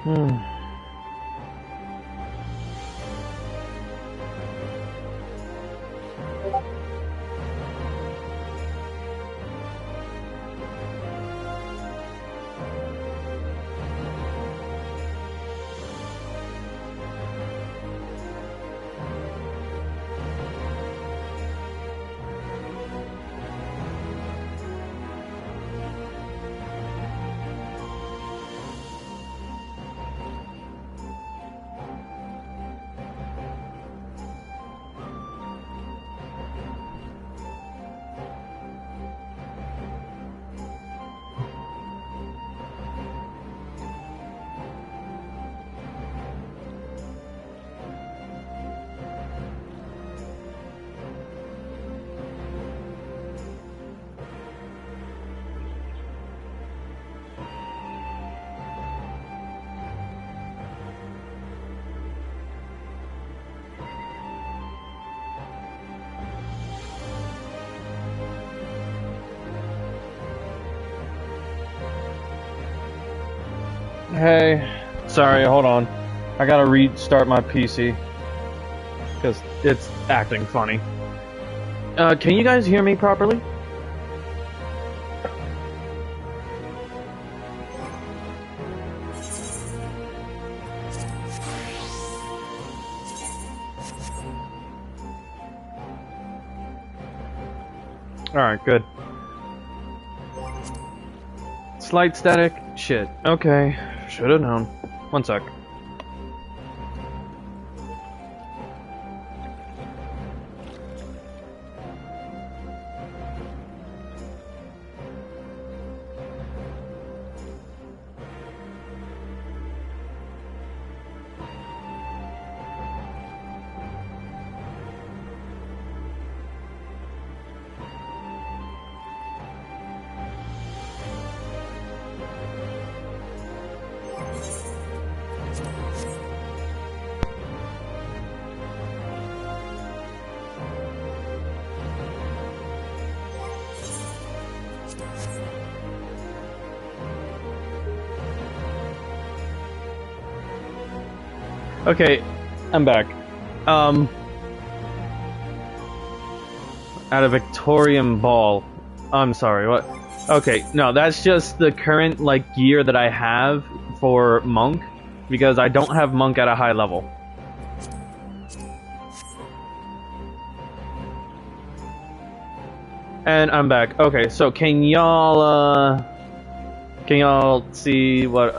Hmm. Hey, sorry, hold on. I gotta restart my PC because it's acting funny. Can you guys hear me properly? Alright, good. Slight static? Shit. Okay. Should've known. One sec. Okay, I'm back. At a Victorian ball. I'm sorry, what? Okay, no, that's just the current, like, gear that I have for Monk, because I don't have Monk at a high level. And I'm back. Okay, so can y'all see what,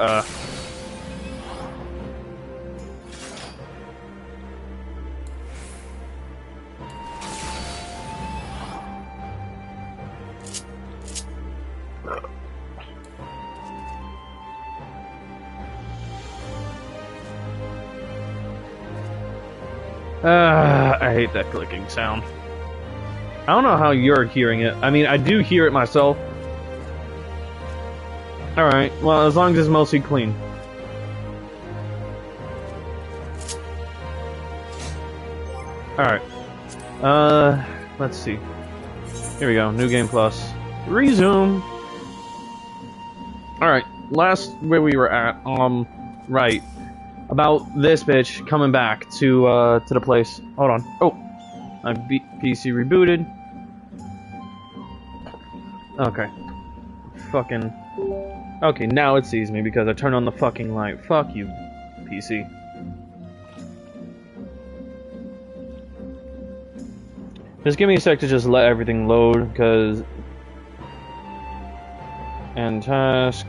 I hate that clicking sound. I don't know how you're hearing it. I mean, I do hear it myself. Alright, well, as long as it's mostly clean. Alright. Let's see. Here we go, New Game Plus. Resume! Alright, last where we were at, right. About this bitch coming back to the place. Hold on. Oh! My PC rebooted. Okay. Fucking... Okay, now it sees me because I turned on the fucking light. Fuck you, PC. Just give me a sec to just let everything load, because... And task...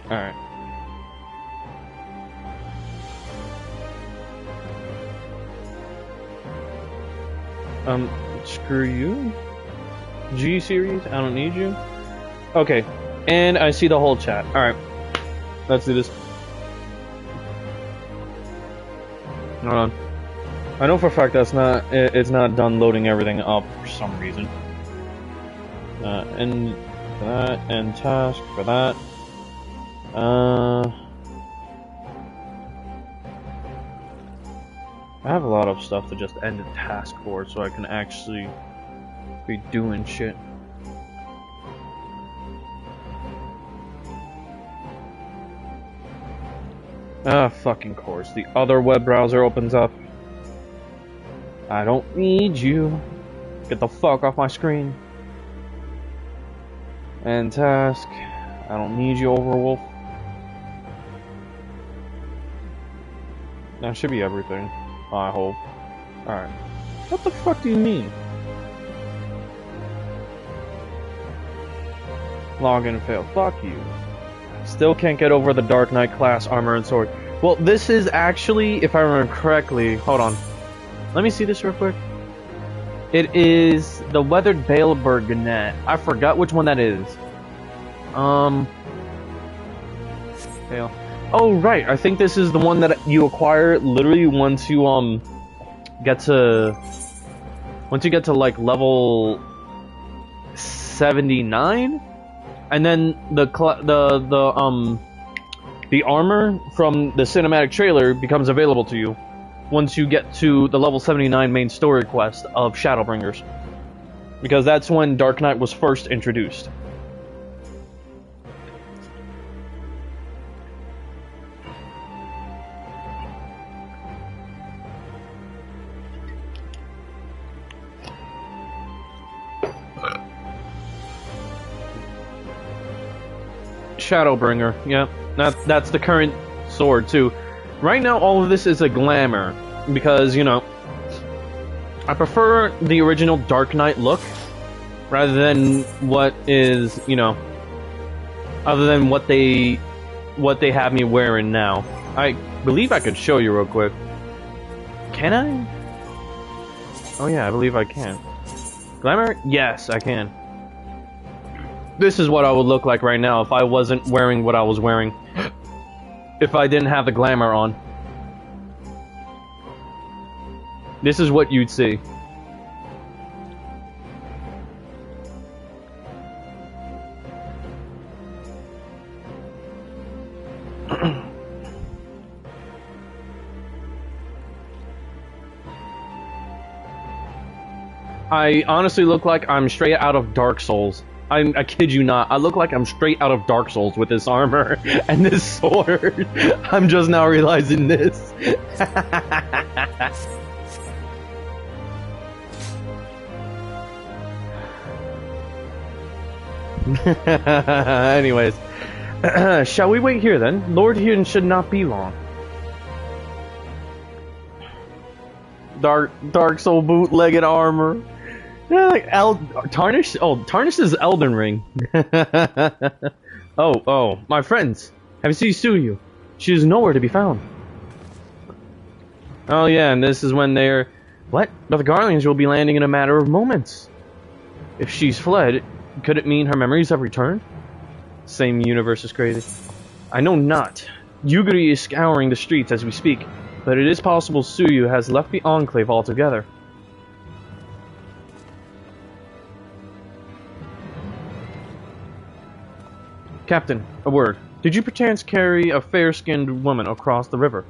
Alright. Screw you? G-Series? I don't need you? Okay. And I see the whole chat. Alright. Let's do this. Hold on. I know for a fact that's not... It's not done loading everything up for some reason. And for that, and task for that. I have a lot of stuff to just end a task for, so I can actually be doing shit. Ah, fucking course. The other web browser opens up. I don't need you. Get the fuck off my screen. And task. I don't need you, Overwolf. That should be everything. I hope. Alright. What the fuck do you mean? Login failed. Fuck you. Still can't get over the Dark Knight class armor and sword. Well, this is actually, if I remember correctly, hold on. Let me see this real quick. It is the Weathered Balebergnet. I forgot which one that is. Fail. Oh, right. I think this is the one that you acquire literally once you, get to... Once you get to, like, level 79? And then the armor from the cinematic trailer becomes available to you once you get to the level 79 main story quest of Shadowbringers. Because that's when Dark Knight was first introduced. Shadowbringer, yeah, that's the current sword too. Right now, all of this is a glamour because, you know, I prefer the original Dark Knight look rather than what is, you know, other than what they have me wearing now. I believe I could show you real quick. Can I? Oh yeah, I believe I can. Glamour? Yes, I can. This is what I would look like right now if I wasn't wearing what I was wearing. If I didn't have the glamour on. This is what you'd see. I honestly look like I'm straight out of Dark Souls. I kid you not, I look like I'm straight out of Dark Souls with this armor and this sword. I'm just now realizing this. Anyways, shall we wait here then? Lord Hidden should not be long. Dark Soul bootlegged armor. Yeah, like Tarnish. Oh, Tarnish is Elden Ring. oh, my friends. Have you seen Suyu? She is nowhere to be found. Oh yeah, and this is when they're... What? But the Garlands will be landing in a matter of moments. If she's fled, could it mean her memories have returned? Same universe is crazy. I know not. Yugiri is scouring the streets as we speak, but it is possible Suyu has left the Enclave altogether. Captain, a word. Did you perchance carry a fair-skinned woman across the river?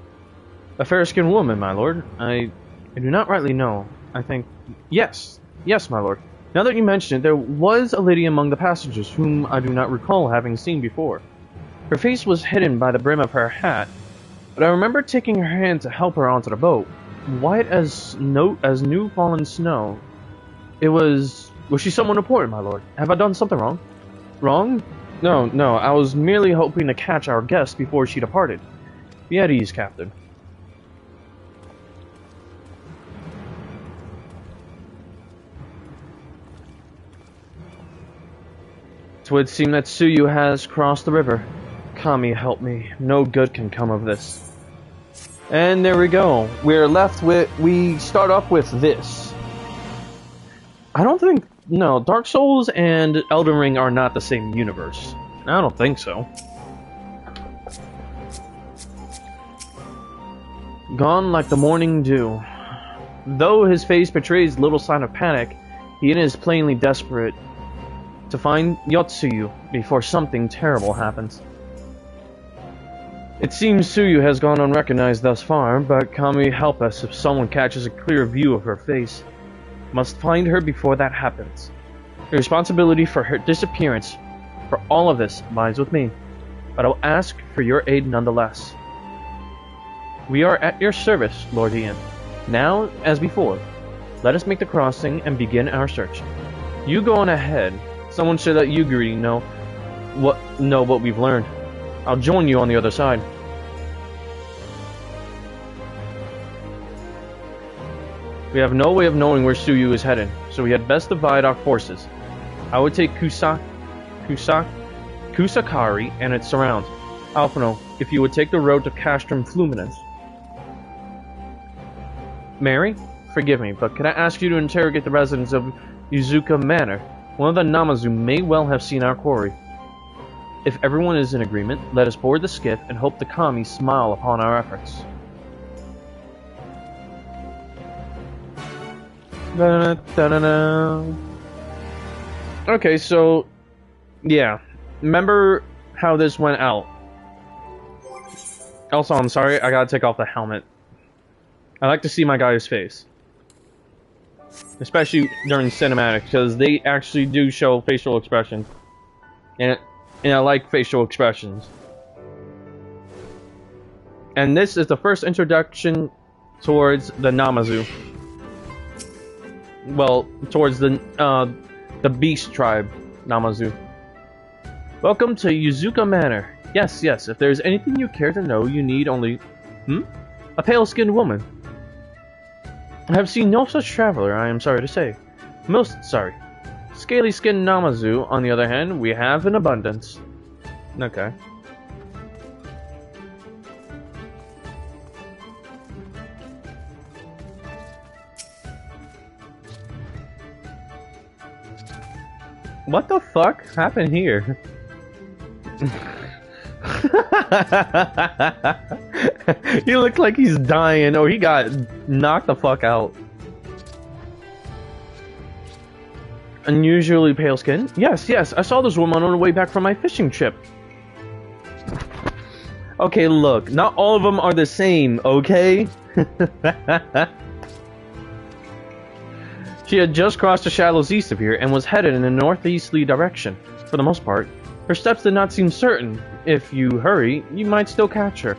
A fair-skinned woman, my lord? I do not rightly know. I think... Yes, my lord. Now that you mention it, there was a lady among the passengers whom I do not recall having seen before. Her face was hidden by the brim of her hat, but I remember taking her hand to help her onto the boat. White as new fallen snow. It was... Was she someone important, my lord? Have I done something wrong? Wrong? No, I was merely hoping to catch our guest before she departed. Be at ease, Captain. It would seem that Suyu has crossed the river. Kami, help me. No good can come of this. And there we go. We're left with... We start off with this. I don't think... No, Dark Souls and Elden Ring are not the same universe. I don't think so. Gone like the morning dew. Though his face betrays little sign of panic, he is plainly desperate to find Yotsuyu before something terrible happens. It seems Suyu has gone unrecognized thus far, but Kami help us if someone catches a clear view of her face. Must find her before that happens. The responsibility for her disappearance, for all of this, lies with me, but I'll ask for your aid nonetheless. We are at your service, Lord Ian. Now, as before, let us make the crossing and begin our search. You go on ahead. Someone should let you, Greedy, know what we've learned. I'll join you on the other side. We have no way of knowing where Suyu is headed, so we had best divide our forces. I would take Kusakari and its surrounds. Alphino, if you would take the road to Castrum Fluminense. Mary, forgive me, but could I ask you to interrogate the residents of Yuzuka Manor? One of the Namazu may well have seen our quarry. If everyone is in agreement, let us board the skiff and hope the kami smile upon our efforts. Okay, so yeah, remember how this went out. Also, I'm sorry, I gotta take off the helmet. I like to see my guy's face, especially during cinematics, because they actually do show facial expressions, and I like facial expressions. And this is the first introduction towards the Namazu. Well, towards the Beast Tribe, Namazu. Welcome to Yuzuka Manor. Yes, if there's anything you care to know, you need only... A pale-skinned woman. I have seen no such traveler, I am sorry to say. Most sorry. Scaly-skinned Namazu, on the other hand, we have in abundance. Okay. What the fuck happened here? He looks like he's dying, or he got knocked the fuck out. Unusually pale skin? Yes, I saw this woman on the way back from my fishing trip. Okay, look, not all of them are the same, okay? She had just crossed the shallows east of here and was headed in a northeasterly direction. For the most part, her steps did not seem certain. If you hurry, you might still catch her.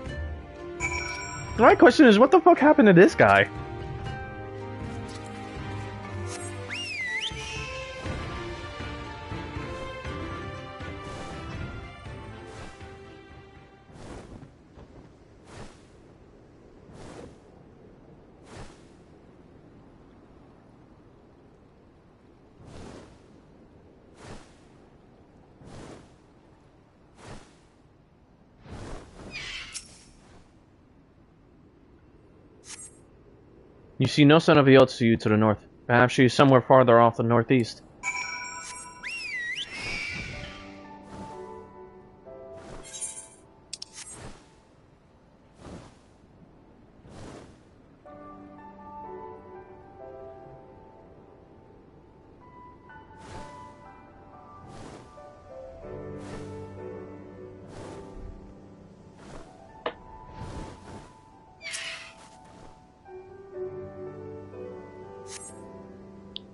My question is, what the fuck happened to this guy? You see no sign of Yotsuyu to the north. Perhaps she is somewhere farther off the northeast.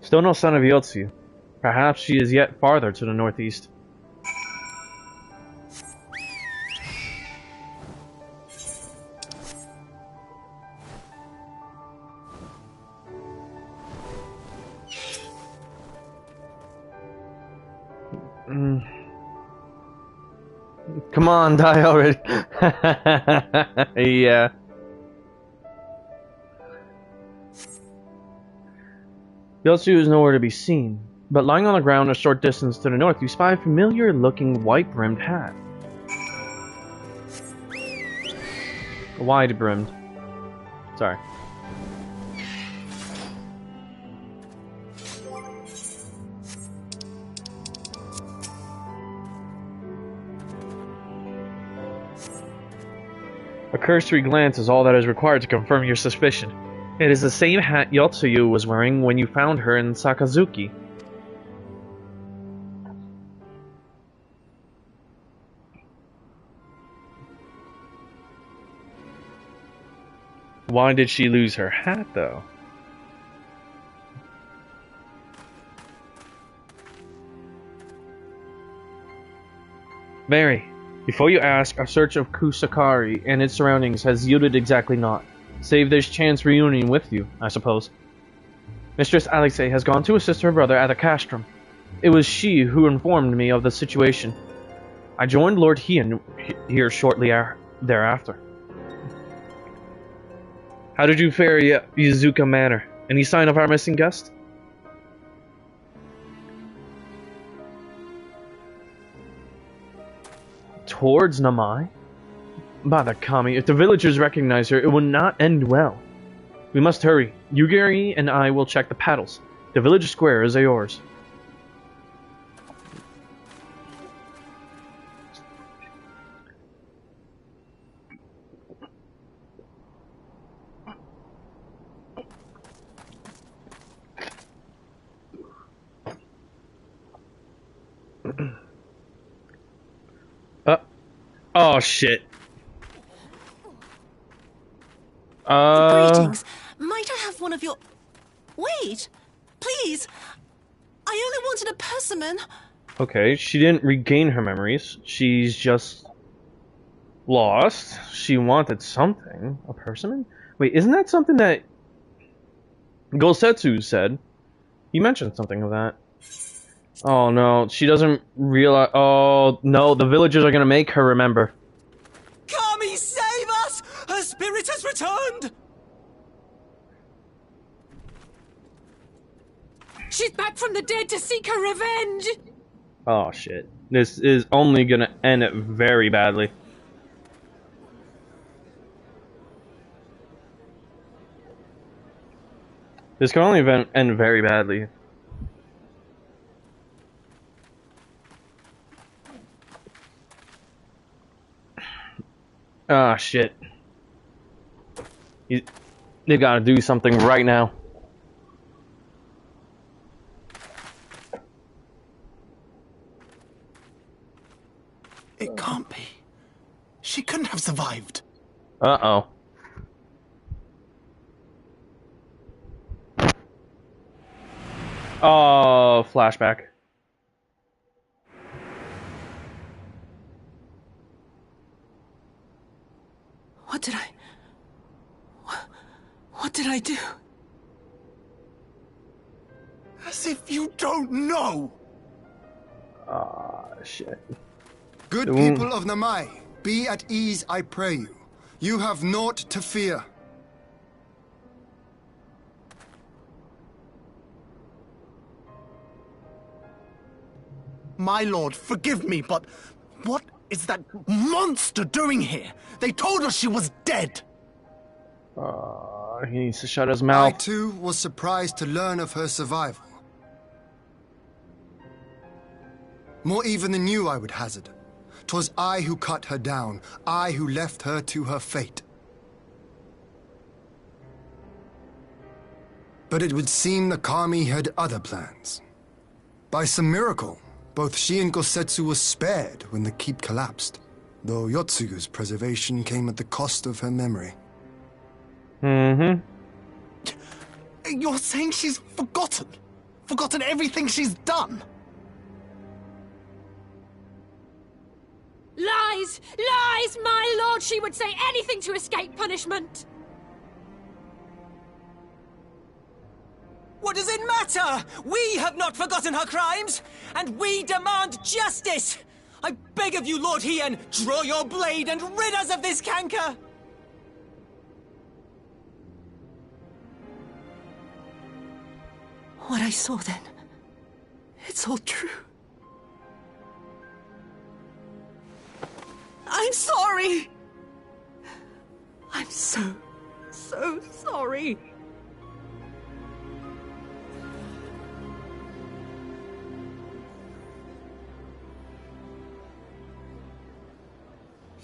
Still no sign of Yotsuyu. Perhaps she is yet farther to the northeast. Come on, die already. Yeah. Yotsuyu is nowhere to be seen, but lying on the ground a short distance to the north, you spy a familiar-looking white-brimmed hat. Wide-brimmed. Sorry. A cursory glance is all that is required to confirm your suspicion. It is the same hat Yotsuyu was wearing when you found her in Sakazuki. Why did she lose her hat, though? Mary, Before you ask, a search of Kusakari and its surroundings has yielded exactly naught, save this chance reunion with you, I suppose. Mistress Alexei has gone to assist her brother at the castrum. It was she who informed me of the situation. I joined Lord Heian here shortly thereafter. How did you fare at Yuzuka Manor? Any sign of our missing guest? Towards Namai? By the kami, if the villagers recognize her, it will not end well. We must hurry. Yugiri and I will check the paddles. The village square is yours. Oh shit. Greetings. Might I have one of your... Wait! Please! I only wanted a persimmon. Okay, she didn't regain her memories. She's just lost. She wanted something. A persimmon? Wait, isn't that something that Golsetsu said? He mentioned something of that. Oh no, she doesn't realize. Oh no, the villagers are gonna make her remember. Kami, save us! Her spirit has returned! She's back from the dead to seek her revenge! Oh shit. This is only gonna end it very badly. This can only end very badly. Ah, shit. They gotta do something right now. It can't be. She couldn't have survived. Uh-oh. Oh, flashback. What did I do? As if you don't know! Ah, shit. Good people of Namai, be at ease, I pray you. You have naught to fear. My lord, forgive me, but what is that monster doing here? They told us she was dead! He needs to shut his I mouth. too was surprised to learn of her survival. More even than you, I would hazard. 'Twas I who cut her down, I who left her to her fate. But it would seem the Kami had other plans. By some miracle, both she and Gosetsu were spared when the keep collapsed, though Yotsugu's preservation came at the cost of her memory. Mm-hmm. You're saying she's forgotten? Forgotten everything she's done? Lies! Lies, my lord! She would say anything to escape punishment! What does it matter? We have not forgotten her crimes, and we demand justice! I beg of you, Lord Heian, draw your blade and rid us of this canker! What I saw then, it's all true. I'm sorry! I'm so sorry.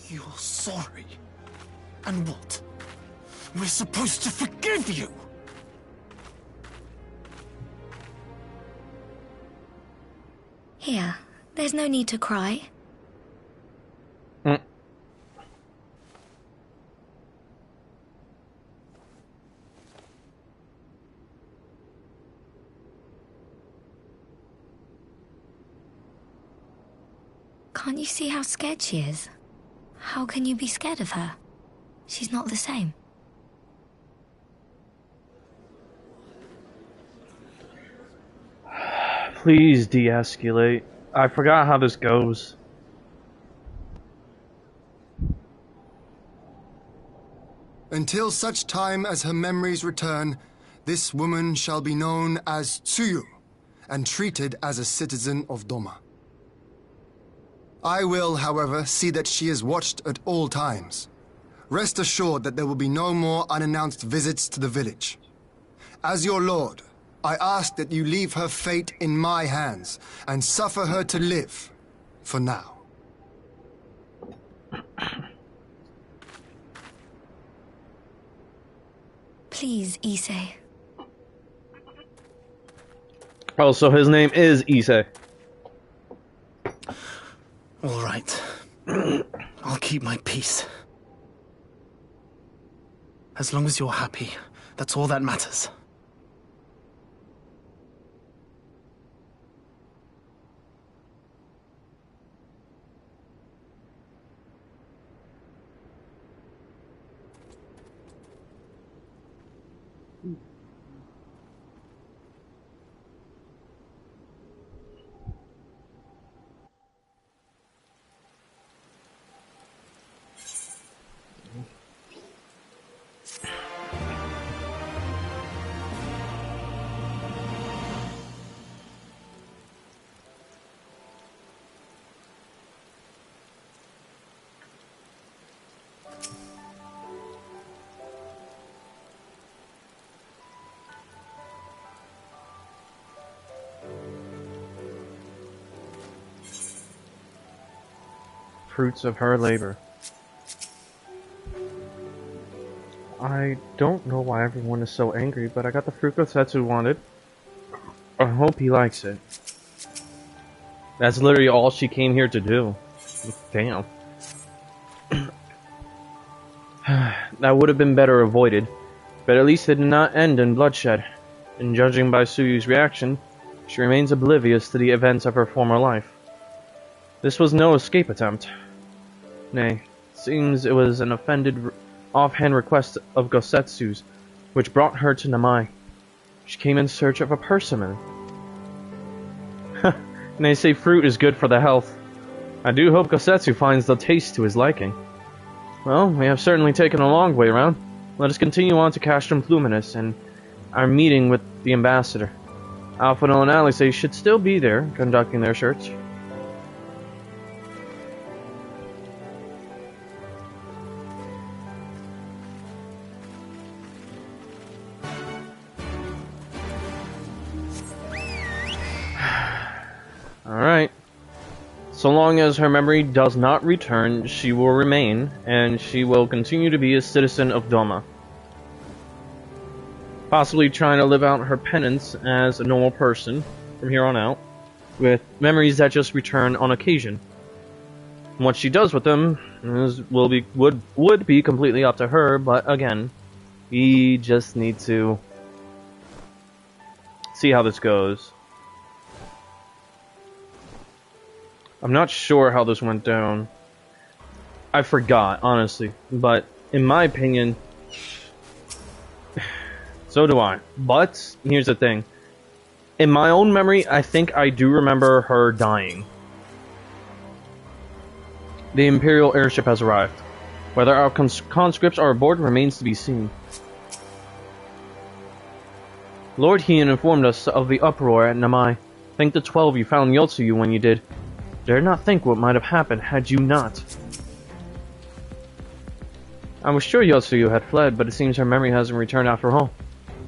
You're sorry? And what? We're supposed to forgive you? Here, there's no need to cry. Can't you see how scared she is? How can you be scared of her? She's not the same. Please de-escalate. I forgot how this goes. Until such time as her memories return, this woman shall be known as Tsuyu and treated as a citizen of Doma. I will, however, see that she is watched at all times. Rest assured that there will be no more unannounced visits to the village. As your lord, I ask that you leave her fate in my hands and suffer her to live, for now. Please, Issei. Oh, so his name is Issei. All right. I'll keep my peace. As long as you're happy, that's all that matters. Fruits of her labor. I don't know why everyone is so angry, but I got the fruit Gosetsu wanted. I hope he likes it. That's literally all she came here to do. Damn. That would have been better avoided, but at least it did not end in bloodshed. And judging by Tsuyu's reaction, she remains oblivious to the events of her former life. This was no escape attempt. Nay, it seems it was an offhand request of Gosetsu's, which brought her to Namai. She came in search of a persimmon. And they say fruit is good for the health. I do hope Gosetsu finds the taste to his liking. Well, we have certainly taken a long way around. Let us continue on to Castrum Fluminus and our meeting with the ambassador. Alphonal and Alice should still be there, conducting their search. Alright. So long as her memory does not return, she will remain, and she will continue to be a citizen of Doma. Possibly trying to live out her penance as a normal person from here on out, with memories that just return on occasion. What she does with them would be completely up to her, but again, we just need to see how this goes. I'm not sure how this went down. I forgot, honestly. But, in my opinion... So do I. But, here's the thing. In my own memory, I think I do remember her dying. The Imperial airship has arrived. Whether our conscripts are aboard remains to be seen. Lord Heian informed us of the uproar at Namai. Thank the 12 you found Yotsuyu when you did. Dare not think what might have happened had you not. I was sure Yotsuyu had fled, but it seems her memory hasn't returned after all.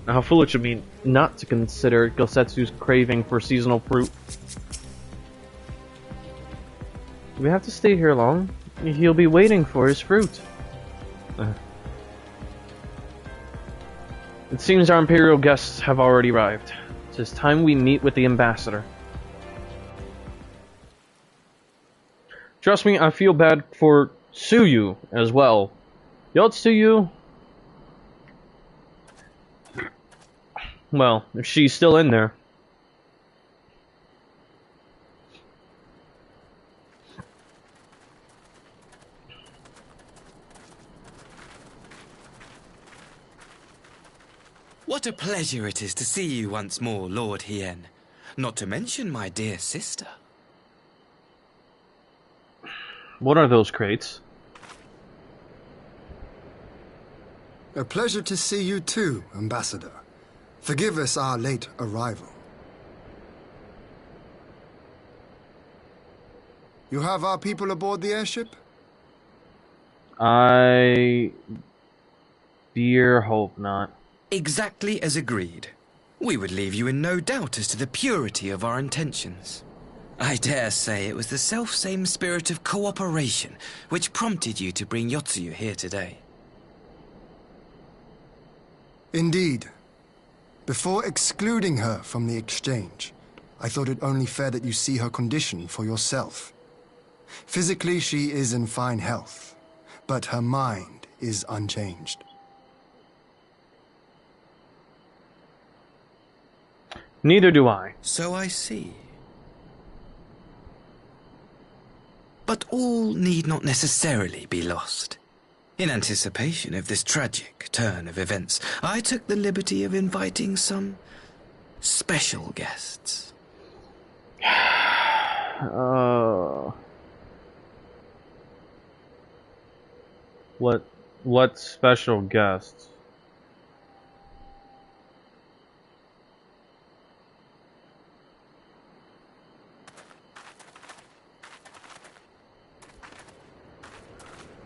How foolish of me not to consider Gosetsu's craving for seasonal fruit. Do we have to stay here long? He'll be waiting for his fruit. It seems our Imperial guests have already arrived. It is time we meet with the ambassador. Trust me, I feel bad for Tsuyu as well. Yotsuyu... Well, if she's still in there. What a pleasure it is to see you once more, Lord Hien. Not to mention my dear sister. What are those crates? A pleasure to see you too, Ambassador. Forgive us our late arrival. You have our people aboard the airship? I dear hope not. Exactly as agreed. We would leave you in no doubt as to the purity of our intentions. I dare say it was the self-same spirit of cooperation which prompted you to bring Yotsuyu here today. Indeed. Before excluding her from the exchange, I thought it only fair that you see her condition for yourself. Physically, she is in fine health, but her mind is unchanged. Neither do I. So I see. But all need not necessarily be lost. In anticipation of this tragic turn of events, I took the liberty of inviting some special guests. What special guests?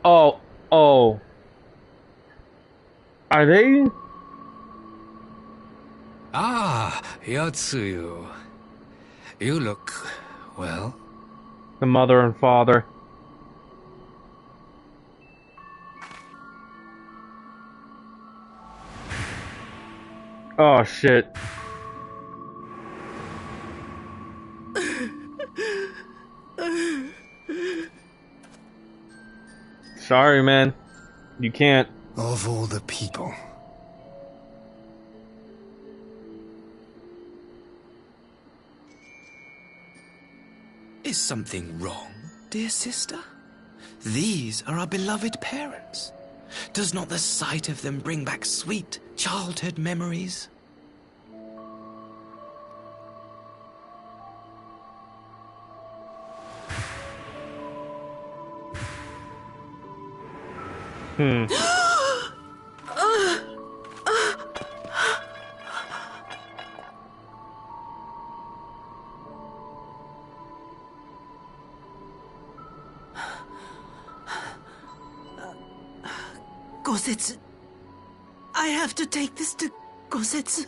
Oh. Are they? Ah, Yotsuyu. You look, well. The mother and father. Oh shit. Sorry, man. You can't. Of all the people. Is something wrong, dear sister? These are our beloved parents. Does not the sight of them bring back sweet childhood memories? Gosetsu. I have to take this to Gosetsu.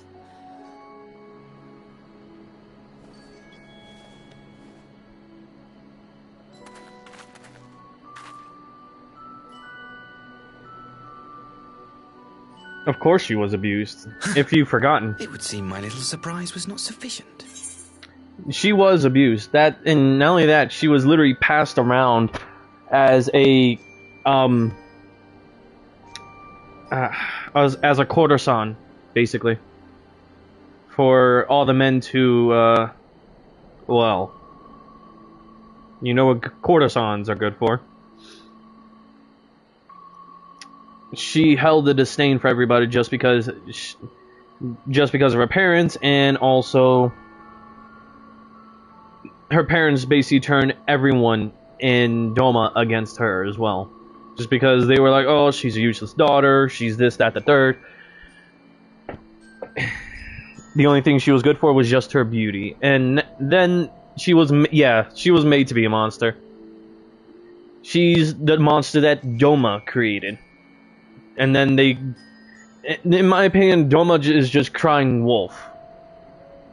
Of course she was abused. If you've forgotten. It would seem my little surprise was not sufficient. She was abused. And not only that, she was literally passed around as a as a courtesan, basically, for all the men to well, you know what courtesans are good for. She held a disdain for everybody just because of her parents, and also her parents basically turned everyone in Doma against her as well. Just because they were like, oh, she's a useless daughter, she's this, that, the third. The only thing she was good for was just her beauty. And then she was made to be a monster. She's the monster that Doma created. And then in my opinion, Doma is just crying wolf.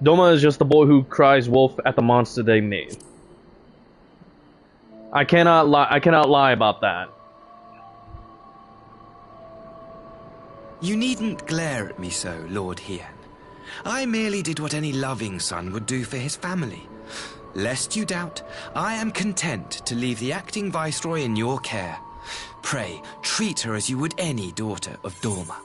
Doma is just the boy who cries wolf at the monster they made. I cannot lie about that. You needn't glare at me so, Lord Hien. I merely did what any loving son would do for his family. Lest you doubt, I am content to leave the acting viceroy in your care. Pray, treat her as you would any daughter of Doma.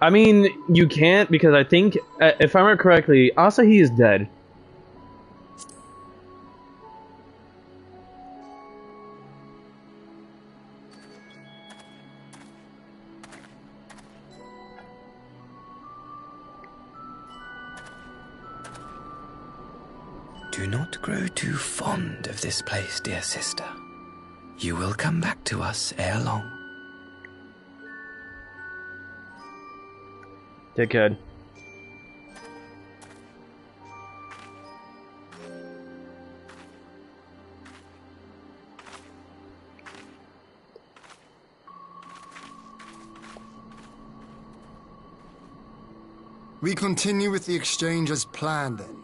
I mean, you can't, because I think, if I remember correctly, Asahi is dead. Do not grow too fond of this place, dear sister. You will come back to us ere long. Dickhead. We continue with the exchange as planned, then.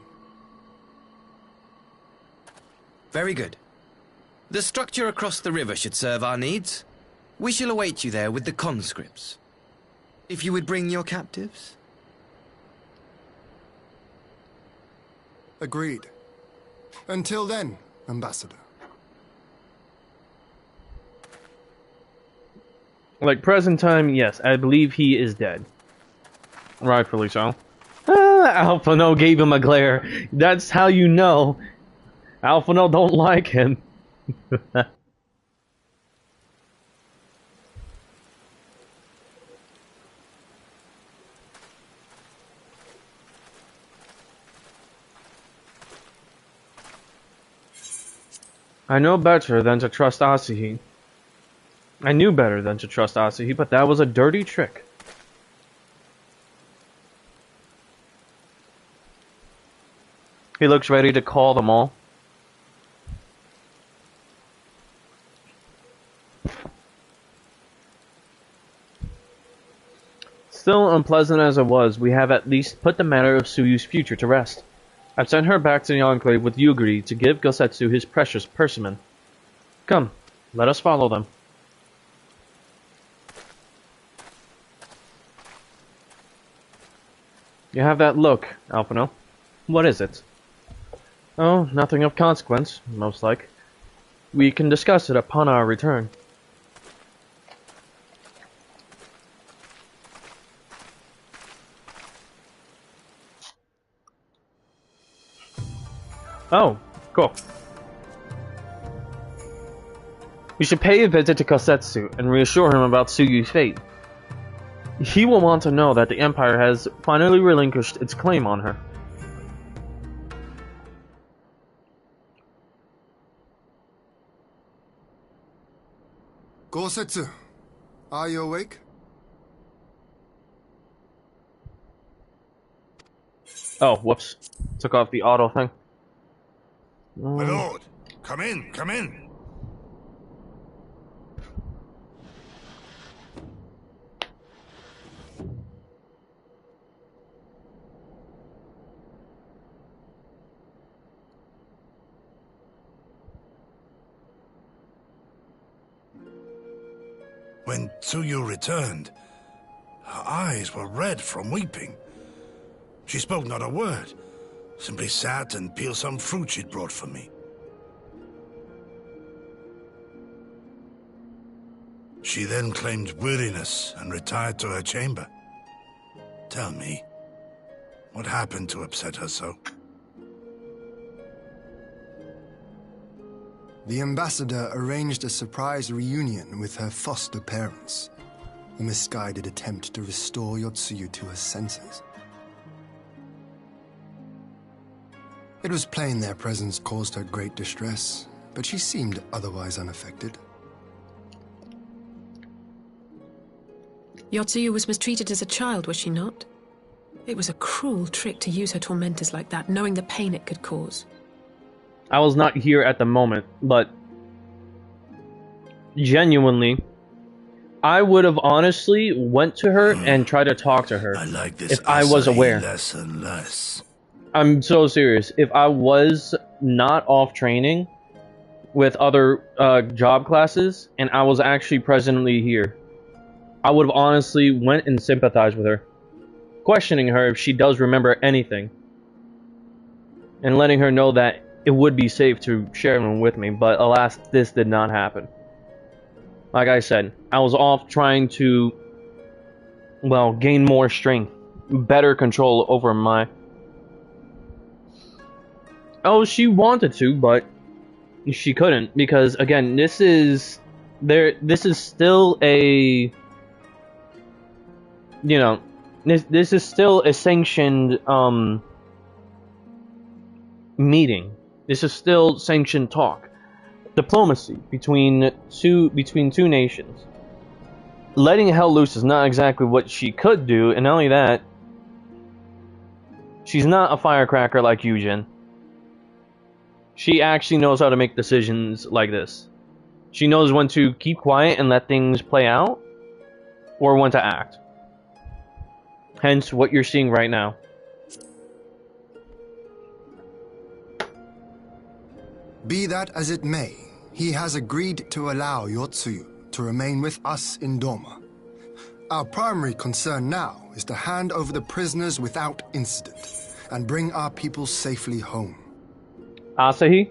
Very good. The structure across the river should serve our needs. We shall await you there with the conscripts. If you would bring your captives. Agreed. Until then, Ambassador. Like, present time, yes, I believe he is dead. Rightfully so. Alphino gave him a glare. That's how you know. Alphino don't like him. I know better than to trust Asahi. I knew better than to trust Asahi, but that was a dirty trick. He looks ready to call them all. Still unpleasant as it was, we have at least put the matter of Tsuyu's future to rest. I've sent her back to the Enclave with Yugiri to give Gosetsu his precious persimmon. Come, let us follow them. You have that look, Alphino. What is it? Oh, nothing of consequence, most like. We can discuss it upon our return. Oh, cool. We should pay a visit to Kosetsu and reassure him about Tsuyu's fate. He will want to know that the Empire has finally relinquished its claim on her. Gosetsu, are you awake? Oh, whoops. Took off the auto thing. My lord, come in, come in. When Tsuyu returned, her eyes were red from weeping. She spoke not a word, simply sat and peeled some fruit she'd brought for me. She then claimed weariness and retired to her chamber. Tell me, what happened to upset her so? The ambassador arranged a surprise reunion with her foster parents. A misguided attempt to restore Yotsuyu to her senses. It was plain their presence caused her great distress, but she seemed otherwise unaffected. Yotsuyu was mistreated as a child, was she not? It was a cruel trick to use her tormentors like that, knowing the pain it could cause. I was not here at the moment, but genuinely, I would have honestly went to her and tried to talk to her I like this if I was aware. less and less. I'm so serious. If I was not off training with other job classes and I was actually presently here, I would have honestly went and sympathized with her, questioning her if she does remember anything, and letting her know that it would be safe to share them with me, but alas, this did not happen. Like I said, I was off trying to, well, gain more strength, better control over my... Oh, she wanted to, but she couldn't, because, again, this is still a... You know, this is still a sanctioned, meeting. This is still sanctioned talk. Diplomacy between two nations. Letting hell loose is not exactly what she could do, and not only that, she's not a firecracker like you, Jin. She actually knows how to make decisions like this. She knows when to keep quiet and let things play out, or when to act. Hence, what you're seeing right now. Be that as it may, he has agreed to allow Yotsuyu to remain with us in Doma. Our primary concern now is to hand over the prisoners without incident and bring our people safely home. Asahi?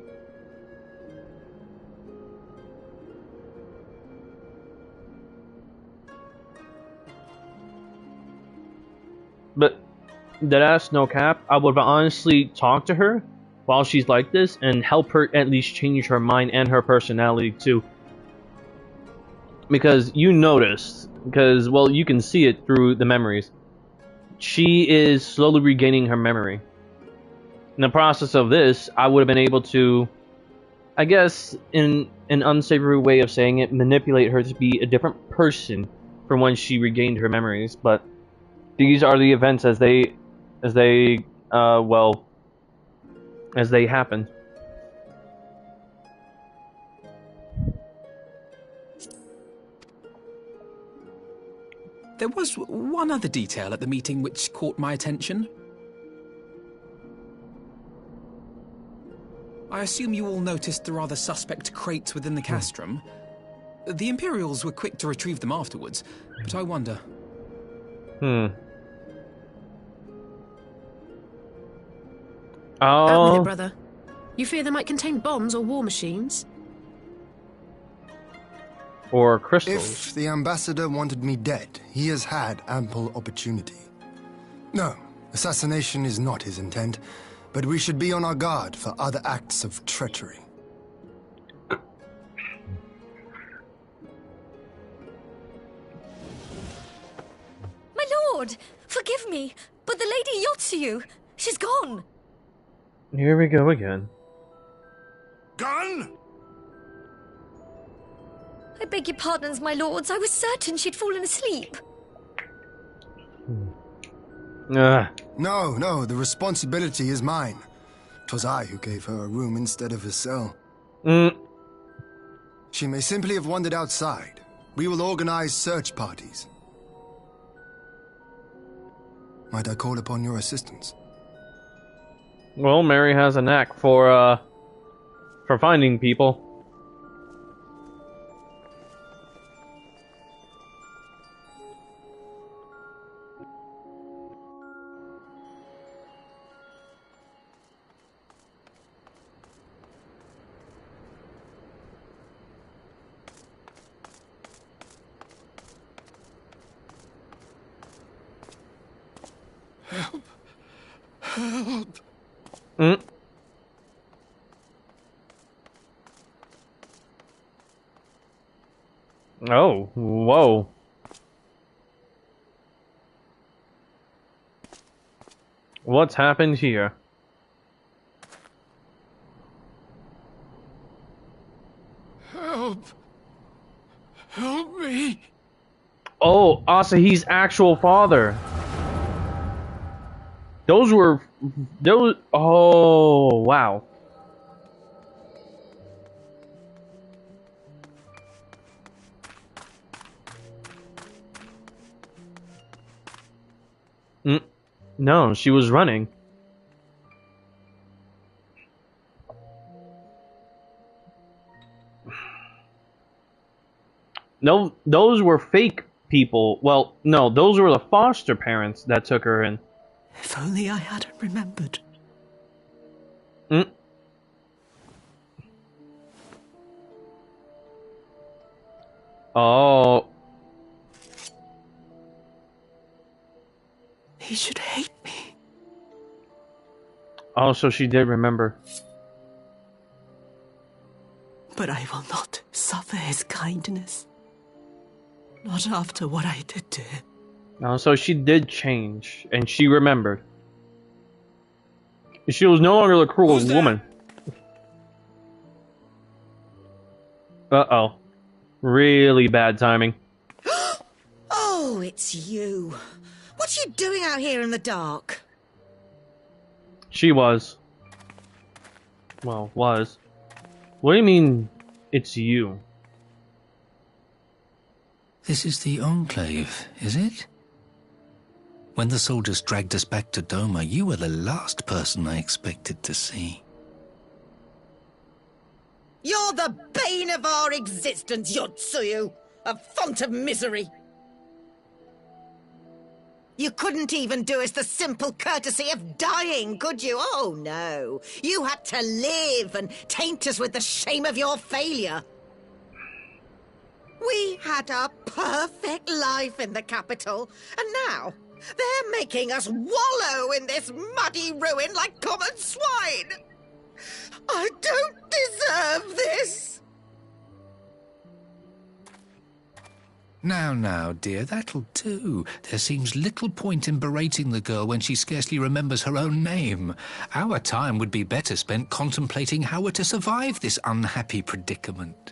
But that's no cap. I would honestly talk to her while she's like this and help her at least change her mind and her personality too. Because you noticed, well, you can see it through the memories. She is slowly regaining her memory. In the process of this, I would have been able to, I guess, in an unsavory way of saying it, manipulate her to be a different person from when she regained her memories. But these are the events as they happen. There was one other detail at the meeting which caught my attention. I assume you all noticed the rather suspect crates within the castrum. The Imperials were quick to retrieve them afterwards, but I wonder. Out with it, brother. You fear they might contain bombs or war machines? Or crystals. If the ambassador wanted me dead, he has had ample opportunity. No, assassination is not his intent, but we should be on our guard for other acts of treachery. My lord! Forgive me, but the Lady Yotsuyu, she's gone! Here we go again. Gone? I beg your pardons, my lords. I was certain she'd fallen asleep. No, the responsibility is mine. 'Twas I who gave her a room instead of a cell. She may simply have wandered outside. We will organize search parties. Might I call upon your assistance? Well, Mary has a knack for finding people. Help! Oh, whoa. What's happened here? Help! Help me! Oh, Asahi's actual father. Those. Oh, wow. No, she was running. No, those were fake people. Well, no, those were the foster parents that took her in. If only I hadn't remembered. Oh. He should hate me. Oh, so she did remember. But I will not suffer his kindness. Not after what I did to him. Oh, so she did change, and she remembered. She was no longer the cruel woman. Uh-oh. Really bad timing. Oh, it's you. What are you doing out here in the dark? She was. Well, was. What do you mean, it's you? This is the Enclave, is it? When the soldiers dragged us back to Doma, you were the last person I expected to see. You're the bane of our existence, Yotsuyu! A font of misery! You couldn't even do us the simple courtesy of dying, could you? Oh, no. You had to live and taint us with the shame of your failure. We had a perfect life in the capital, and now they're making us wallow in this muddy ruin like common swine. I don't deserve this. Now, dear, that'll do. There seems little point in berating the girl when she scarcely remembers her own name. Our time would be better spent contemplating how we're to survive this unhappy predicament.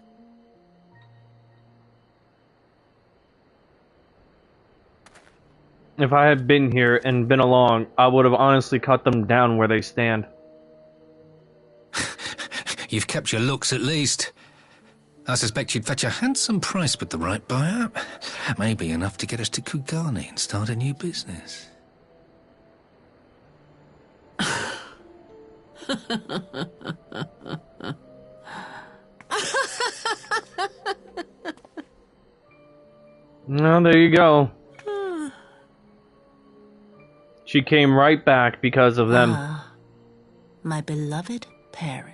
If I had been here and been along, I would have honestly cut them down where they stand. You've kept your looks, at least. I suspect you'd fetch a handsome price with the right buyer. Maybe enough to get us to Kugane and start a new business. Well, there you go. She came right back because of them. My beloved parents.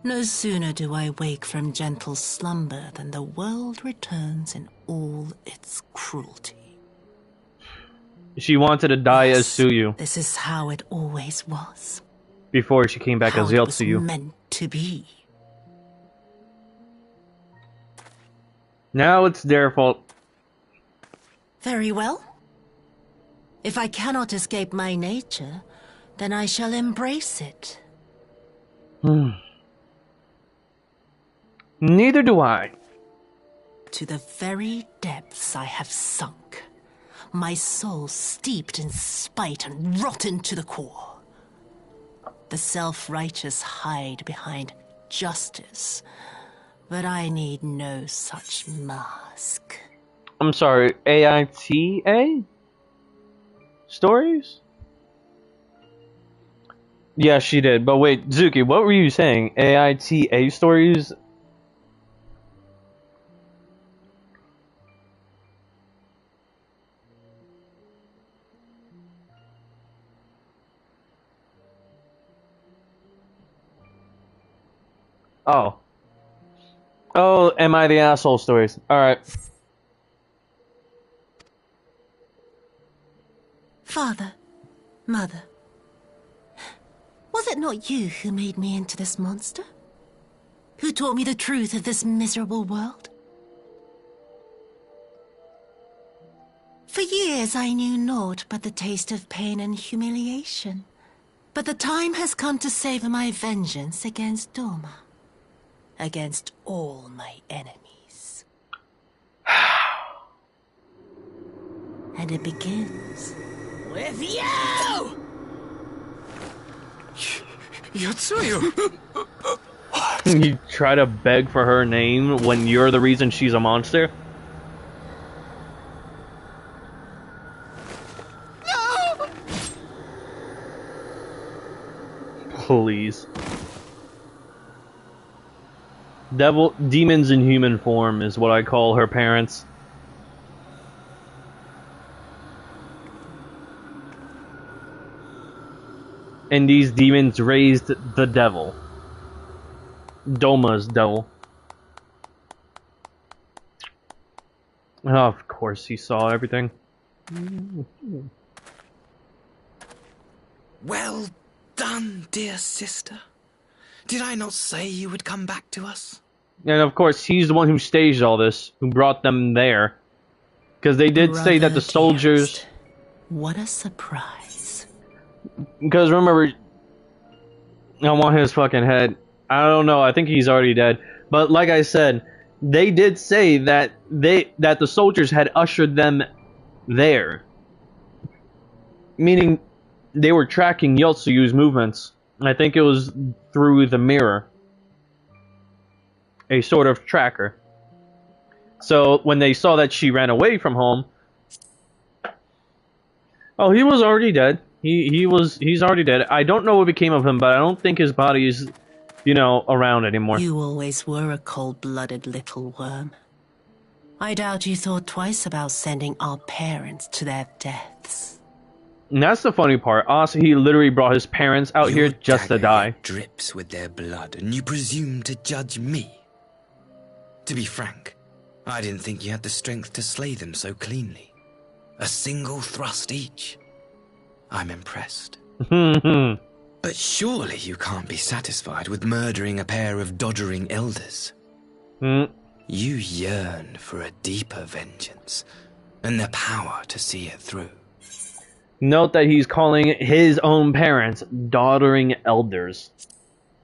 No sooner do I wake from gentle slumber than the world returns in all its cruelty. She wanted to die as Suyu. This is how it always was. Before she came back as How it was Yotsuyu. meant to be. Now it's their fault. Very well. If I cannot escape my nature, then I shall embrace it. Neither do I. To the very depths I have sunk, my soul steeped in spite and rotten to the core. The self-righteous hide behind justice, but I need no such mask. I'm sorry, AITA? Stories? Yeah, she did. But wait, Zuki, what were you saying? AITA stories? Oh. Oh, am I the asshole stories? Alright. Father, Mother, was it not you who made me into this monster? Who taught me the truth of this miserable world? For years I knew naught but the taste of pain and humiliation. But the time has come to savor my vengeance against Doma. Against all my enemies. And it begins with you! Yotsuyu! You try to beg for her name when you're the reason she's a monster? No! Please. Demons in human form is what I call her parents. And these demons raised the devil. Doma's devil. Oh, of course he saw everything. Well done, dear sister. Did I not say you would come back to us? And of course, he's the one who staged all this, who brought them there. Because they did say that the soldiers... Dearest, what a surprise. Because remember, I want his fucking head. I don't know, I think he's already dead. But like I said, they did say that the soldiers had ushered them there, meaning they were tracking Yotsuyu's movements. I think it was through the mirror, a sort of tracker. So when they saw that she ran away from home, oh, he was already dead. He's already dead. I don't know what became of him, but I don't think his body is, around anymore. You always were a cold-blooded little worm. I doubt you thought twice about sending our parents to their deaths. And that's the funny part. Asahi literally brought his parents out here just to die. Drips with their blood, and you presume to judge me? To be frank, I didn't think you had the strength to slay them so cleanly. A single thrust each. I'm impressed. But surely you can't be satisfied with murdering a pair of doddering elders. You yearn for a deeper vengeance, and the power to see it through. Note that he's calling his own parents doddering elders.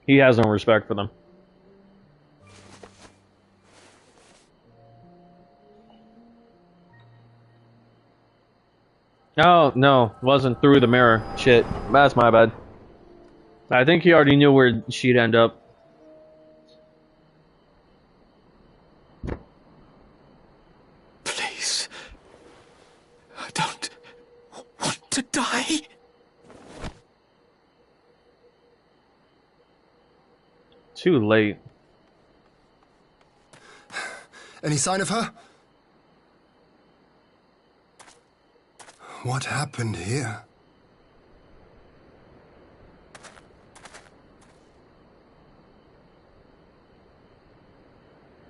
He has no respect for them. Oh, no, wasn't through the mirror. Shit, that's my bad. I think he already knew where she'd end up. Please. I don't want to die. Too late. Any sign of her? What happened here?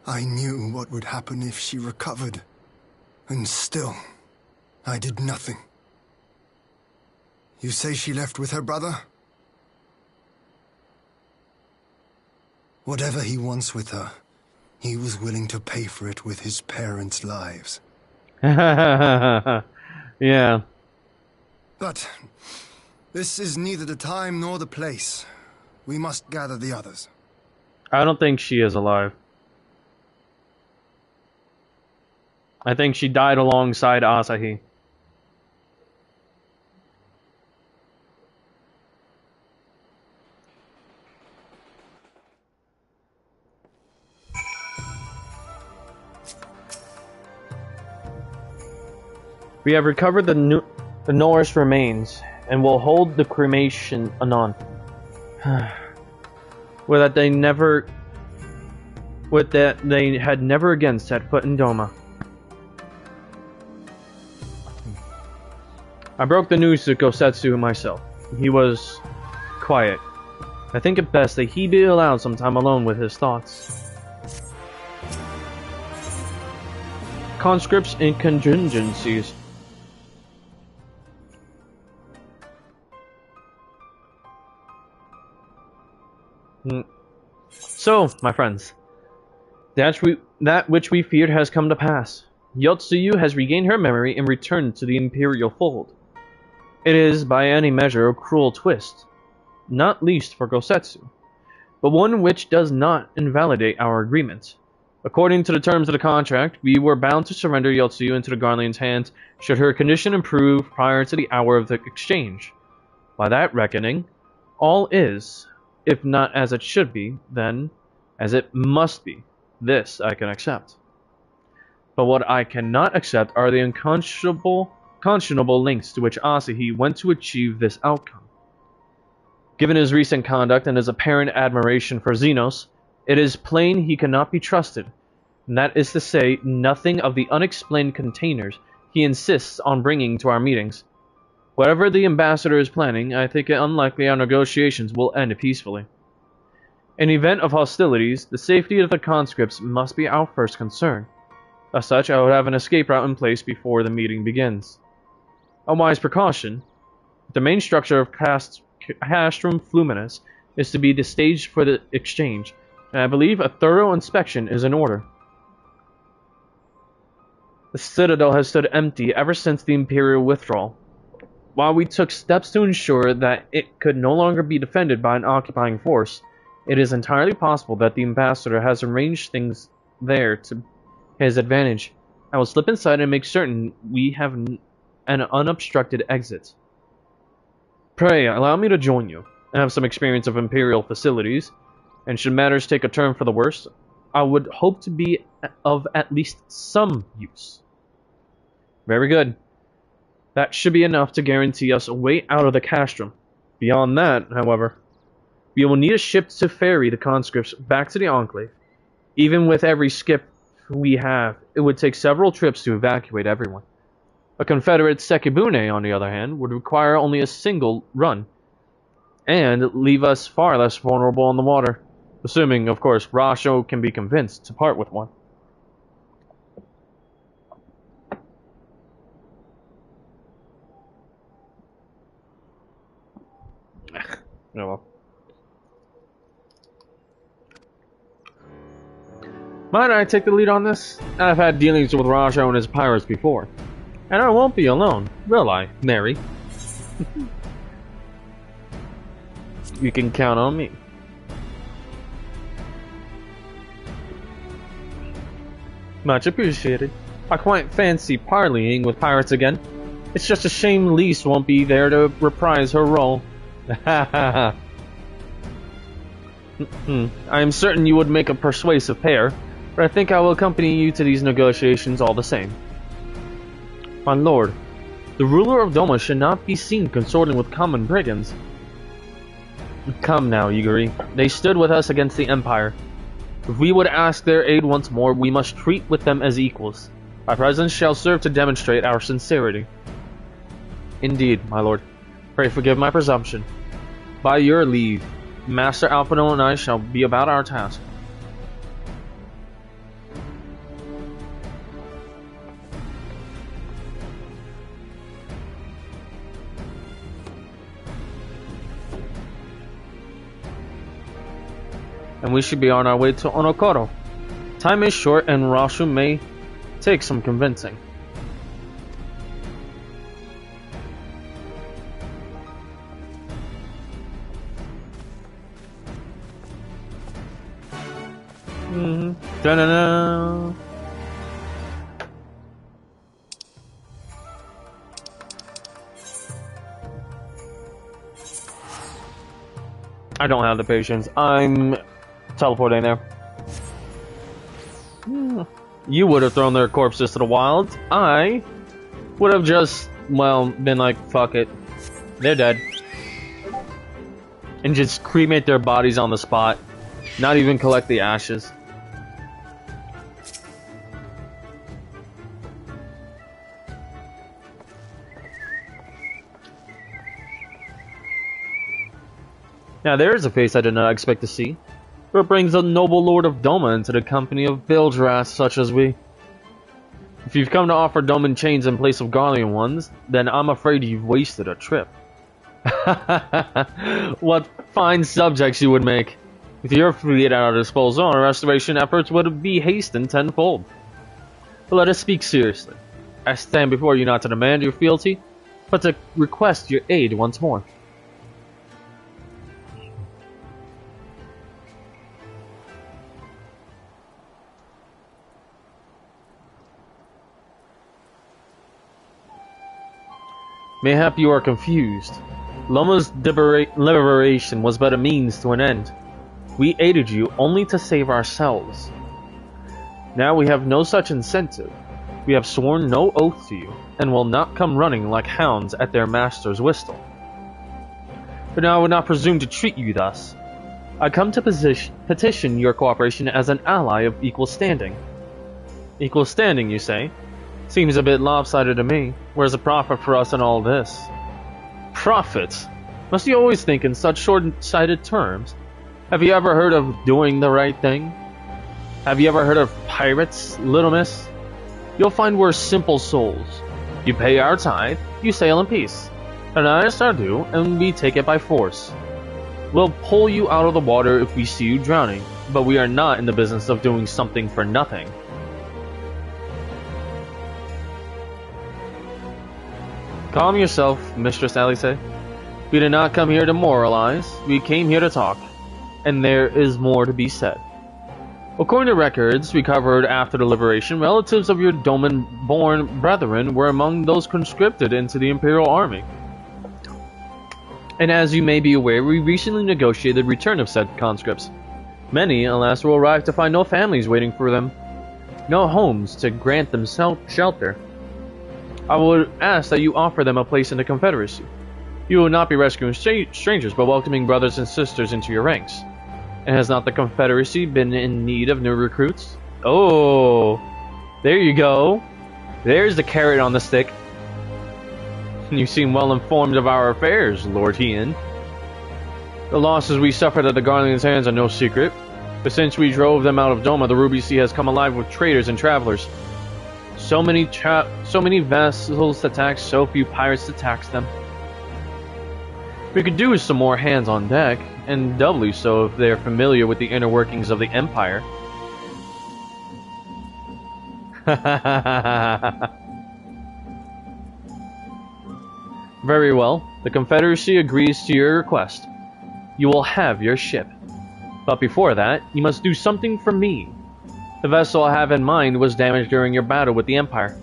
I knew what would happen if she recovered. And still, I did nothing. You say she left with her brother? Whatever he wants with her, he was willing to pay for it with his parents' lives. Yeah. But this is neither the time nor the place. We must gather the others. I don't think she is alive. I think she died alongside Asahi. We have recovered the Norris remains, and will hold the cremation anon. With that they had never again set foot in Doma. I broke the news to Gosetsu myself. He was quiet. I think it best that he be allowed some time alone with his thoughts. Conscripts and contingencies. So, my friends, that which we feared has come to pass. Yotsuyu has regained her memory and returned to the Imperial fold. It is, by any measure, a cruel twist, not least for Gosetsu, but one which does not invalidate our agreement. According to the terms of the contract, we were bound to surrender Yotsuyu into the Garlean's hands should her condition improve prior to the hour of the exchange. By that reckoning, all is, if not as it should be, then as it must be. This I can accept. But what I cannot accept are the unconscionable lengths to which Asahi went to achieve this outcome. Given his recent conduct and his apparent admiration for Xenos, it is plain he cannot be trusted, and that is to say nothing of the unexplained containers he insists on bringing to our meetings. Whatever the ambassador is planning, I think it unlikely our negotiations will end peacefully. In event of hostilities, the safety of the conscripts must be our first concern. As such, I would have an escape route in place before the meeting begins. A wise precaution. The main structure of Castrum Fluminus is to be the stage for the exchange, and I believe a thorough inspection is in order. The citadel has stood empty ever since the Imperial withdrawal. While we took steps to ensure that it could no longer be defended by an occupying force, It is entirely possible that the ambassador has arranged things there to his advantage. I will slip inside and make certain we have an unobstructed exit. Pray, allow me to join you. I have some experience of Imperial facilities, and should matters take a turn for the worse, I would hope to be of at least some use. Very good. That should be enough to guarantee us a way out of the castrum. Beyond that, however, we will need a ship to ferry the conscripts back to the Enclave. Even with every skip we have, it would take several trips to evacuate everyone. A Confederate Sekibune, on the other hand, would require only a single run, and leave us far less vulnerable on the water, assuming, of course, Rasho can be convinced to part with one. Oh well. Might I take the lead on this? I've had dealings with Rasho and his pirates before. And I won't be alone, will I, Mary? You can count on me. Much appreciated. I quite fancy parleying with pirates again. It's just a shame Lise won't be there to reprise her role. I am certain you would make a persuasive pair, but I think I will accompany you to these negotiations all the same. My lord, the ruler of Doma should not be seen consorting with common brigands. Come now, Yugiri. They stood with us against the Empire. If we would ask their aid once more, we must treat with them as equals. Our presence shall serve to demonstrate our sincerity. Indeed, my lord. Pray forgive my presumption. By your leave, Master Alpino and I shall be about our task. And we should be on our way to Onokoro. Time is short and Rashu may take some convincing. Da-na-na. I don't have the patience. I'm teleporting there. You would have thrown their corpses to the wilds. I would have just, well, been like, fuck it. They're dead. And just cremate their bodies on the spot. Not even collect the ashes. Now there is a face I did not expect to see. What brings a noble lord of Doma into the company of bilge-rats such as we? If you've come to offer Doman chains in place of Garlean ones, then I'm afraid you've wasted a trip. What fine subjects you would make. With your fleet at our disposal, our restoration efforts would be hastened tenfold. But let us speak seriously. I stand before you not to demand your fealty, but to request your aid once more. Mayhap you are confused. Loma's liberation was but a means to an end. We aided you only to save ourselves. Now we have no such incentive. We have sworn no oath to you, and will not come running like hounds at their master's whistle. But now I would not presume to treat you thus. I come to petition your cooperation as an ally of equal standing. Equal standing, you say? Seems a bit lopsided to me. Where's the profit for us in all this? Profit? Must you always think in such short-sighted terms? Have you ever heard of doing the right thing? Have you ever heard of pirates, little miss? You'll find we're simple souls. You pay our tithe, you sail in peace. And us our due, and we take it by force. We'll pull you out of the water if we see you drowning, but we are not in the business of doing something for nothing. Calm yourself, Mistress Alice. We did not come here to moralize. We came here to talk. and there is more to be said. According to records recovered after the liberation, relatives of your Doman-born brethren were among those conscripted into the Imperial Army. And as you may be aware, we recently negotiated return of said conscripts. Many, alas, will arrive to find no families waiting for them, no homes to grant them shelter. I would ask that you offer them a place in the Confederacy. You will not be rescuing strangers, but welcoming brothers and sisters into your ranks. And has not the Confederacy been in need of new recruits? Oh, there you go. There's the carrot on the stick. You seem well informed of our affairs, Lord Hien. The losses we suffered at the Guardian's hands are no secret, but since we drove them out of Doma, the Ruby Sea has come alive with traders and travelers. So many vessels attack, so few pirates to tax them. We could do with some more hands on deck, and doubly so if they're familiar with the inner workings of the Empire. Very well, the Confederacy agrees to your request. You will have your ship. But before that, you must do something for me. The vessel I have in mind was damaged during your battle with the Empire.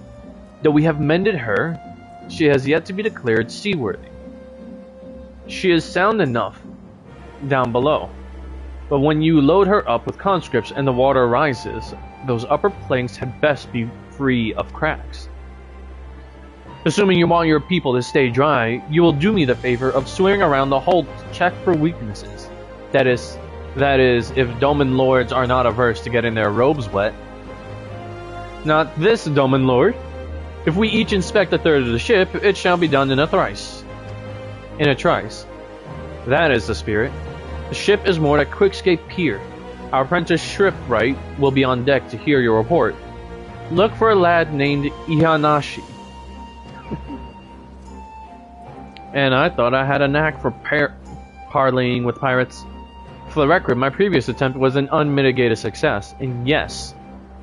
Though we have mended her, she has yet to be declared seaworthy. She is sound enough down below, but when you load her up with conscripts and the water rises, those upper planks had best be free of cracks. Assuming you want your people to stay dry, you will do me the favor of swimming around the hull to check for weaknesses. That is, if Doman lords are not averse to getting their robes wet. Not this, Doman lord. If we each inspect a third of the ship, it shall be done in a trice. That is the spirit. The ship is moored at Quickscape Pier. Our apprentice shipwright will be on deck to hear your report. Look for a lad named Ihanashi. And I thought I had a knack for parleying with pirates. For the record, my previous attempt was an unmitigated success, and yes,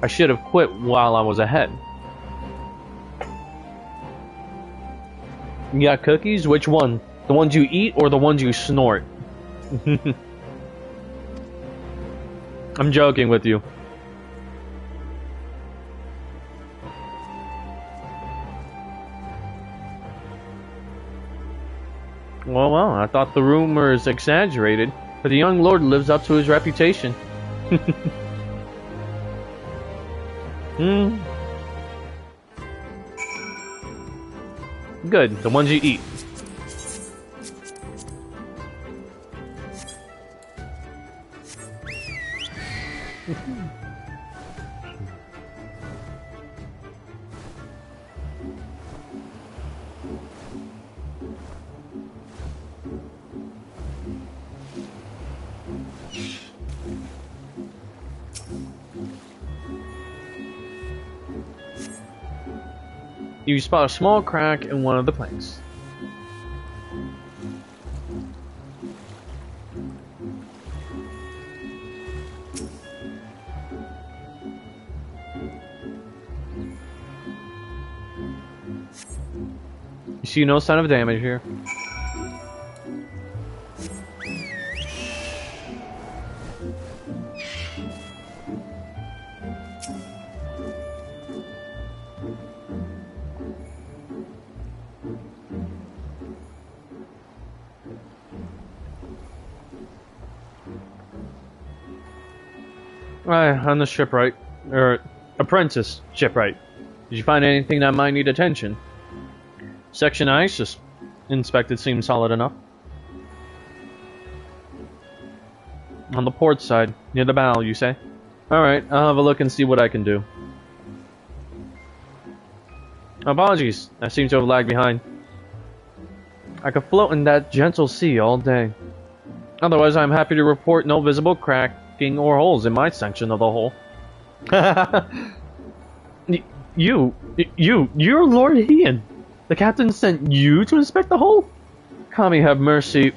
I should have quit while I was ahead. You got cookies? Which one? The ones you eat or the ones you snort? I'm joking with you. Well, I thought the rumors exaggerated, but the young lord lives up to his reputation. Good, the ones you eat. You spot a small crack in one of the planks. You see no sign of damage here. On the shipwright, or apprentice shipwright. Did you find anything that might need attention? Section ice, just inspected, seems solid enough. On the port side, near the bow, you say? Alright, I'll have a look and see what I can do. Apologies, I seem to have lagged behind. I could float in that gentle sea all day. Otherwise, I'm happy to report no visible cracking or holes in my section of the hull. You're Lord Hien. The captain sent you to inspect the hull? Kami have mercy.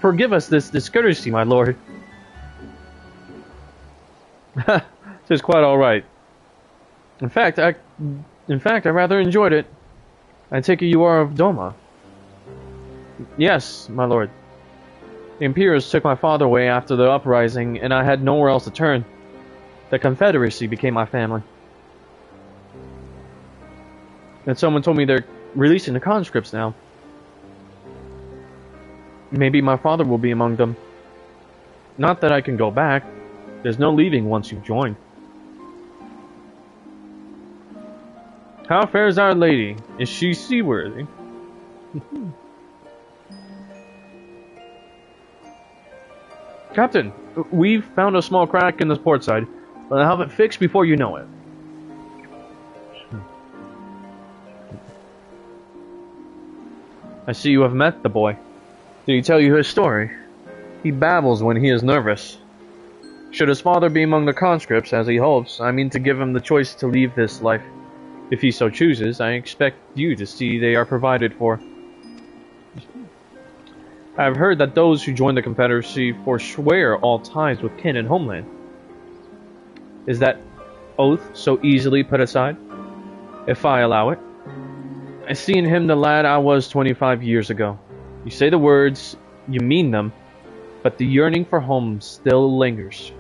Forgive us this discourtesy, my lord. It's quite all right. In fact, I rather enjoyed it. I take it you are of Doma. Yes, my lord. The Imperials took my father away after the uprising, and I had nowhere else to turn. The Confederacy became my family. And someone told me they're releasing the conscripts now. Maybe my father will be among them. Not that I can go back. There's no leaving once you've joined. How fares our lady? Is she seaworthy? Captain, we've found a small crack in the port side, but I'll have it fixed before you know it. I see you have met the boy. Did he tell you his story? He babbles when he is nervous. Should his father be among the conscripts, as he hopes, I mean to give him the choice to leave this life. If he so chooses, I expect you to see they are provided for. I have heard that those who join the Confederacy forswear all ties with kin and homeland. Is that oath so easily put aside? If I allow it. I see in him the lad I was 25 years ago. You say the words, you mean them, but the yearning for home still lingers.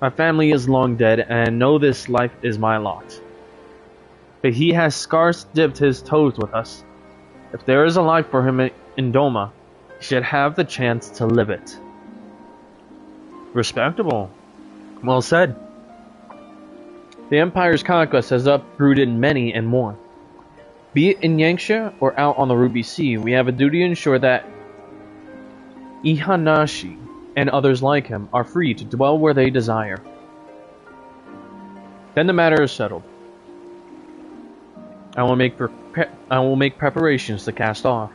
My family is long dead, and I know this life is my lot. But he has scarce dipped his toes with us. If there is a life for him in Doma, he should have the chance to live it. Respectable. Well said. The Empire's conquest has uprooted many and more. Be it in Yanxia or out on the Ruby Sea, we have a duty to ensure that Ihanashi and others like him are free to dwell where they desire. Then the matter is settled. I will make preparations to cast off.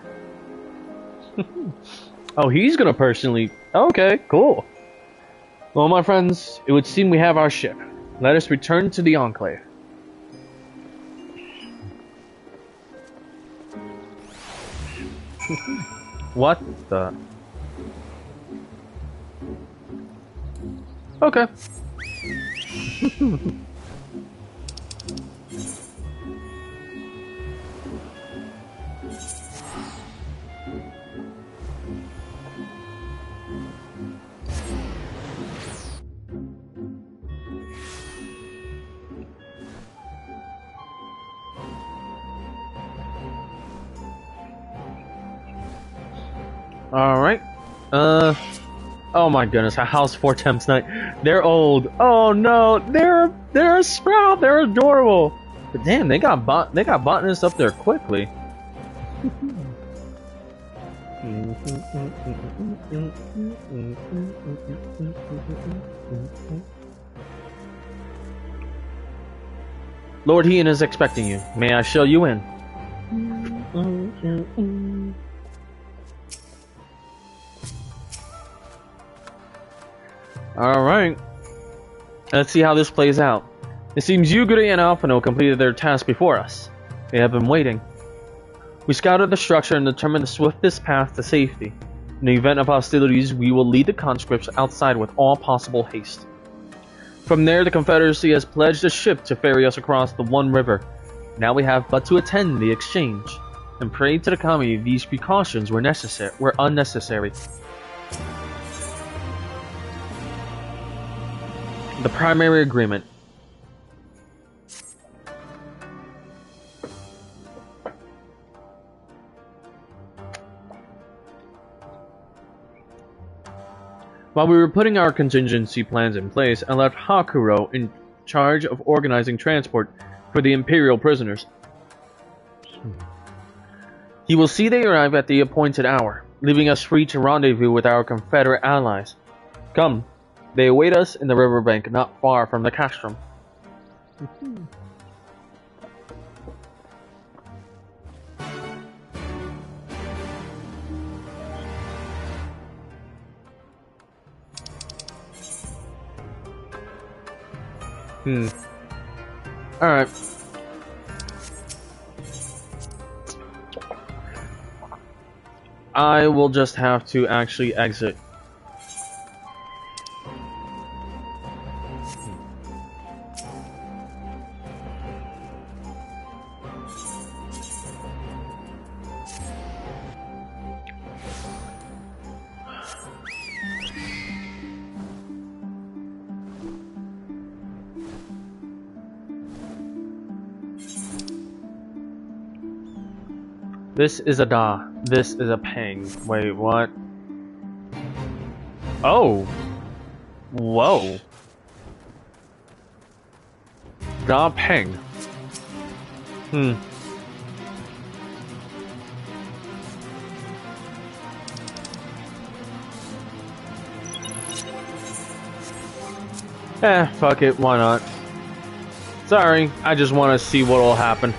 Oh, he's gonna personally... Okay, cool. Well, my friends, it would seem we have our ship. Let us return to the Enclave. What the... Okay. Alright. Oh my goodness, a house 4 temps night. They're old. Oh no, they're a sprout, they're adorable. But damn, they got botanist up there quickly. Lord Hean is expecting you. May I show you in? Alright. Let's see how this plays out. It seems Yuguri and Alphino completed their task before us. They have been waiting. We scouted the structure and determined the swiftest path to safety. In the event of hostilities, we will lead the conscripts outside with all possible haste. From there, the Confederacy has pledged a ship to ferry us across the One River. Now we have but to attend the exchange, and pray to the kami these precautions were unnecessary. The primary agreement. While we were putting our contingency plans in place, I left Hakuro in charge of organizing transport for the Imperial prisoners. He will see they arrive at the appointed hour, leaving us free to rendezvous with our Confederate allies. Come, they await us in the riverbank not far from the castrum. Alright. I will just have to actually exit. This is a da. This is a peng. Wait, what? Oh. Whoa. Da peng. Hmm. Fuck it, why not? Sorry, I just want to see what'll happen.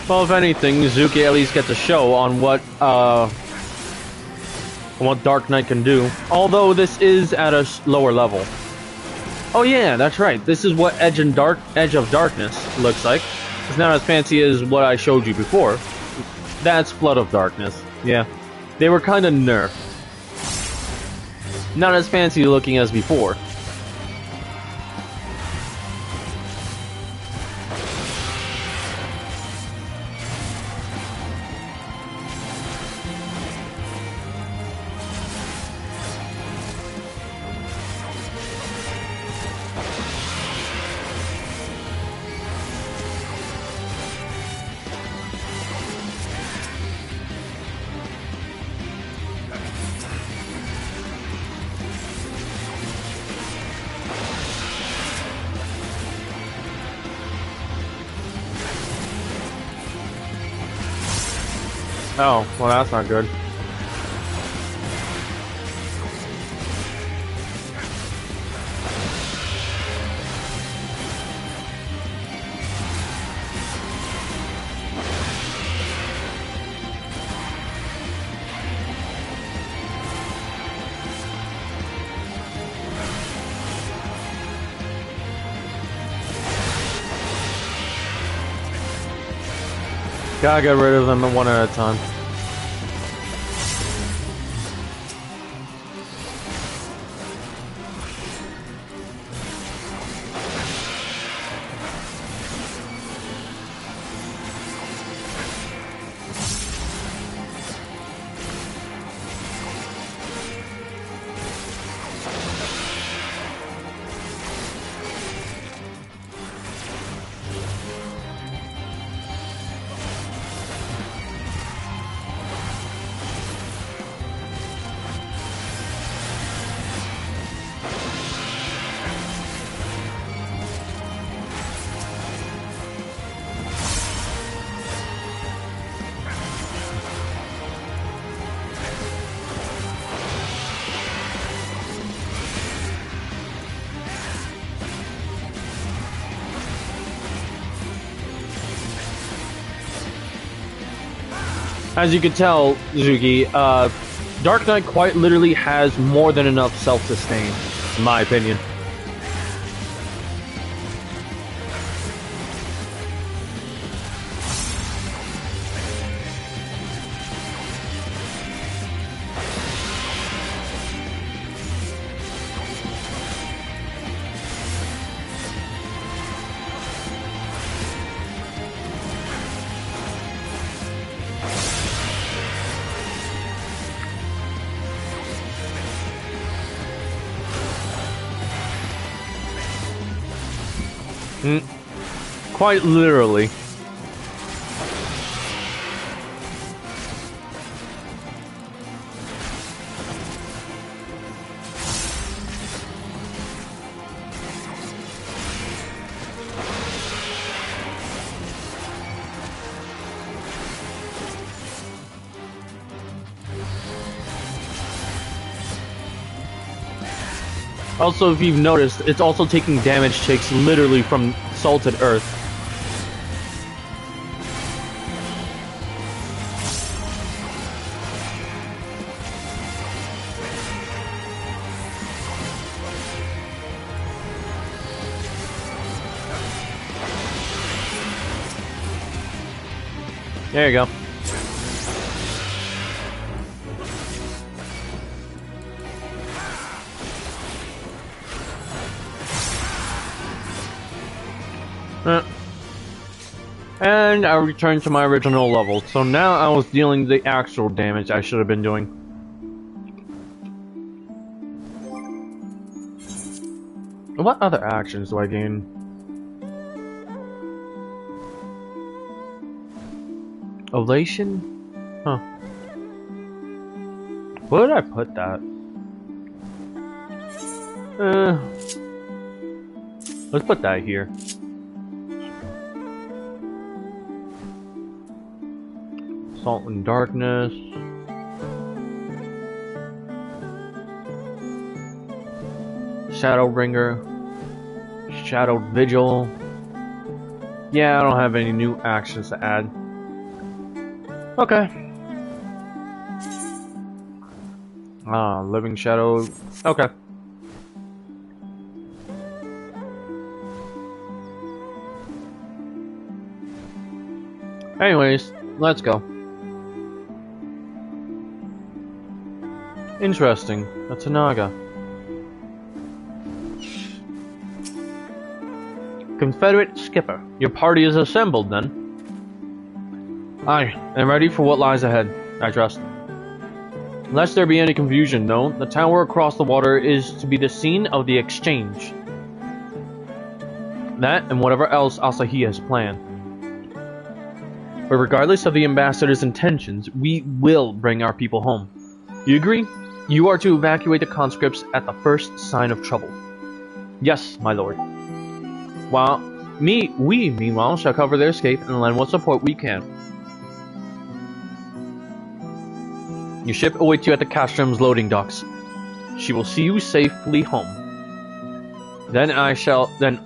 Well, if anything, Zuki at least gets a show on what Dark Knight can do. Although this is at a lower level. Oh yeah, that's right. This is what Edge of Darkness looks like. It's not as fancy as what I showed you before. That's Flood of Darkness. Yeah, they were kind of nerfed. Not as fancy looking as before. Oh, well that's not good. Gotta get rid of them one at a time. As you can tell, Zuki, Dark Knight quite literally has more than enough self-sustain, in my opinion. Quite literally. Also, if you've noticed, it's also taking damage takes literally from salted earth. There you go. And I returned to my original level, so now I was dealing the actual damage I should have been doing. What other actions do I gain? Elation? Huh. Where did I put that? Let's put that here. Salt and Darkness. Shadowbringer. Shadowed Vigil. Yeah, I don't have any new actions to add. Okay. Living Shadow. Okay. Anyways, let's go. Interesting. That's a Naga. Confederate Skipper, your party is assembled then. Aye, and ready for what lies ahead, I trust. Lest there be any confusion, though, the tower across the water is to be the scene of the exchange. That and whatever else Asahi has planned. But regardless of the ambassador's intentions, we will bring our people home. You agree? You are to evacuate the conscripts at the first sign of trouble. Yes, my lord. While we meanwhile shall cover their escape and lend what support we can. Your ship awaits you at the Castrom's loading docks. She will see you safely home. Then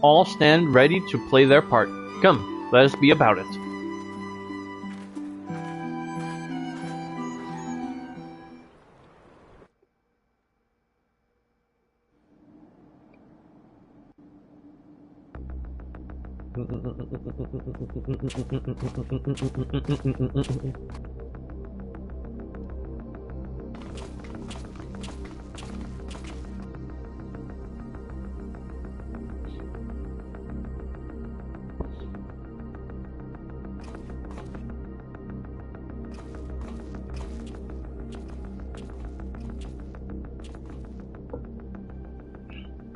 all stand ready to play their part. Come, let us be about it.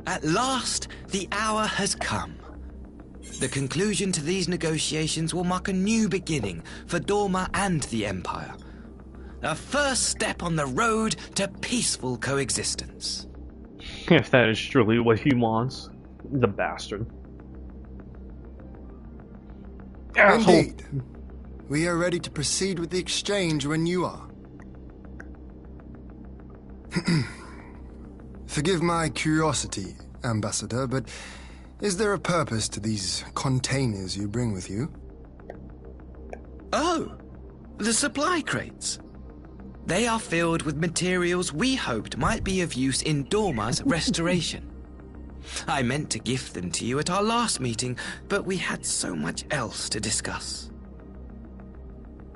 At last, the hour has come. The conclusion to these negotiations will mark a new beginning for Dorma and the Empire. A first step on the road to peaceful coexistence. If that is truly what he wants. The bastard. Indeed. We are ready to proceed with the exchange when you are. Forgive my curiosity, Ambassador, but is there a purpose to these containers you bring with you? Oh, the supply crates. They are filled with materials we hoped might be of use in Dorma's restoration. I meant to gift them to you at our last meeting, but we had so much else to discuss.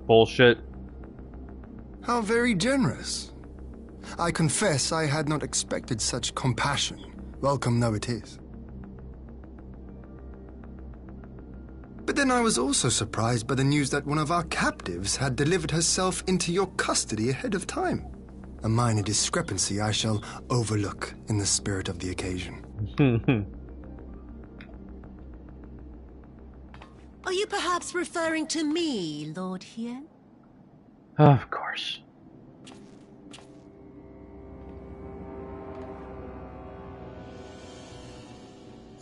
Bullshit. How very generous. I confess I had not expected such compassion, welcome though it is. But then I was also surprised by the news that one of our captives had delivered herself into your custody ahead of time. A minor discrepancy I shall overlook in the spirit of the occasion. perhaps referring to me, Lord Hien? Of course.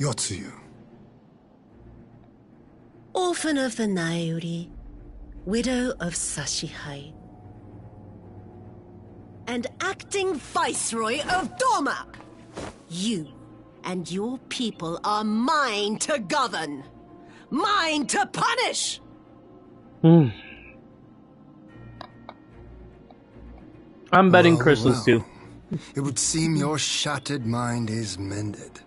Yotsuyu. Orphan of the Nairi, widow of Sashihai, and acting Viceroy of Doma. You and your people are mine to govern, mine to punish. I'm betting Well, crystals too. It would seem your shattered mind is mended.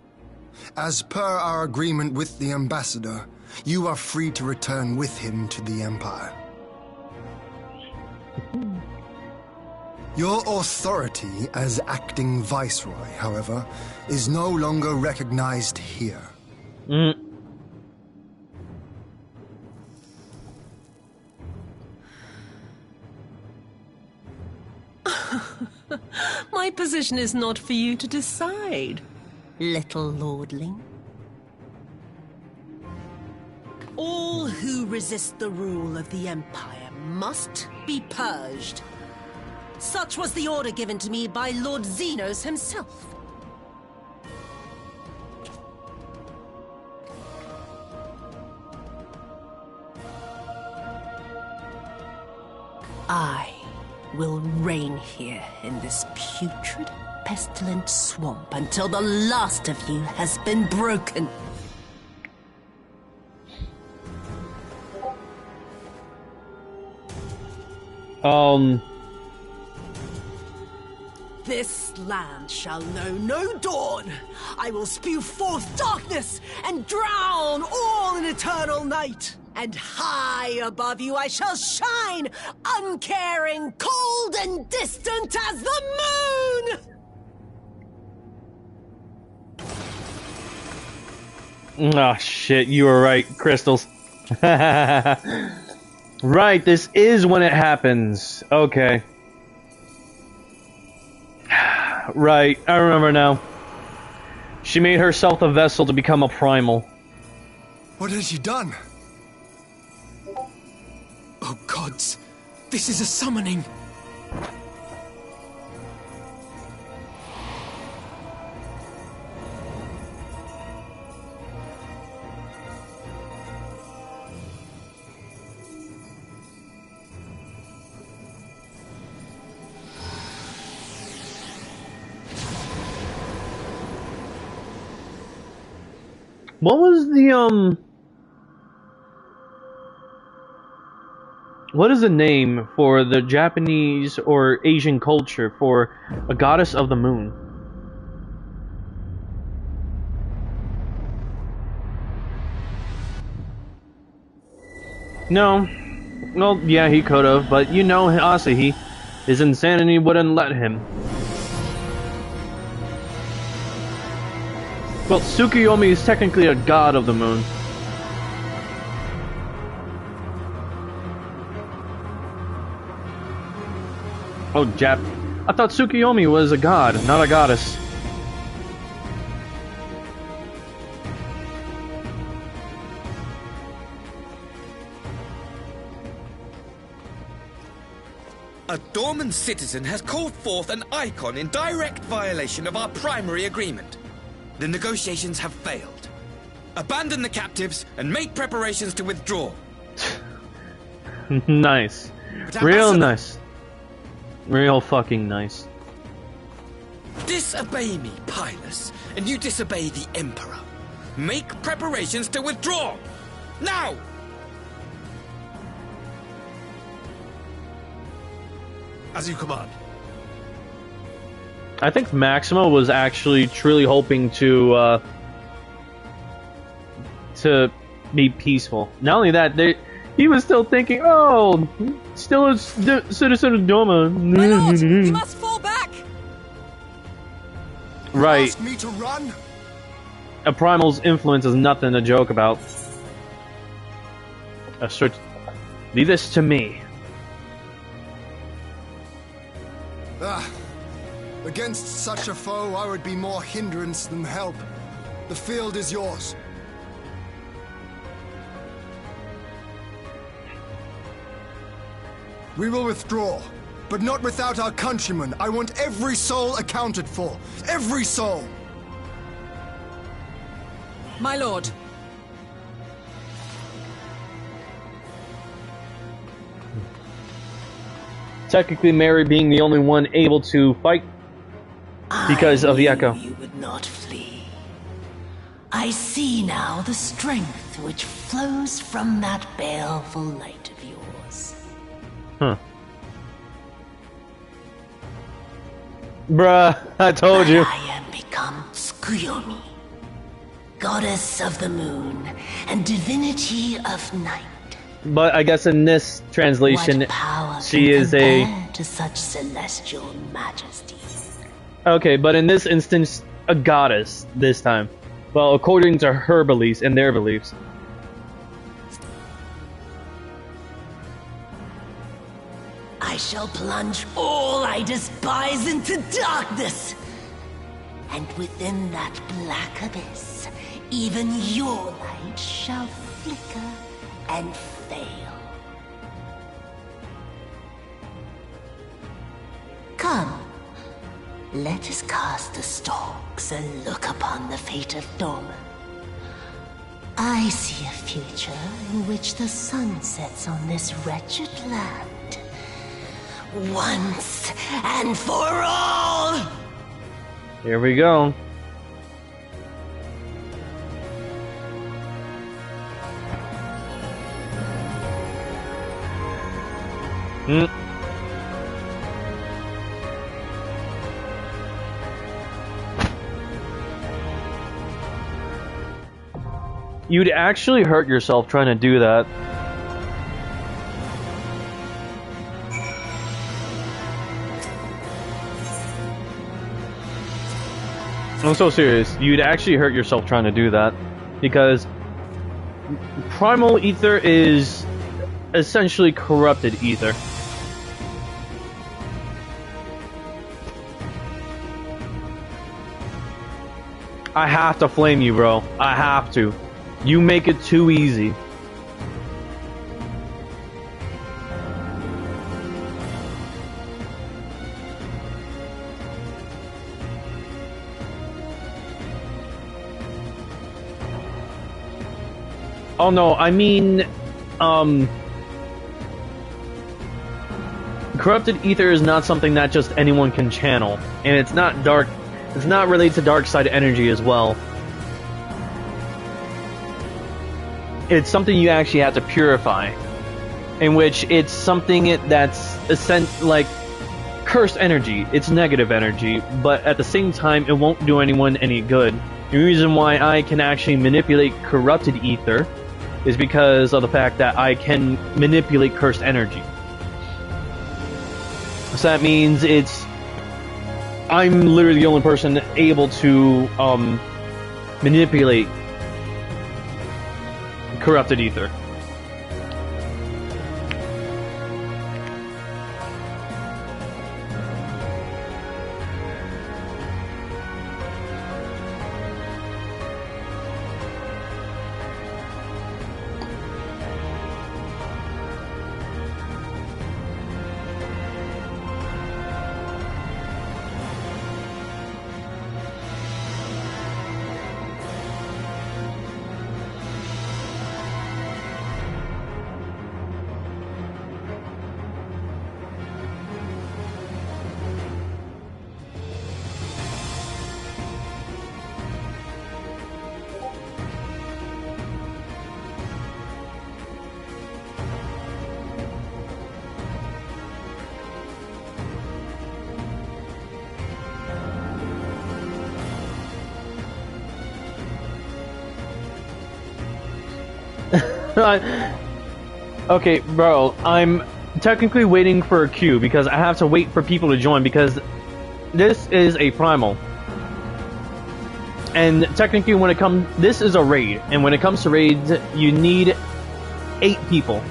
As per our agreement with the ambassador, you are free to return with him to the Empire. Your authority as acting viceroy, however, is no longer recognized here. My position is not for you to decide, little lordling. All who resist the rule of the Empire must be purged. Such was the order given to me by Lord Xenos himself. I will reign here in this putrid, pestilent swamp until the last of you has been broken. This land shall know no dawn. I will spew forth darkness and drown all in eternal night. And high above you I shall shine, uncaring, cold and distant as the moon! Ah, shit, you were right, crystals. Right, this is when it happens. Okay. Right, I remember now. She made herself a vessel to become a primal. What has she done? Oh gods, this is a summoning. What was the, what is the name for the Japanese or Asian culture for a goddess of the moon? No. Well, yeah, he could have, but you know Asahi. His insanity wouldn't let him. Well, Tsukuyomi is technically a god of the moon. Oh, Jap. I thought Tsukuyomi was a god, not a goddess. A dormant citizen has called forth an icon in direct violation of our primary agreement. The negotiations have failed. Abandon the captives and make preparations to withdraw. Nice. Real nice. Real fucking nice. Disobey me, Pilus, and you disobey the Emperor. Make preparations to withdraw! Now! As you command. I think Maximo was actually truly hoping to be peaceful. Not only that, he was still thinking, oh, still a citizen of Doma. My lord, you must fall back! Right. Ask me to run? A primal's influence is nothing to joke about. Leave this to me. Against such a foe, I would be more hindrance than help. The field is yours. We will withdraw, but not without our countrymen. I want every soul accounted for. Every soul! My lord. Technically, Mary being the only one able to fight because of the echo. You would not flee. I see now the strength which flows from that baleful light of yours. Huh. Bruh, I told you. I am become Tsukuyomi, goddess of the moon and divinity of night. But I guess in this translation, What power she can is a... compare to such celestial majesty? Okay, but in this instance, a goddess this time. Well, according to her beliefs and their beliefs. I shall plunge all I despise into darkness. And within that black abyss, even your light shall flicker and fail. Come, let us cast the stalks and look upon the fate of Dorma. I see a future in which the sun sets on this wretched land. Once and for all! Here we go. You'd actually hurt yourself trying to do that. I'm so serious. You'd actually hurt yourself trying to do that. Because primal ether is essentially corrupted ether. I have to flame you, bro. I have to. You make it too easy. Oh no, I mean, corrupted ether is not something that just anyone can channel, and it's not dark. It's not related to dark side energy as well. It's something you actually have to purify, in which it's something that's like cursed energy. It's negative energy, but at the same time, it won't do anyone any good. The reason why I can actually manipulate corrupted ether is because of the fact that I can manipulate cursed energy. So that means I'm literally the only person able to manipulate corrupted ether. Okay, bro, I'm technically waiting for a queue because I have to wait for people to join because this is a primal. And technically this is a raid, and when it comes to raids, you need 8 people.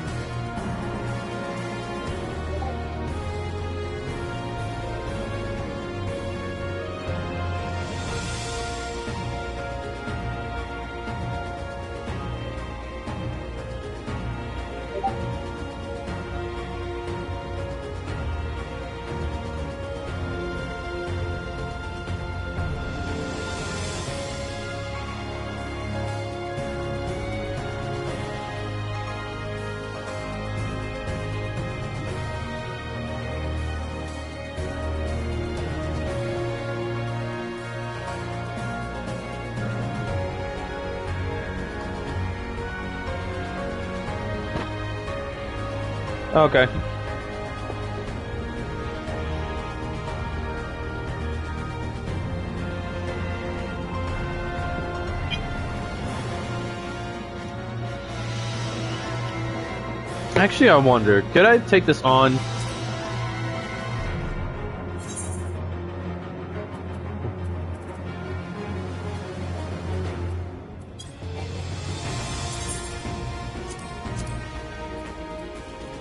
Okay. Actually, I wonder, could I take this on?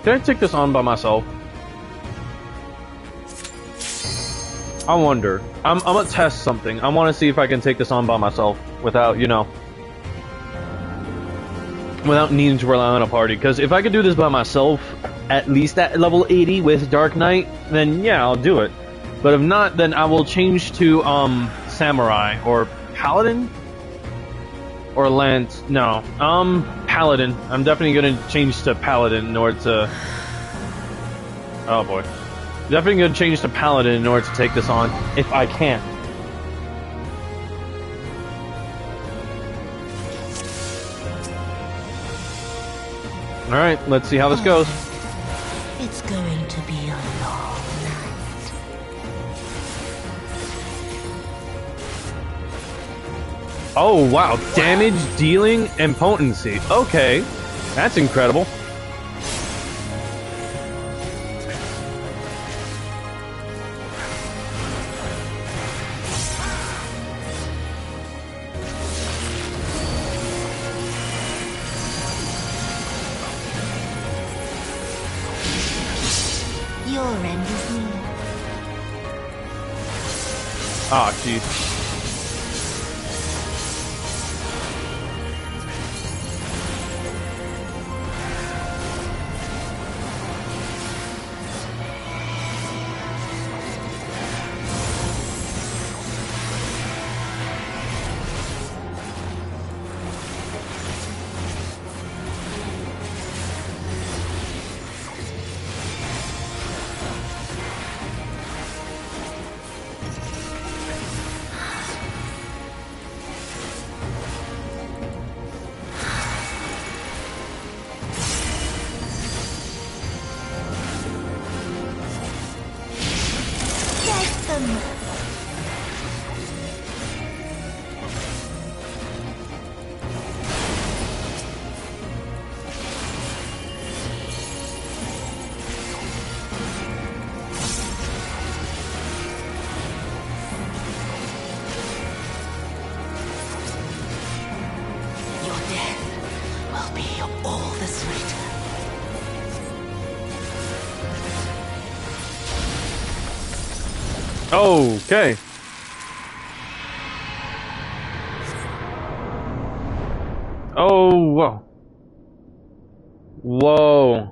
Can I take this on by myself? I wonder. I'm gonna test something. I want to see if I can take this on by myself without, you know, without needing to rely on a party. Because if I could do this by myself, at least at level 80 with Dark Knight, then yeah, I'll do it. But if not, then I will change to Samurai or Paladin or Lance. No, Paladin. I'm definitely gonna change to Paladin in order to. Oh boy, definitely gonna change to Paladin in order to take this on if I can. All right, let's see how this goes. It's going to be a long night. Oh wow, damage, dealing, and potency. Okay, that's incredible. Your end is near. Ah, jeez. Okay. Oh, whoa. Whoa.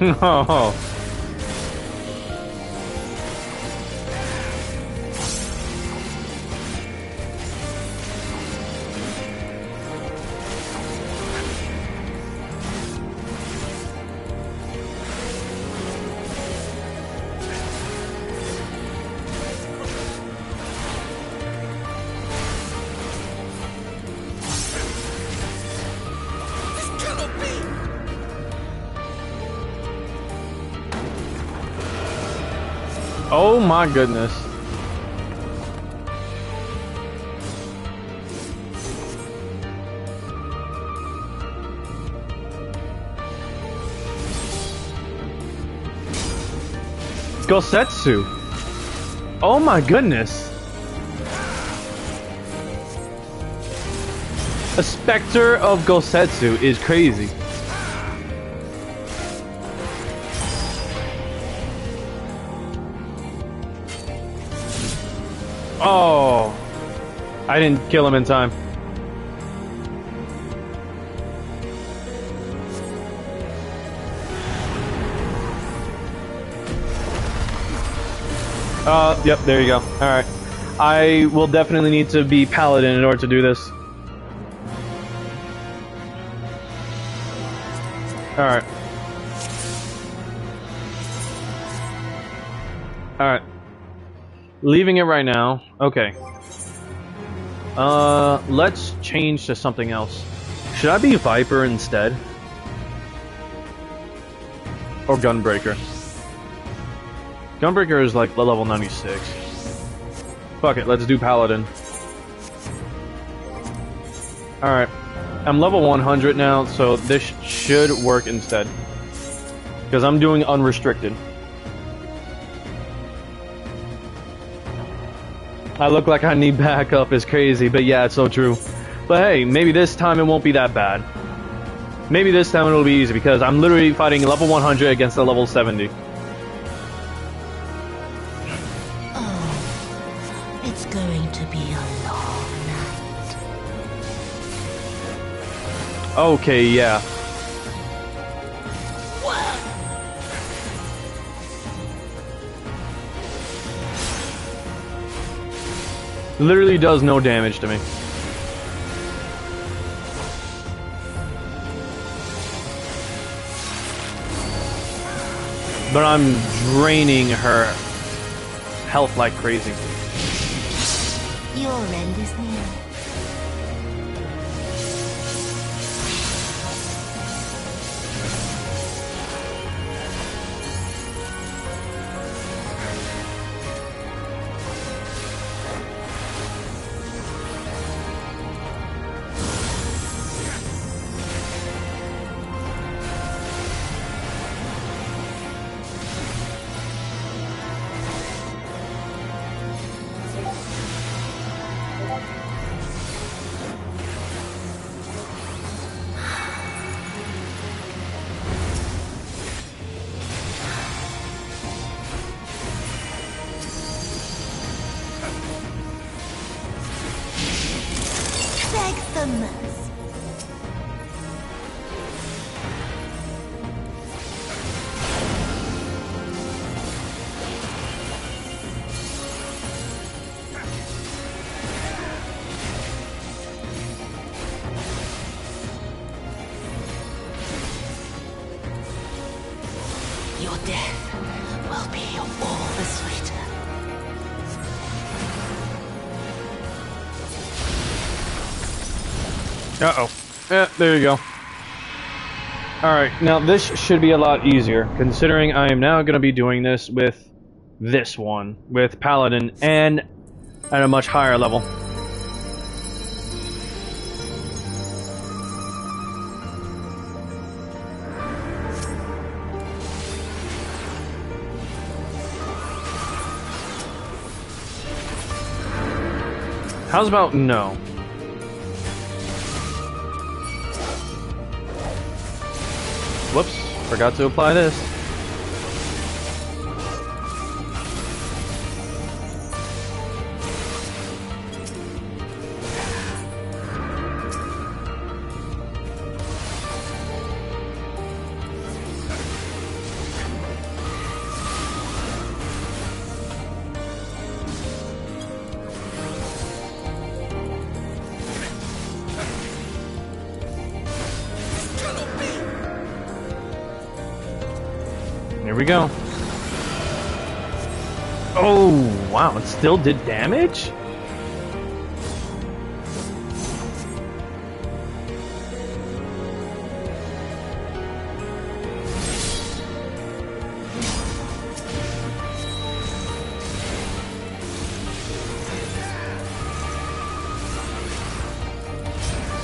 Oh. Oh my goodness. Gosetsu. Oh my goodness. A specter of Gosetsu is crazy. Oh, I didn't kill him in time. Yep, there you go. Alright. I will definitely need to be Paladin in order to do this. Alright. Alright. Leaving it right now. Okay. Let's change to something else. Should I be Viper instead? Or Gunbreaker? Gunbreaker is like level 96. Fuck it, let's do Paladin. Alright. I'm level 100 now, so this should work instead. Because I'm doing unrestricted. I look like I need backup is crazy, but yeah, it's so true. But hey, maybe this time it won't be that bad. Maybe this time it'll be easy, because I'm literally fighting level 100 against a level 70. Oh, it's going to be a long night. Okay, yeah. Literally does no damage to me. But I'm draining her health like crazy. Your end is near. Your death will be all the sweeter. Uh-oh. Yeah, there you go. Alright, now this should be a lot easier, considering I am now going to be doing this with this one, with Paladin, and at a much higher level. How's about no? Whoops, forgot to apply this. Here we go. Oh, wow, it still did damage?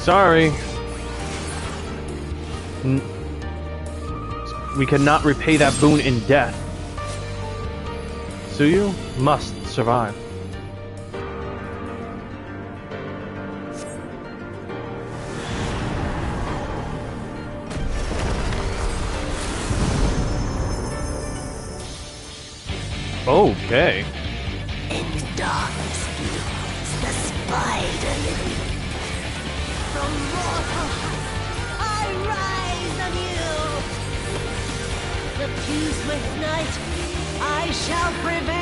Sorry. We cannot repay that boon in death. Suyu must survive. Okay. In the darkness blooms the spider lily. From mortal I rise anew. The peace with night, I shall prevail.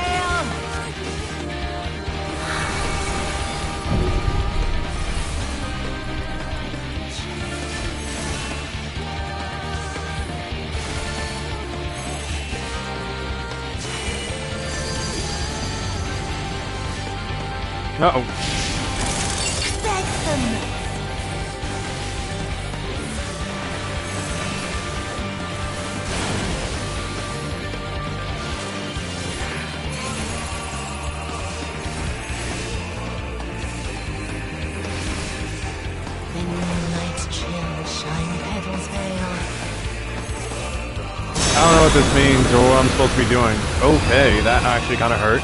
Uh-oh. I don't know what this means or what I'm supposed to be doing. Okay, that actually kind of hurt.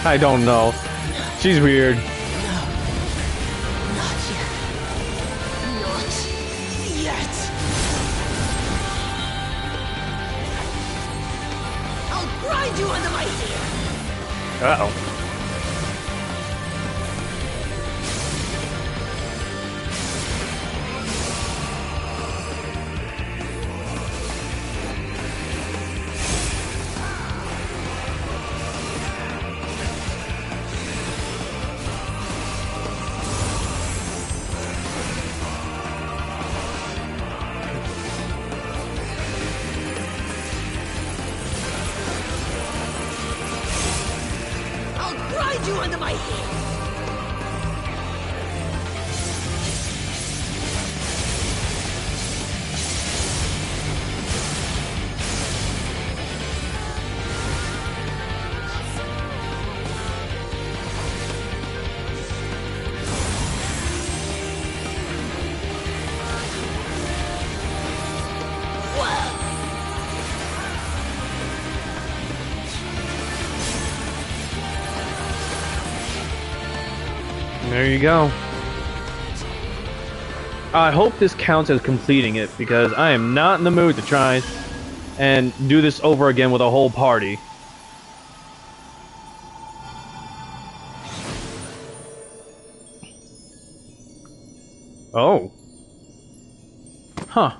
I don't know. She's weird. Not yet. I'll grind you under my heel. Uh-oh. You under my heel. There you go. I hope this counts as completing it, because I am not in the mood to try and do this over again with a whole party. Oh. Huh.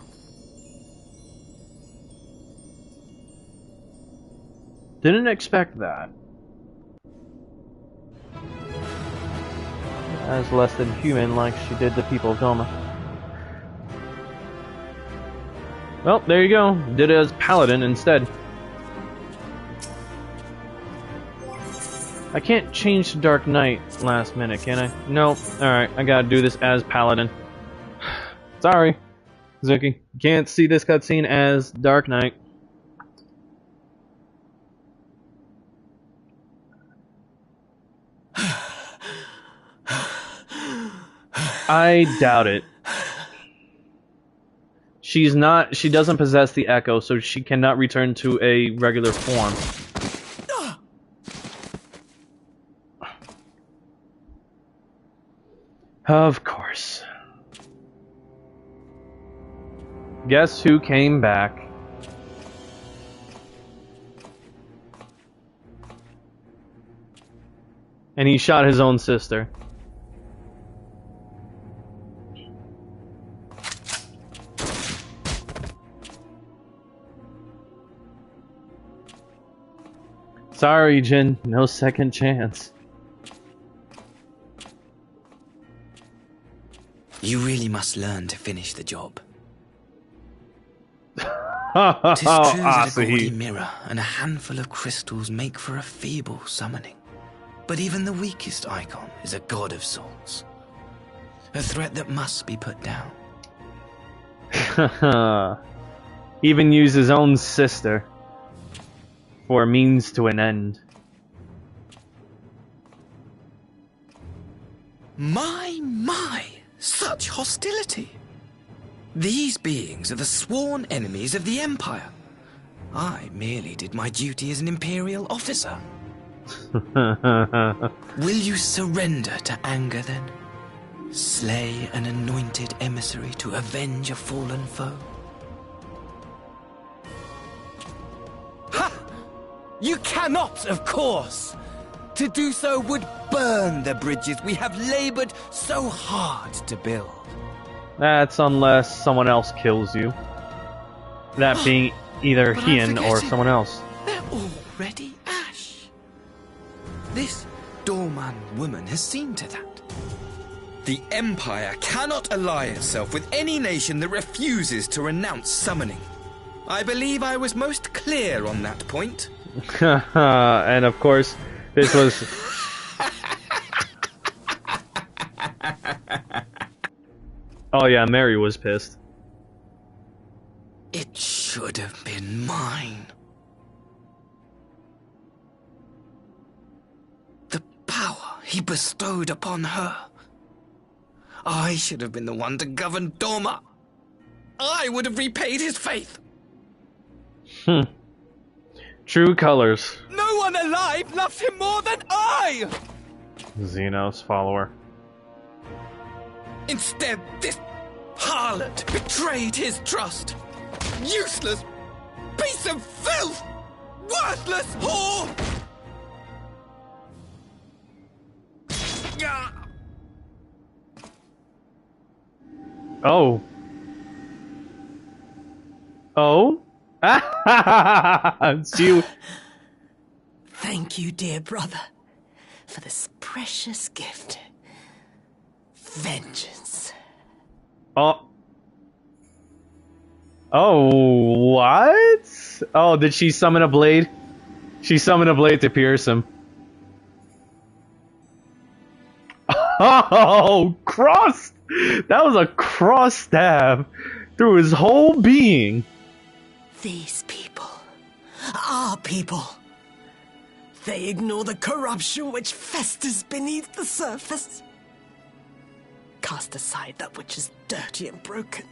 Didn't expect that. As less than human, like she did the people of Doma. Well, there you go. Did it as Paladin instead. I can't change to Dark Knight last minute, can I? No. Alright, I gotta do this as Paladin. Sorry, Zuki. Can't see this cutscene as Dark Knight. I doubt it. She doesn't possess the echo, so she cannot return to a regular form. Of course. Guess who came back? And he shot his own sister. Sorry, Jin. No second chance. You really must learn to finish the job. Tis true that a gaudy mirror and a handful of crystals make for a feeble summoning. But even the weakest icon is a god of sorts. A threat that must be put down. Even use his own sister for a means to an end. My, such hostility. These beings are the sworn enemies of the Empire. I merely did my duty as an Imperial officer. Will you surrender to anger then? Slay an anointed emissary to avenge a fallen foe? Ha! You cannot, of course! To do so would burn the bridges we have labored so hard to build. That's unless someone else kills you. That being either Hien or someone else. They're already ash. This Dorman woman has seen to that. The Empire cannot ally itself with any nation that refuses to renounce summoning. I believe I was most clear on that point. And of course, this was... Oh yeah, Mary was pissed. It should have been mine. The power he bestowed upon her. I should have been the one to govern Doma. I would have repaid his faith. True colors. No one alive loves him more than I! Xenos follower. Instead, this harlot betrayed his trust. Useless piece of filth! Worthless whore! Oh. Oh? Thank you, dear brother, for this precious gift. Vengeance. Oh. Oh, what? Oh, did she summon a blade? She summoned a blade to pierce him. Oh, cross! That was a cross stab through his whole being. These people, our people, they ignore the corruption which festers beneath the surface. Cast aside that which is dirty and broken.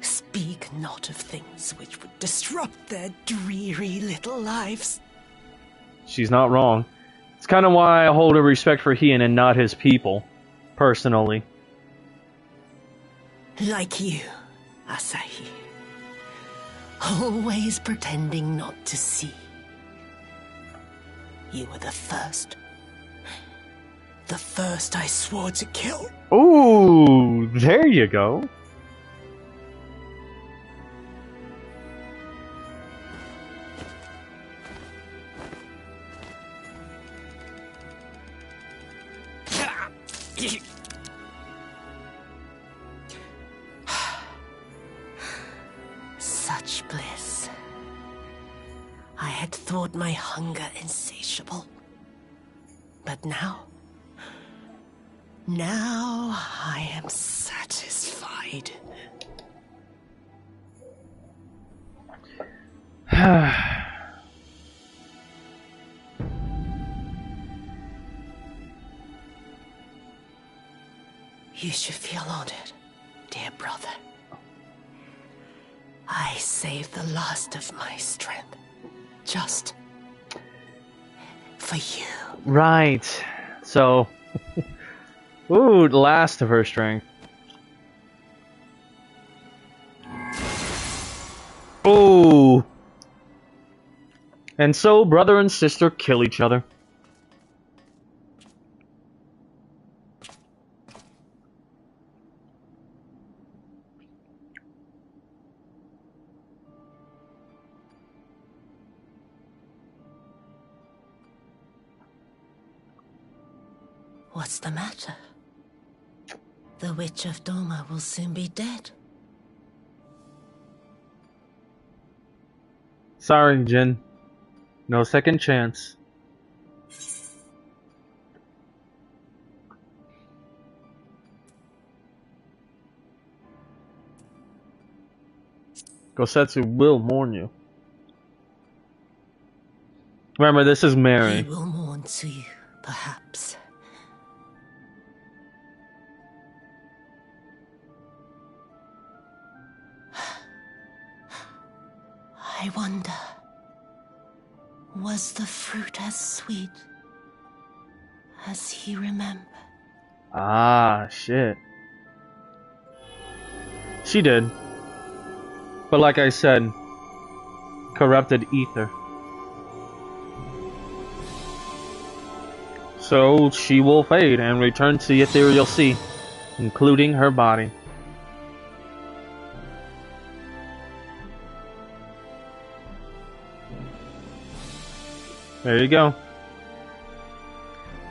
Speak not of things which would disrupt their dreary little lives. She's not wrong. It's kind of why I hold a respect for Hien and not his people, personally. Like you, Asahi. Always pretending not to see. You were the first. The first I swore to kill. Ooh, there you go. Such bliss. I had thought my hunger insatiable. But now I am satisfied. You should feel honored, dear brother. I saved the last of my strength, just for you. Right. So, ooh, the last of her strength. Ooh. And so, brother and sister kill each other. What's the matter? The Witch of Doma will soon be dead. Sorry, Jin. No second chance. Gosetsu will mourn you. Remember, this is Mary. He will mourn too, perhaps. I wonder, was the fruit as sweet as he remembered? Ah, shit. She did. But like I said, corrupted ether. So she will fade and return to the ethereal sea, including her body. There you go.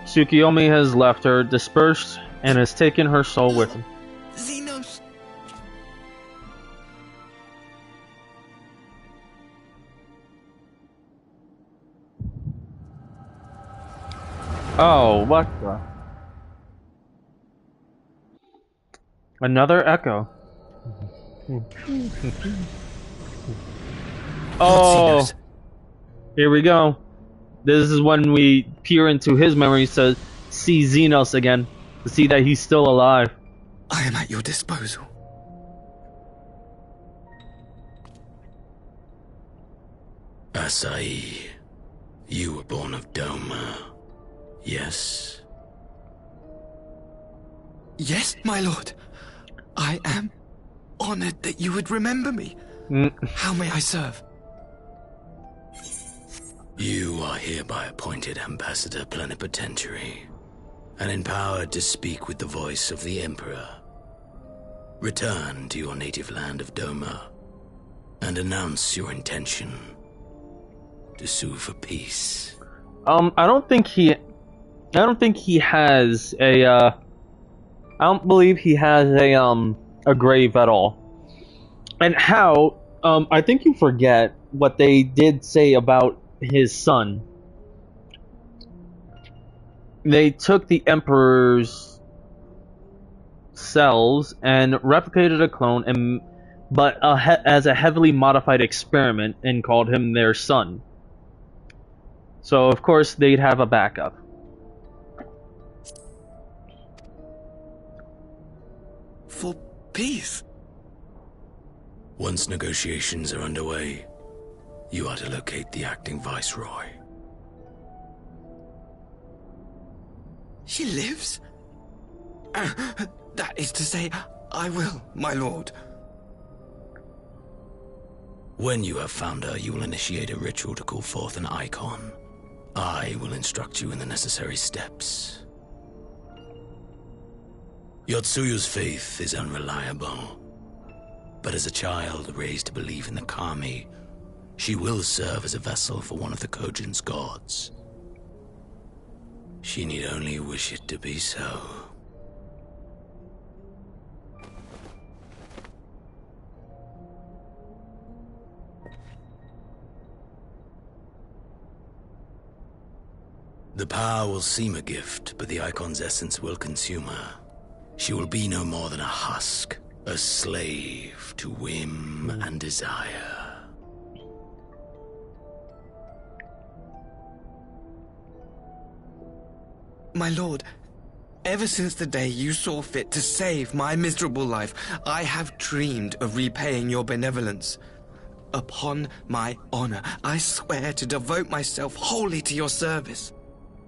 Tsukiyomi has left her, dispersed, and has taken her soul with him. Xenos! Oh, what the? Another echo. Oh, here we go. This is when we peer into his memories to see Xenos again, to see that he's still alive. I am at your disposal. Asai, you were born of Doma, yes? Yes, my lord. I am honored that you would remember me. How may I serve? You are hereby appointed Ambassador Plenipotentiary, and empowered to speak with the voice of the Emperor. Return to your native land of Doma, and announce your intention to sue for peace. I don't think he has a, I don't believe he has a grave at all. And how, I think you forget what they did say about his son. They took the Emperor's cells and replicated a clone, but as a heavily modified experiment, and called him their son. So of course they'd have a backup. For peace? Once negotiations are underway, you are to locate the acting viceroy. She lives? That is to say, I will, my lord. When you have found her, you will initiate a ritual to call forth an icon. I will instruct you in the necessary steps. Yotsuyu's faith is unreliable, but as a child raised to believe in the Kami, she will serve as a vessel for one of the Kojin's gods. She need only wish it to be so. The power will seem a gift, but the icon's essence will consume her. She will be no more than a husk, a slave to whim and desire. My lord, ever since the day you saw fit to save my miserable life, I have dreamed of repaying your benevolence. Upon my honor, I swear to devote myself wholly to your service.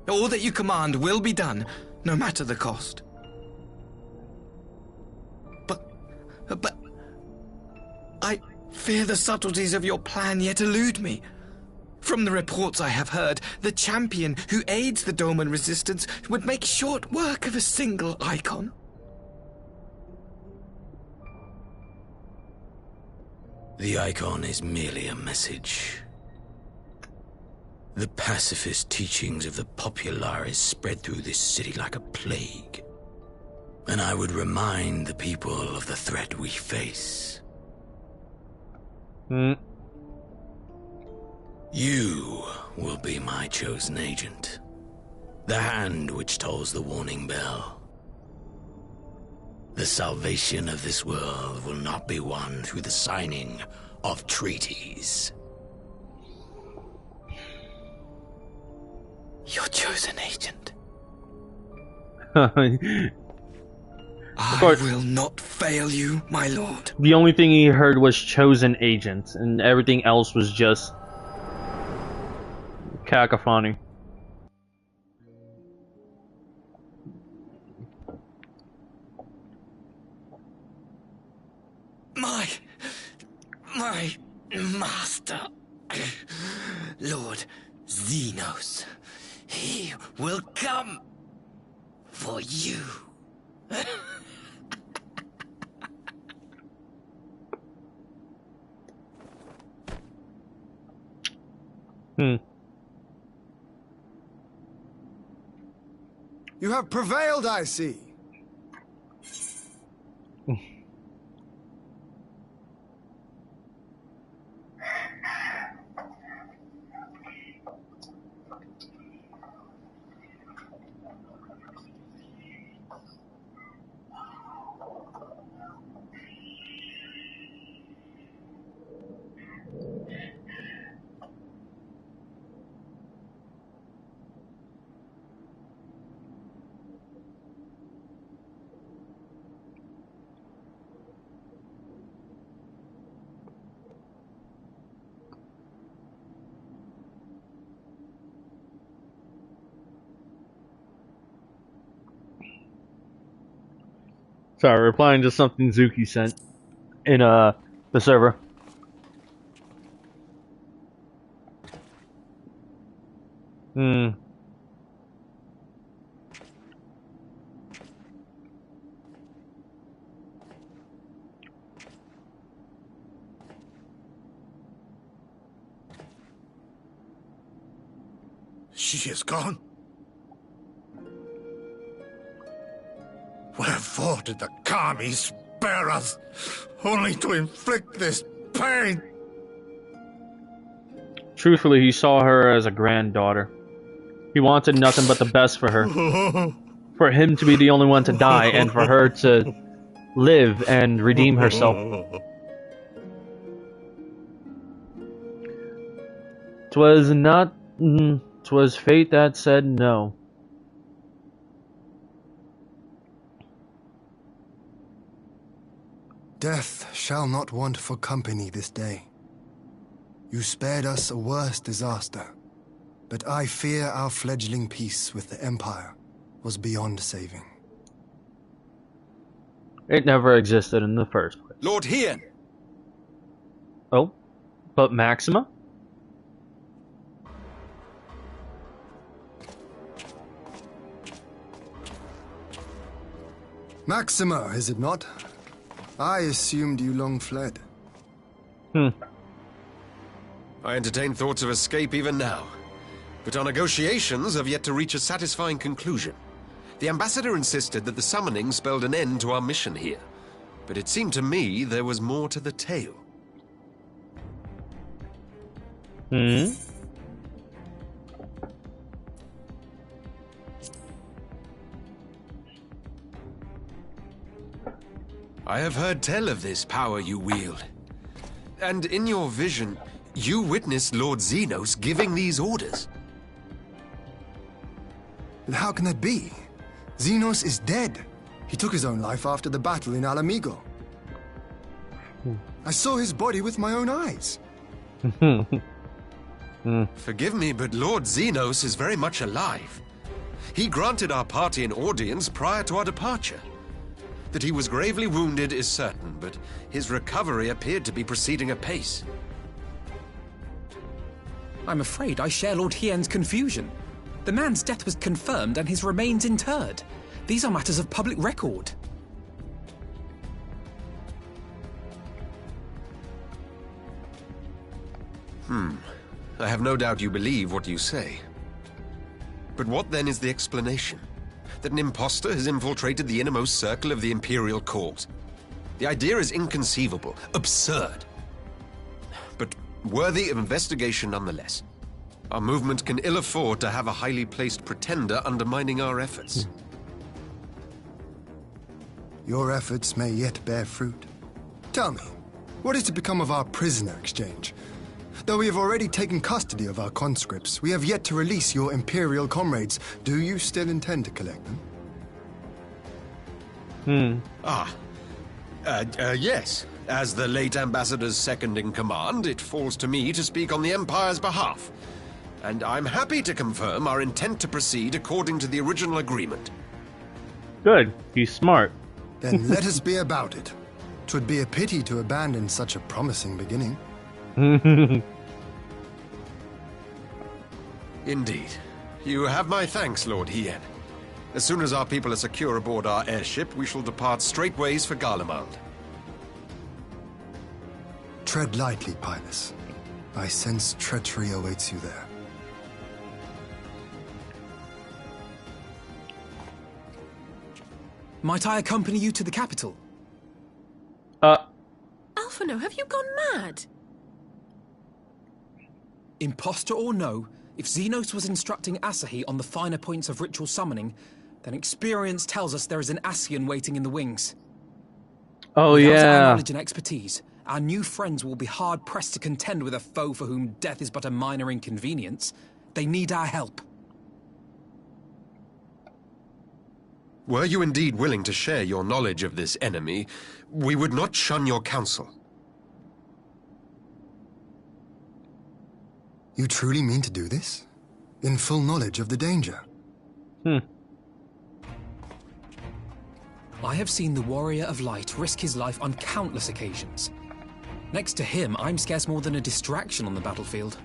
All that you command will be done, no matter the cost. But I fear the subtleties of your plan yet elude me. From the reports I have heard, the champion who aids the Doman resistance would make short work of a single icon. The icon is merely a message. The pacifist teachings of the populares spread through this city like a plague. And I would remind the people of the threat we face. You will be my chosen agent. The hand which tolls the warning bell. The salvation of this world will not be won through the signing of treaties. Your chosen agent. I will not fail you, my lord. The only thing he heard was chosen agent, and everything else was just cacophony. My master, Lord Xenos, he will come for you. You have prevailed, I see. Sorry, replying to something Zuki sent in the server. She is gone. Wherefore did the Kami spare us, only to inflict this pain? Truthfully, he saw her as a granddaughter. He wanted nothing but the best for her. For him to be the only one to die, and for her to live and redeem herself. 'Twas fate that said no. Death shall not want for company this day. You spared us a worse disaster, but I fear our fledgling peace with the Empire was beyond saving. It never existed in the first place. Lord Hien! Oh, but Maxima? Maxima, is it not? I assumed you long fled. I entertain thoughts of escape even now, but our negotiations have yet to reach a satisfying conclusion. The ambassador insisted that the summoning spelled an end to our mission here, but it seemed to me there was more to the tale. I have heard tell of this power you wield. And in your vision, you witnessed Lord Xenos giving these orders. And how can that be? Xenos is dead. He took his own life after the battle in Alamigo. I saw his body with my own eyes. Forgive me, but Lord Xenos is very much alive. He granted our party an audience prior to our departure. That he was gravely wounded is certain, but his recovery appeared to be proceeding apace. I'm afraid I share Lord Hien's confusion. The man's death was confirmed and his remains interred. These are matters of public record. I have no doubt you believe what you say. But what then is the explanation? That an impostor has infiltrated the innermost circle of the Imperial Court? The idea is inconceivable, absurd. But worthy of investigation nonetheless. Our movement can ill afford to have a highly placed pretender undermining our efforts. Your efforts may yet bear fruit. Tell me, what is to become of our prisoner exchange? Though we have already taken custody of our conscripts, we have yet to release your Imperial comrades. Do you still intend to collect them? Yes. As the late Ambassador's second-in-command, it falls to me to speak on the Empire's behalf. And I'm happy to confirm our intent to proceed according to the original agreement. Good. He's smart. Then let us be about it. 'Twould be a pity to abandon such a promising beginning. Indeed. You have my thanks, Lord Hien. As soon as our people are secure aboard our airship, we shall depart straightways for Garlemald. Tread lightly, Pilus. I sense treachery awaits you there. Might I accompany you to the capital? Alphino, have you gone mad? Imposter or no, if Xenos was instructing Asahi on the finer points of ritual summoning, then experience tells us there is an Ascian waiting in the wings. Oh, Without yeah. our knowledge and expertise, our new friends will be hard-pressed to contend with a foe for whom death is but a minor inconvenience. They need our help. Were you indeed willing to share your knowledge of this enemy, we would not shun your counsel. You truly mean to do this? In full knowledge of the danger? I have seen the Warrior of Light risk his life on countless occasions. Next to him, I'm scarce more than a distraction on the battlefield.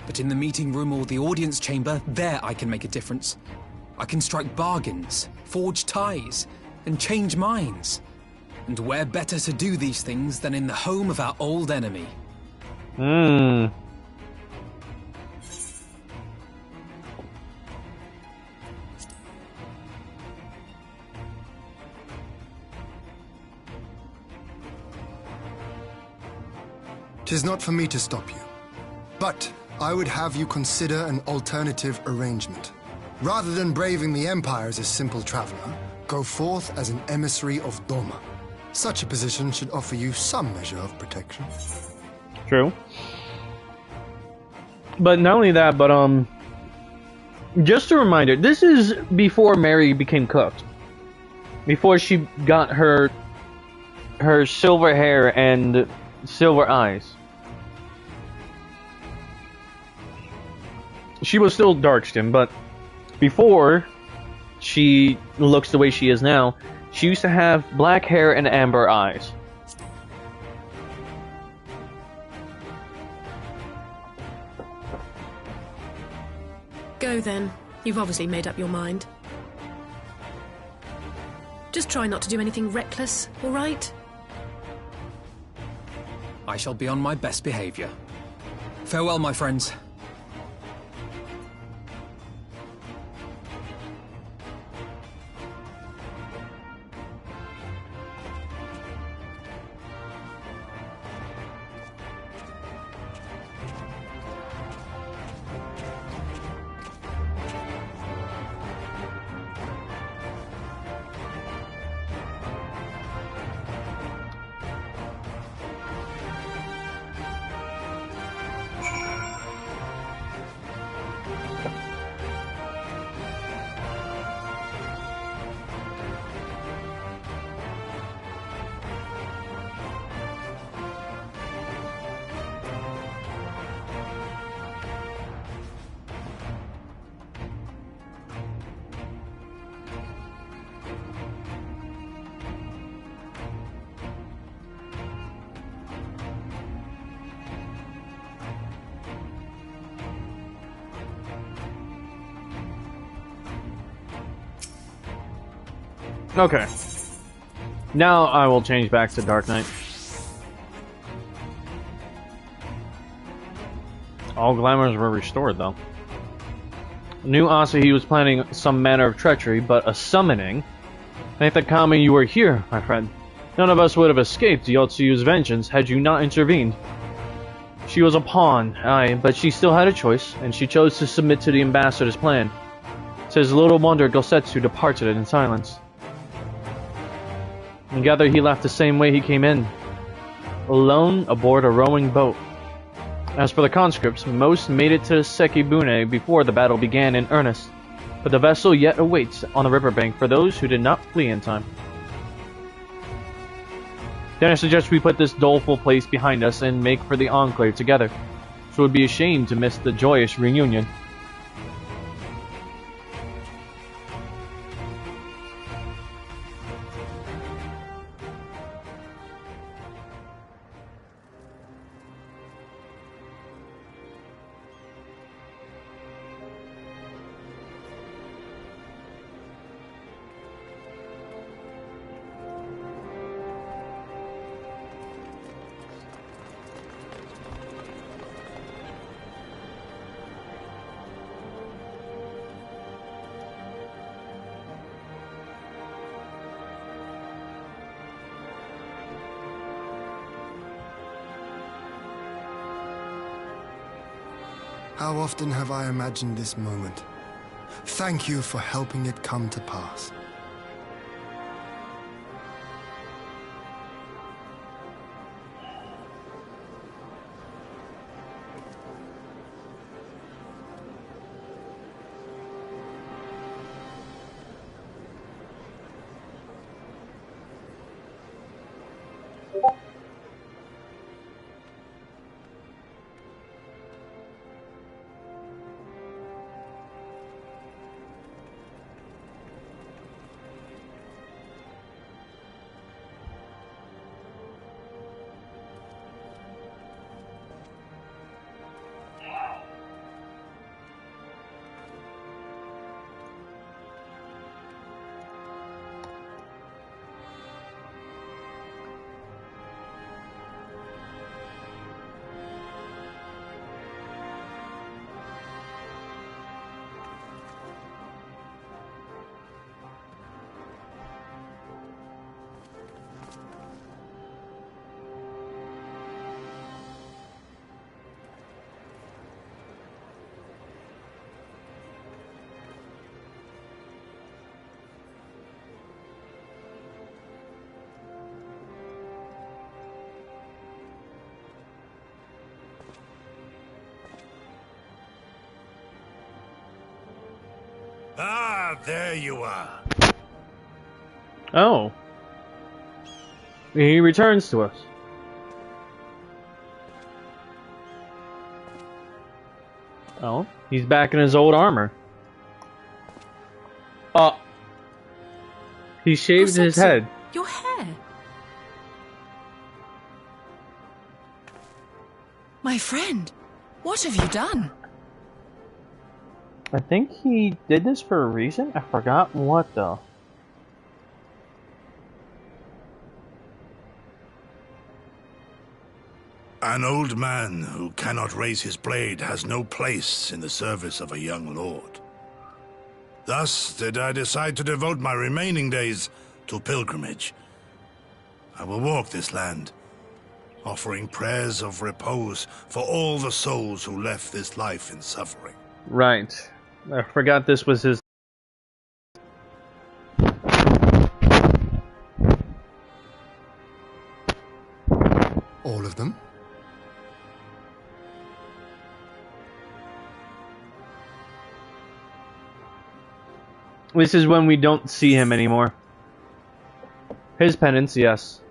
But in the meeting room or the audience chamber, there I can make a difference. I can strike bargains, forge ties, and change minds. And where better to do these things than in the home of our old enemy? Tis not for me to stop you. But I would have you consider an alternative arrangement. Rather than braving the Empire as a simple traveler, go forth as an emissary of Doma. Such a position should offer you some measure of protection. True. But not only that, but just a reminder, this is before Mary became cooked. Before she got her silver hair and silver eyes. She was still dark-skinned, but before she looks the way she is now, she used to have black hair and amber eyes. Go then. You've obviously made up your mind. Just try not to do anything reckless, all right? I shall be on my best behavior. Farewell, my friends. Okay. Now I will change back to Dark Knight. All glamours were restored, though. Knew Asahi was planning some manner of treachery, but a summoning? Thank the Kami you were here, my friend. None of us would have escaped Yotsuyu's vengeance had you not intervened. She was a pawn, aye, but she still had a choice, and she chose to submit to the ambassador's plan. 'Tis little wonder Gosetsu departed in silence. And gather he left the same way he came in, alone aboard a rowing boat. As for the conscripts, most made it to Sekibune before the battle began in earnest, but the vessel yet awaits on the riverbank for those who did not flee in time. Then I suggest we put this doleful place behind us and make for the Enclave together, so it would be a shame to miss the joyous reunion. How often have I imagined this moment? Thank you for helping it come to pass. Ah, there you are. Oh. He returns to us. Oh, he's back in his old armor. He shaved his head. Your hair. My friend, what have you done? I think he did this for a reason. I forgot what though. An old man who cannot raise his blade has no place in the service of a young lord. Thus did I decide to devote my remaining days to pilgrimage. I will walk this land, offering prayers of repose for all the souls who left this life in suffering. Right. I forgot this was his... All of them? This is when we don't see him anymore. His penance, yes.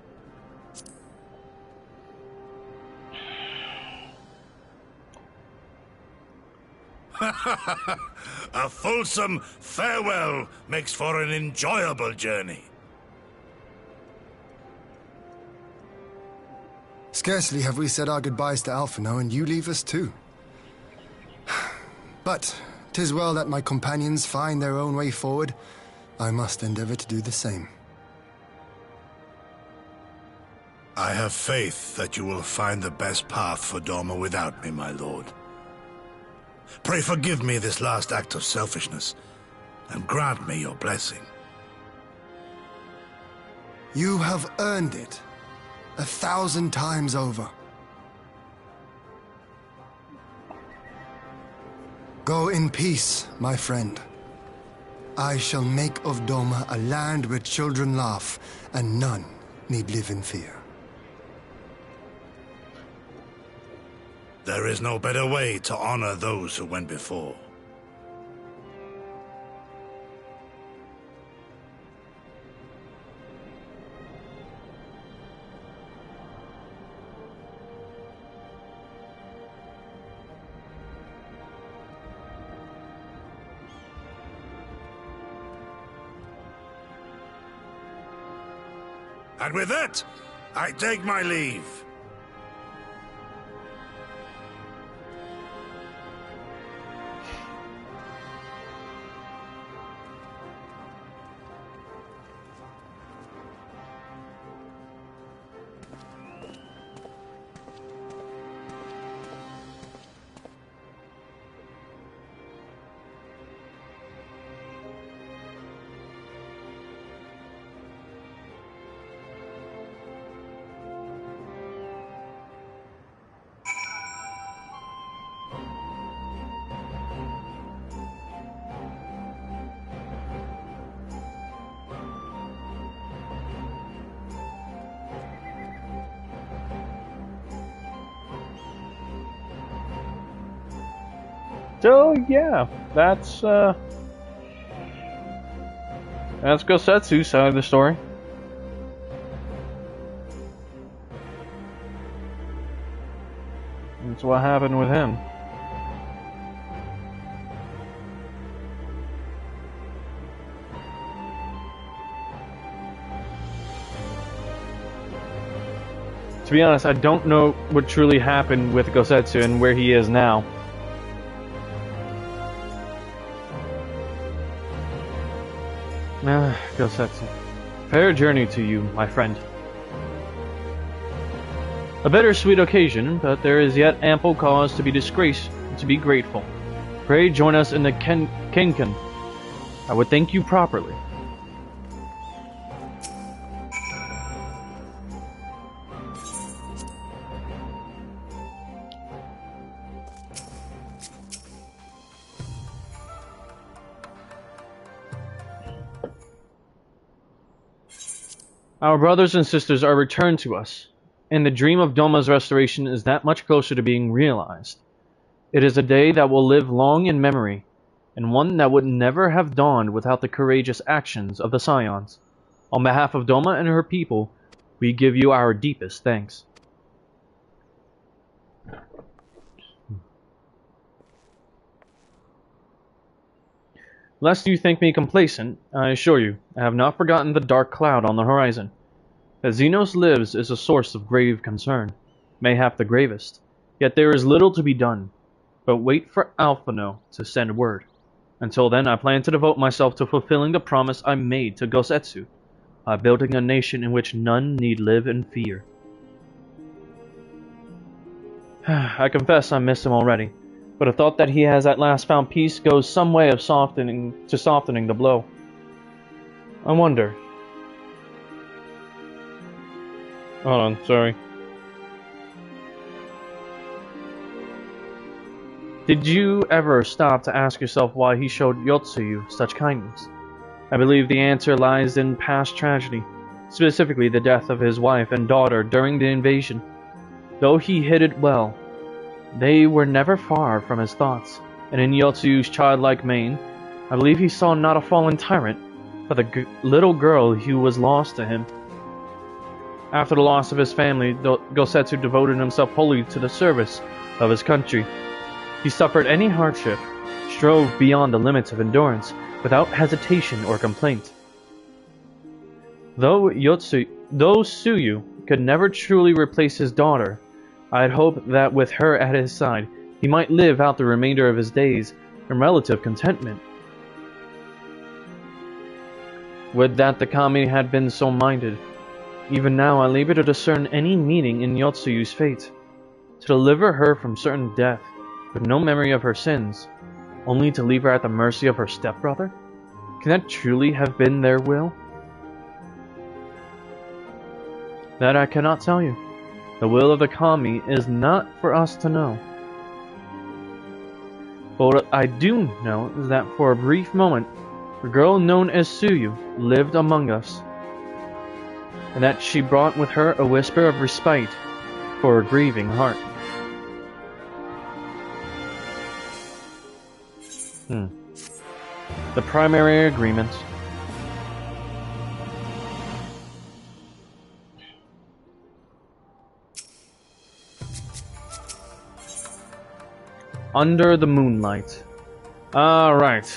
A fulsome farewell makes for an enjoyable journey. Scarcely have we said our goodbyes to Alphino, and you leave us too. But 'tis well that my companions find their own way forward. I must endeavor to do the same. I have faith that you will find the best path for Doma without me, my lord. Pray forgive me this last act of selfishness, and grant me your blessing. You have earned it 1,000 times over. Go in peace, my friend. I shall make of Doma a land where children laugh, and none need live in fear. There is no better way to honor those who went before. And with that, I take my leave. So yeah, that's Gosetsu's side of the story. That's what happened with him. To be honest, I don't know what truly happened with Gosetsu and where he is now. Gosetsu. Fair journey to you, my friend. A bittersweet occasion, but there is yet ample cause to be disgraced and to be grateful. Pray join us in the Kenkan. I would thank you properly. Our brothers and sisters are returned to us, and the dream of Doma's restoration is that much closer to being realized. It is a day that will live long in memory, and one that would never have dawned without the courageous actions of the Scions. On behalf of Doma and her people, we give you our deepest thanks. Lest you think me complacent, I assure you, I have not forgotten the dark cloud on the horizon. That Xenos lives is a source of grave concern, mayhap the gravest. Yet there is little to be done, but wait for Alphino to send word. Until then, I plan to devote myself to fulfilling the promise I made to Gosetsu, by building a nation in which none need live in fear. I confess I miss him already, but a thought that he has at last found peace goes some way of softening the blow. I wonder. Hold on, sorry. Did you ever stop to ask yourself why he showed Yotsuyu such kindness? I believe the answer lies in past tragedy, specifically the death of his wife and daughter during the invasion. Though he hid it well, they were never far from his thoughts, and in Yotsuyu's childlike mien, I believe he saw not a fallen tyrant, but the little girl who was lost to him. After the loss of his family, Gosetsu devoted himself wholly to the service of his country. He suffered any hardship, strove beyond the limits of endurance, without hesitation or complaint. Though Suyu could never truly replace his daughter, I had hoped that with her at his side, he might live out the remainder of his days in relative contentment. Would that the kami had been so minded. Even now, I labor to discern any meaning in Yotsuyu's fate. To deliver her from certain death, with no memory of her sins, only to leave her at the mercy of her stepbrother? Can that truly have been their will? That I cannot tell you. The will of the kami is not for us to know. But what I do know is that for a brief moment, a girl known as Suyu lived among us, and that she brought with her a whisper of respite for a grieving heart. The primary agreement. Under the moonlight. Alright.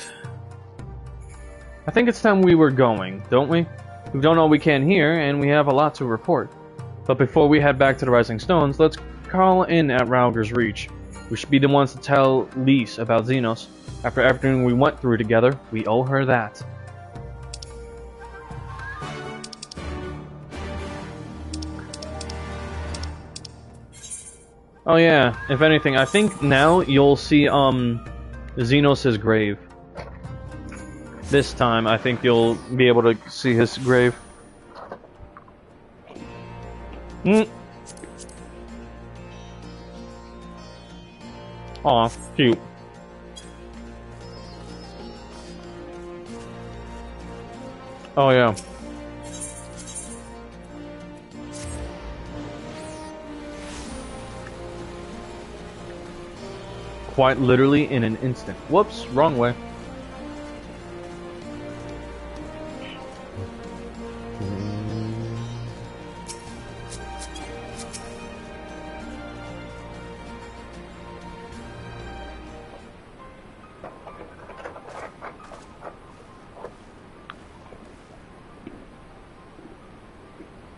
I think it's time we were going, don't we? We've done all we can here, and we have a lot to report. But before we head back to the Rising Stones, let's call in at Rauger's Reach. We should be the ones to tell Lise about Xenos. After everything we went through together, we owe her that. Oh yeah, if anything, I think now you'll see Xenos' grave. This time, I think you'll be able to see his grave. Aw, cute. Oh yeah. Quite literally in an instant. Whoops, wrong way.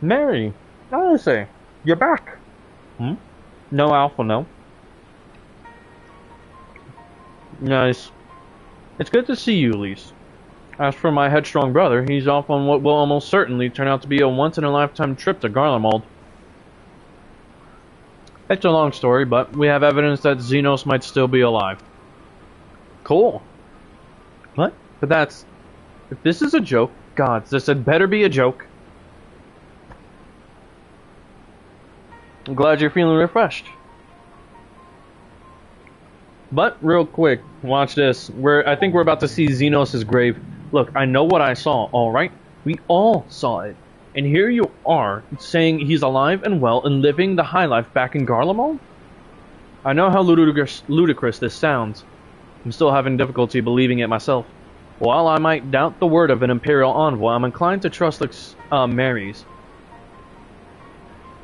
Mary, honestly, you're back. No Alpha, no. Nice. It's good to see you, Lise. As for my headstrong brother, he's off on what will almost certainly turn out to be a once-in-a-lifetime trip to Garlemald. It's a long story, but we have evidence that Xenos might still be alive. Cool. What? But that's... If this is a joke, gods, this had better be a joke. I'm glad you're feeling refreshed. But, real quick, watch this. I think we're about to see Xenos' grave. Look, I know what I saw, alright? We all saw it. And here you are, saying he's alive and well and living the high life back in Garlemald? I know how ludicrous this sounds. I'm still having difficulty believing it myself. While I might doubt the word of an Imperial envoy, I'm inclined to trust Mary's.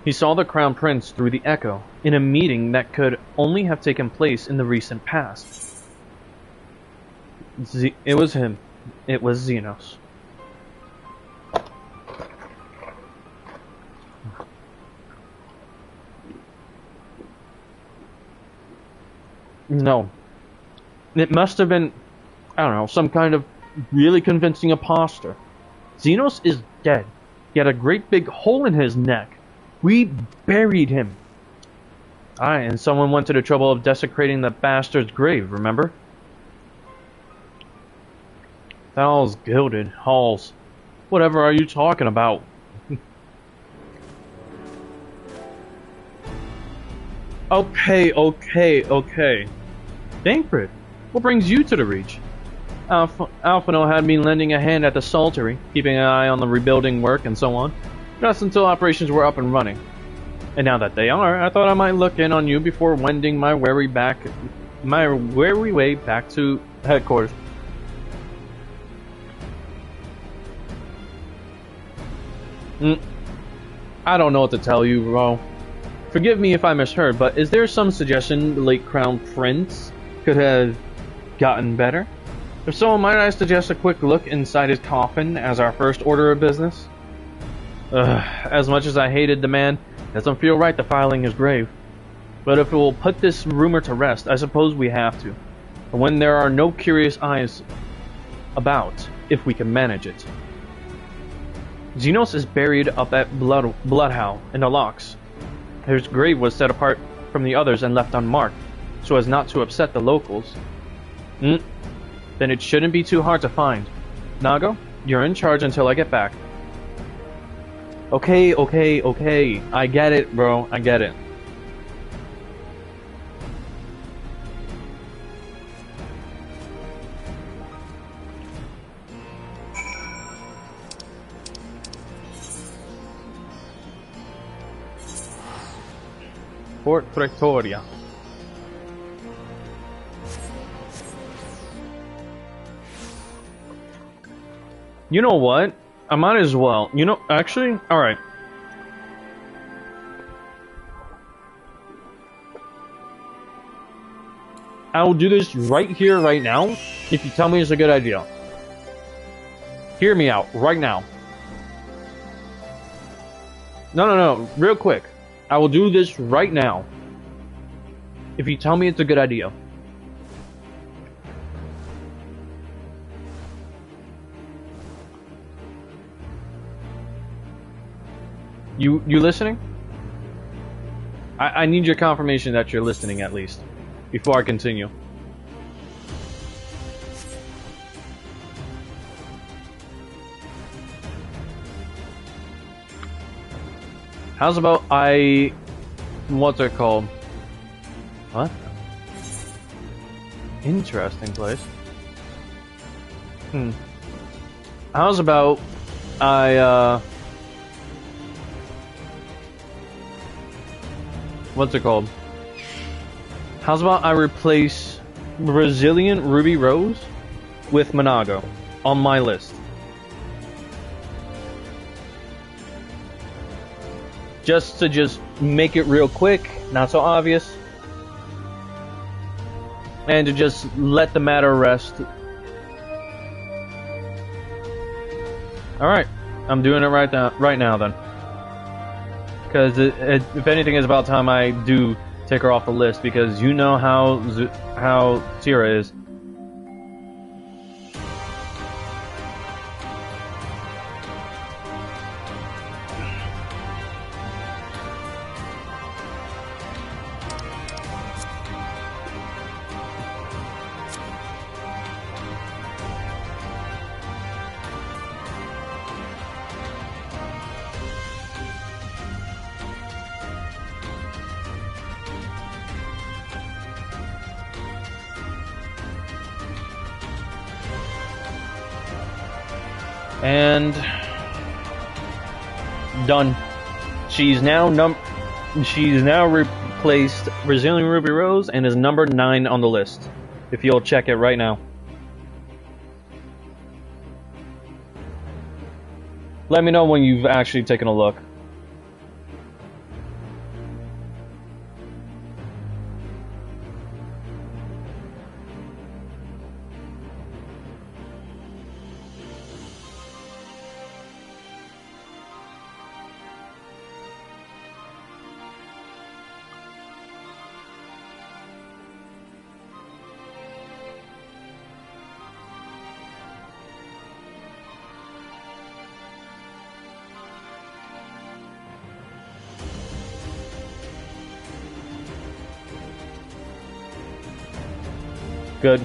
He saw the Crown Prince through the Echo, in a meeting that could only have taken place in the recent past. It was him. It was Xenos. No. It must have been, I don't know, some kind of really convincing imposter. Xenos is dead. He had a great big hole in his neck. We buried him. Aye, and someone went to the trouble of desecrating the bastard's grave, remember? Those gilded halls. Whatever are you talking about? Okay. Dankford, what brings you to the Reach? Alphino had me lending a hand at the Saltery, keeping an eye on the rebuilding work and so on, just until operations were up and running. And now that they are, I thought I might look in on you before wending my weary way back to headquarters. I don't know what to tell you, Ro. Forgive me if I misheard, but is there some suggestion the late Crown Prince could have gotten better? If so, might I suggest a quick look inside his coffin as our first order of business? As much as I hated the man, it doesn't feel right defiling his grave. But if it will put this rumor to rest, I suppose we have to. And when there are no curious eyes about, if we can manage it. Xenos is buried up at Bloodhowl in the locks. His grave was set apart from the others and left unmarked, so as not to upset the locals. Then it shouldn't be too hard to find. Nago, you're in charge until I get back. Okay. I get it, bro. I get it. Fort Pretoria. You know what? I might as well. You know, actually, alright. I will do this right here, right now, if you tell me it's a good idea. Hear me out, right now. No, real quick. I will do this right now, if you tell me it's a good idea. You listening? I need your confirmation that you're listening, at least, before I continue. How's about what's it called? What? Interesting place. How's about what's it called? How's about I replace Resilient Ruby Rose with Monago on my list? Just to make it real quick, not so obvious, and to just let the matter rest. Alright, I'm doing it right now then. Because if anything, it's about time I do take her off the list, because you know how Tira is. And done. She's now replaced Resilient Ruby Rose and is number 9 on the list. If you'll check it right now. Let me know when you've actually taken a look. Good.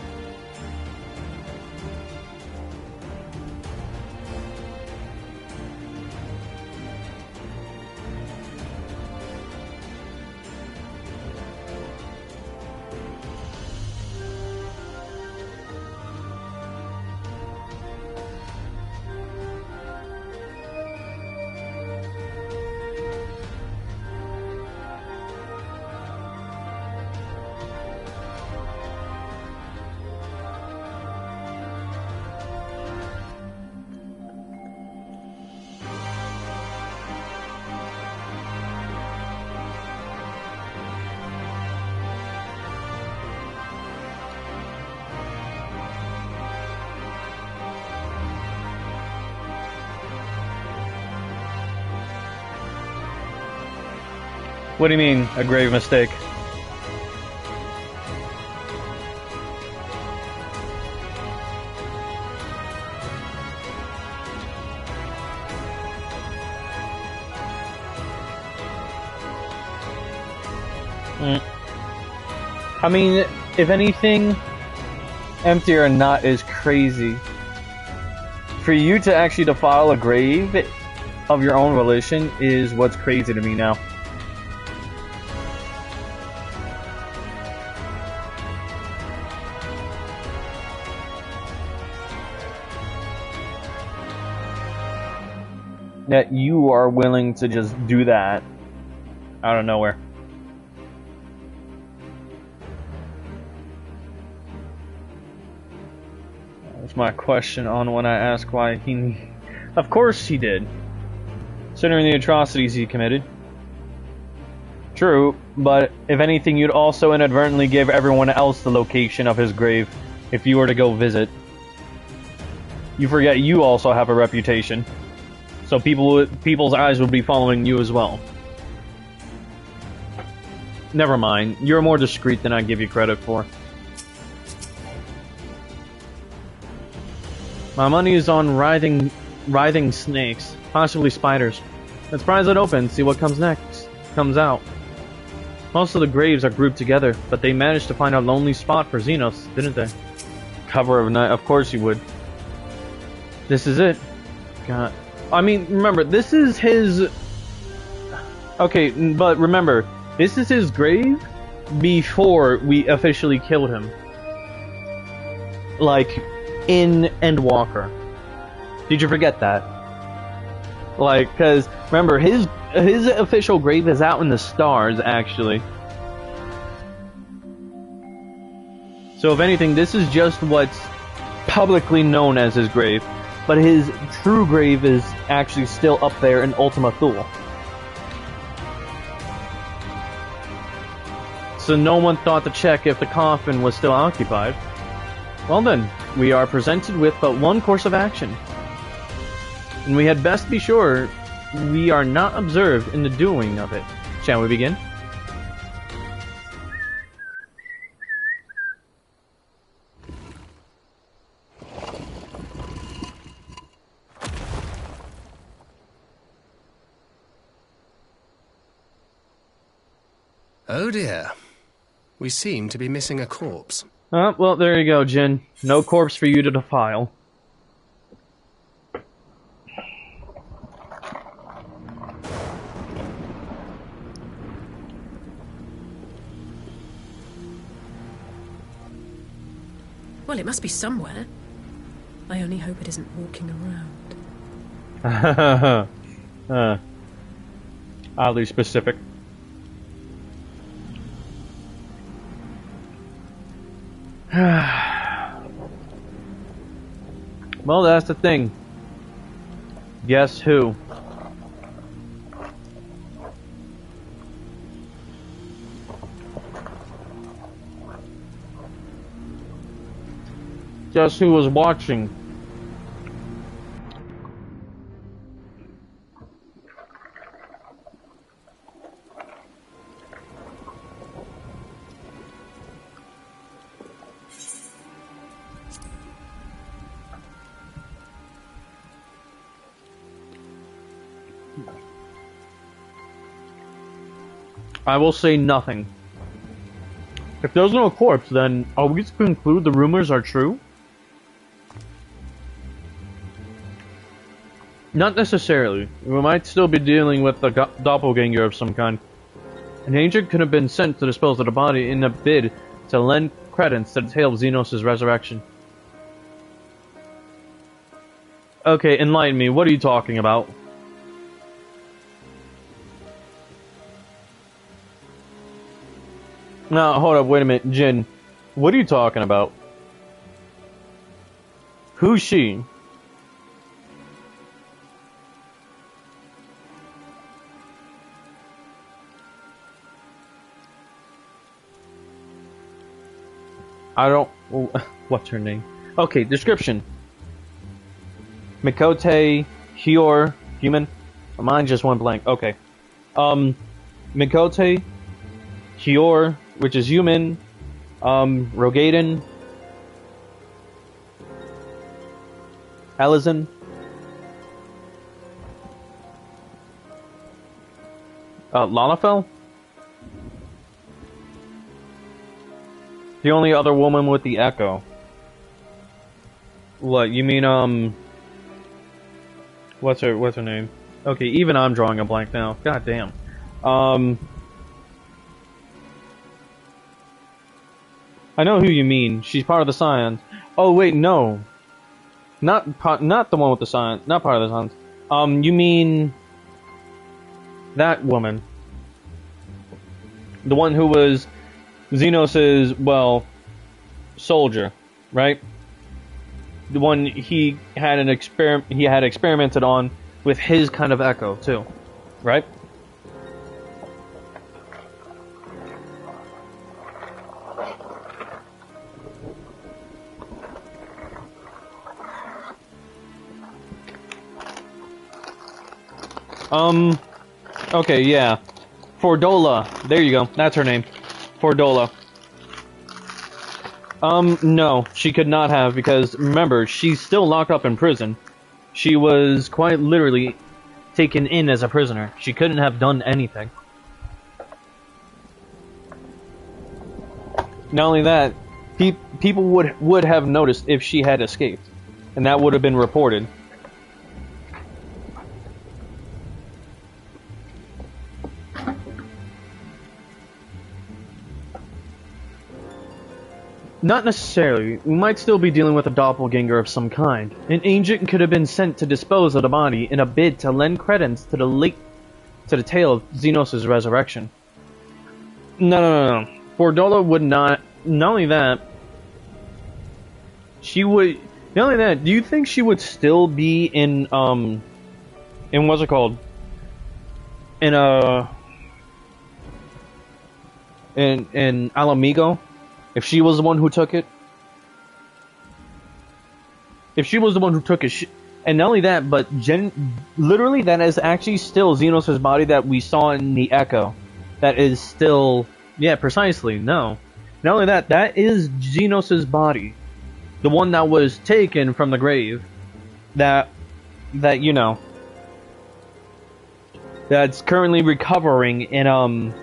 What do you mean, a grave mistake? I mean, if anything, empty or not is crazy. For you to actually defile a grave of your own volition is what's crazy to me now. That you are willing to just do that out of nowhere. That's my question on when I ask why he... Of course he did. Considering the atrocities he committed. True, but if anything, you'd also inadvertently give everyone else the location of his grave if you were to go visit. You forget you also have a reputation. So people's eyes would be following you as well. Never mind. You're more discreet than I give you credit for. My money is on writhing snakes, possibly spiders. Let's prise it open, see what comes out. Most of the graves are grouped together, but they managed to find a lonely spot for Xenos, didn't they? Cover of night, of course you would. This is it. God. I mean, remember, this is his... Okay, but remember, this is his grave before we officially killed him. Like, in Endwalker. Did you forget that? Like, because, remember, his official grave is out in the stars, actually. So if anything, this is just what's publicly known as his grave. But his true grave is actually still up there in Ultima Thule. So no one thought to check if the coffin was still occupied. Well then, we are presented with but one course of action. And we had best be sure we are not observed in the doing of it. Shall we begin? Oh dear. We seem to be missing a corpse. Well, there you go, Jin. No corpse for you to defile. Well, it must be somewhere. I only hope it isn't walking around. Oddly specific. Well, that's the thing. Guess who? Guess who was watching? I will say nothing. If there's no corpse, then are we to conclude the rumors are true? Not necessarily. We might still be dealing with a doppelganger of some kind. An agent could have been sent to dispose of the body in a bid to lend credence to the tale of Xenos' resurrection. Okay, enlighten me. What are you talking about? No, hold up, wait a minute, Jin. What are you talking about? Who's she? I don't... What's her name? Okay, description. Mikote, Hyor, human. Mine just went blank. Okay. Mikote, Hyor, which is human. Rogaden. Alizin. Lalafell? The only other woman with the echo. What, you mean, what's her name? Okay, even I'm drawing a blank now. God damn. I know who you mean. She's part of the Scions. Oh wait, no. Not the one with the Scions. Not part of the Scions. You mean that woman. The one who was Xenos' well, soldier, right? The one he had experimented on with his kind of echo too, right? Okay, yeah. Fordola. There you go. That's her name. Fordola. No, she could not have, because remember, she's still locked up in prison. She was quite literally taken in as a prisoner. She couldn't have done anything. Not only that, people would have noticed if she had escaped, and that would have been reported. Not necessarily. We might still be dealing with a doppelganger of some kind. An agent could have been sent to dispose of the body in a bid to lend credence to the tale of Xenos' resurrection. No. Fordola would not. Not only that, she would. Not only that, do you think she would still be in what's it called? In Alamigo? If she was the one who took it? If she was the one who took it, and not only that, but literally that is actually still Xenos' body that we saw in the Echo. That is still, yeah, precisely, no. Not only that, that is Xenos' body. The one that was taken from the grave. That you know, that's currently recovering in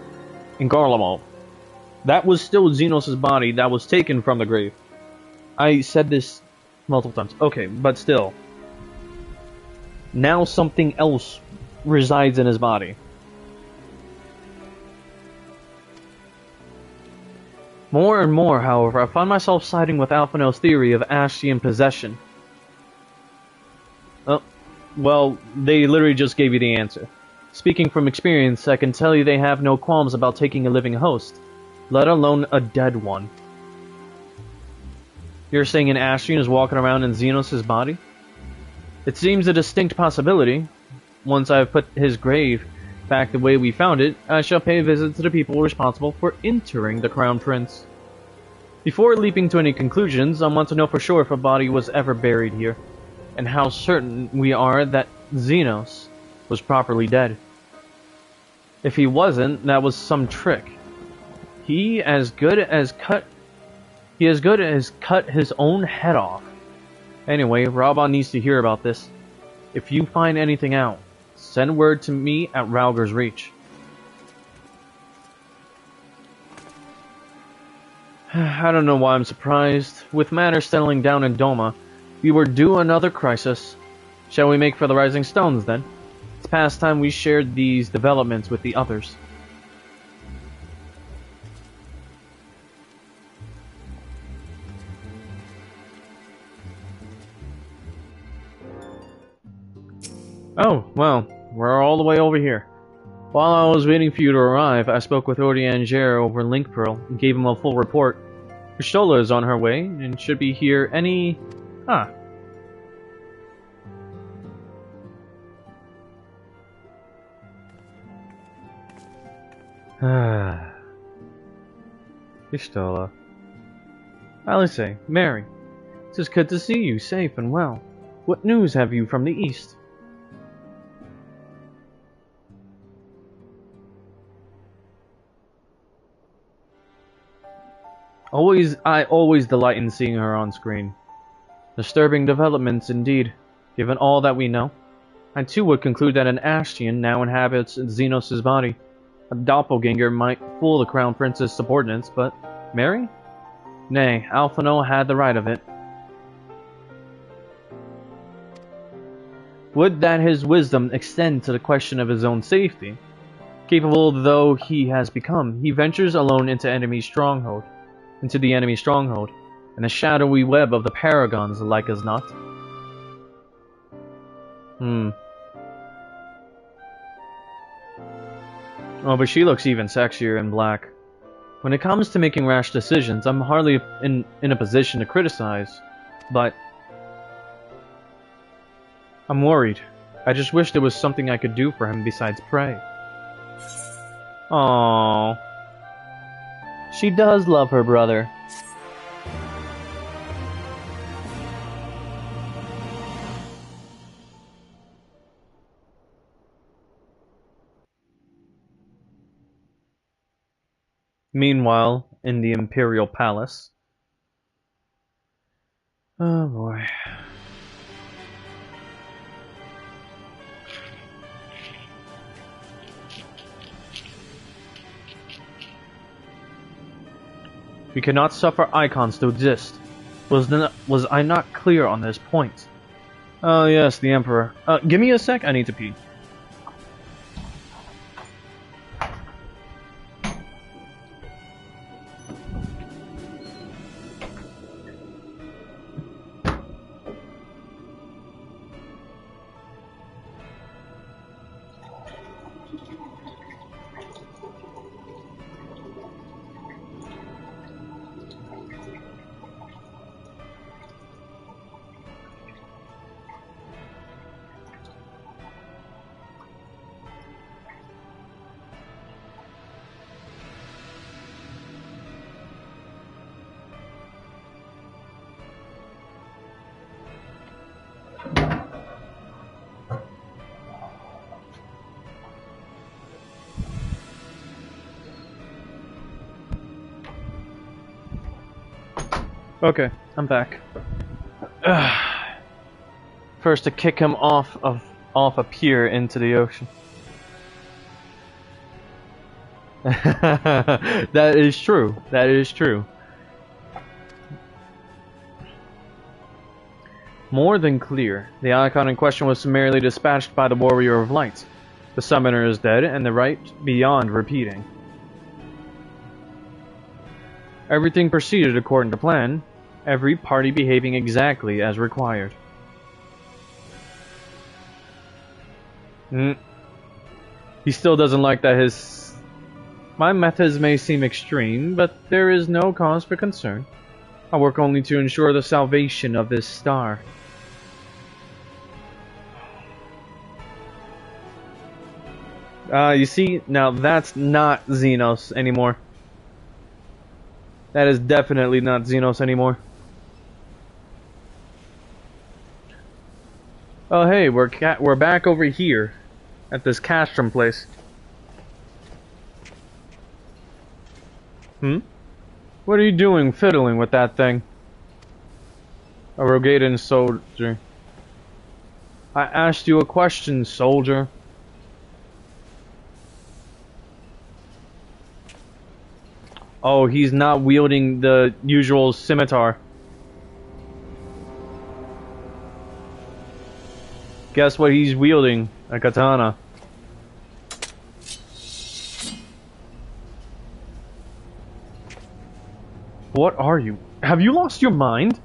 Garlemald. That was still Xenos' body that was taken from the grave. I said this multiple times. Okay, but still. Now something else resides in his body. More and more, however, I find myself siding with Alphinaud's theory of Ashian possession. Oh, well, they literally just gave you the answer. Speaking from experience, I can tell you they have no qualms about taking a living host, let alone a dead one. You're saying an Ashian is walking around in Xenos' body? It seems a distinct possibility. Once I've put his grave back the way we found it, I shall pay a visit to the people responsible for interring the Crown Prince. Before leaping to any conclusions, I want to know for sure if a body was ever buried here, and how certain we are that Xenos was properly dead. If he wasn't, that was some trick. He as good as cut his own head off. Anyway, Raubon needs to hear about this. If you find anything out, send word to me at Rauger's Reach. I don't know why I'm surprised. With matters settling down in Doma, we were due another crisis. Shall we make for the Rising Stones, then? It's past time we shared these developments with the others. Oh, well, we're all the way over here. While I was waiting for you to arrive, I spoke with Ordianger over Link Pearl and gave him a full report. Kristola is on her way and should be here any... Ah. Kristola. Alice, Mary, it is good to see you safe and well. What news have you from the east? I always delight in seeing her on screen. Disturbing developments indeed, given all that we know. I too would conclude that an Ashian now inhabits Xenos' body. A doppelganger might fool the Crown Prince's subordinates, but Mary? Nay, Alphino had the right of it. Would that his wisdom extend to the question of his own safety. Capable though he has become, he ventures alone into the enemy stronghold, in the shadowy web of the paragons, like as not. Oh, but she looks even sexier in black. When it comes to making rash decisions, I'm hardly in a position to criticize, but I'm worried. I just wish there was something I could do for him besides pray. Aww. She does love her brother. Meanwhile, in the Imperial Palace. Oh boy. We cannot suffer icons to exist. Was I not clear on this point? Oh yes, the Emperor. Give me a sec, I need to pee. Okay, I'm back. First to kick him off a pier into the ocean. That is true. That is true. More than clear. The icon in question was summarily dispatched by the Warrior of Light. The summoner is dead, and the right beyond repeating. Everything proceeded according to plan, every party behaving exactly as required. He still doesn't like that my methods may seem extreme, but there is no cause for concern. I work only to ensure the salvation of this star. You see, now that's not Xenos anymore. That is definitely not Xenos anymore. Oh hey, we're back over here at this castrum place. What are you doing fiddling with that thing? A Rogadan soldier. I asked you a question, soldier. Oh, he's not wielding the usual scimitar. Guess what he's wielding? A katana. What are you? Have you lost your mind?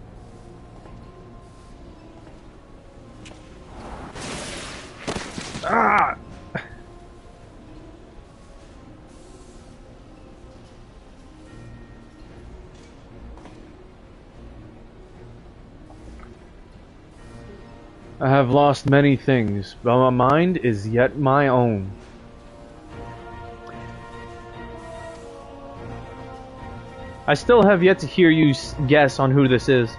Ah! I have lost many things, but my mind is yet my own. I still have yet to hear you guess on who this is.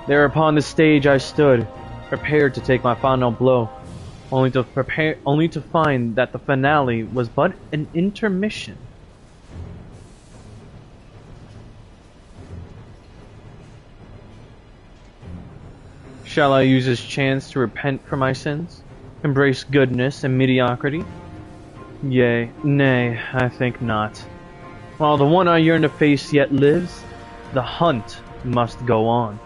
There upon the stage I stood, prepared to take my final blow, only to find that the finale was but an intermission. Shall I use this chance to repent for my sins? Embrace goodness and mediocrity? Yea, nay, I think not. While the one I yearn to face yet lives, The hunt must go on.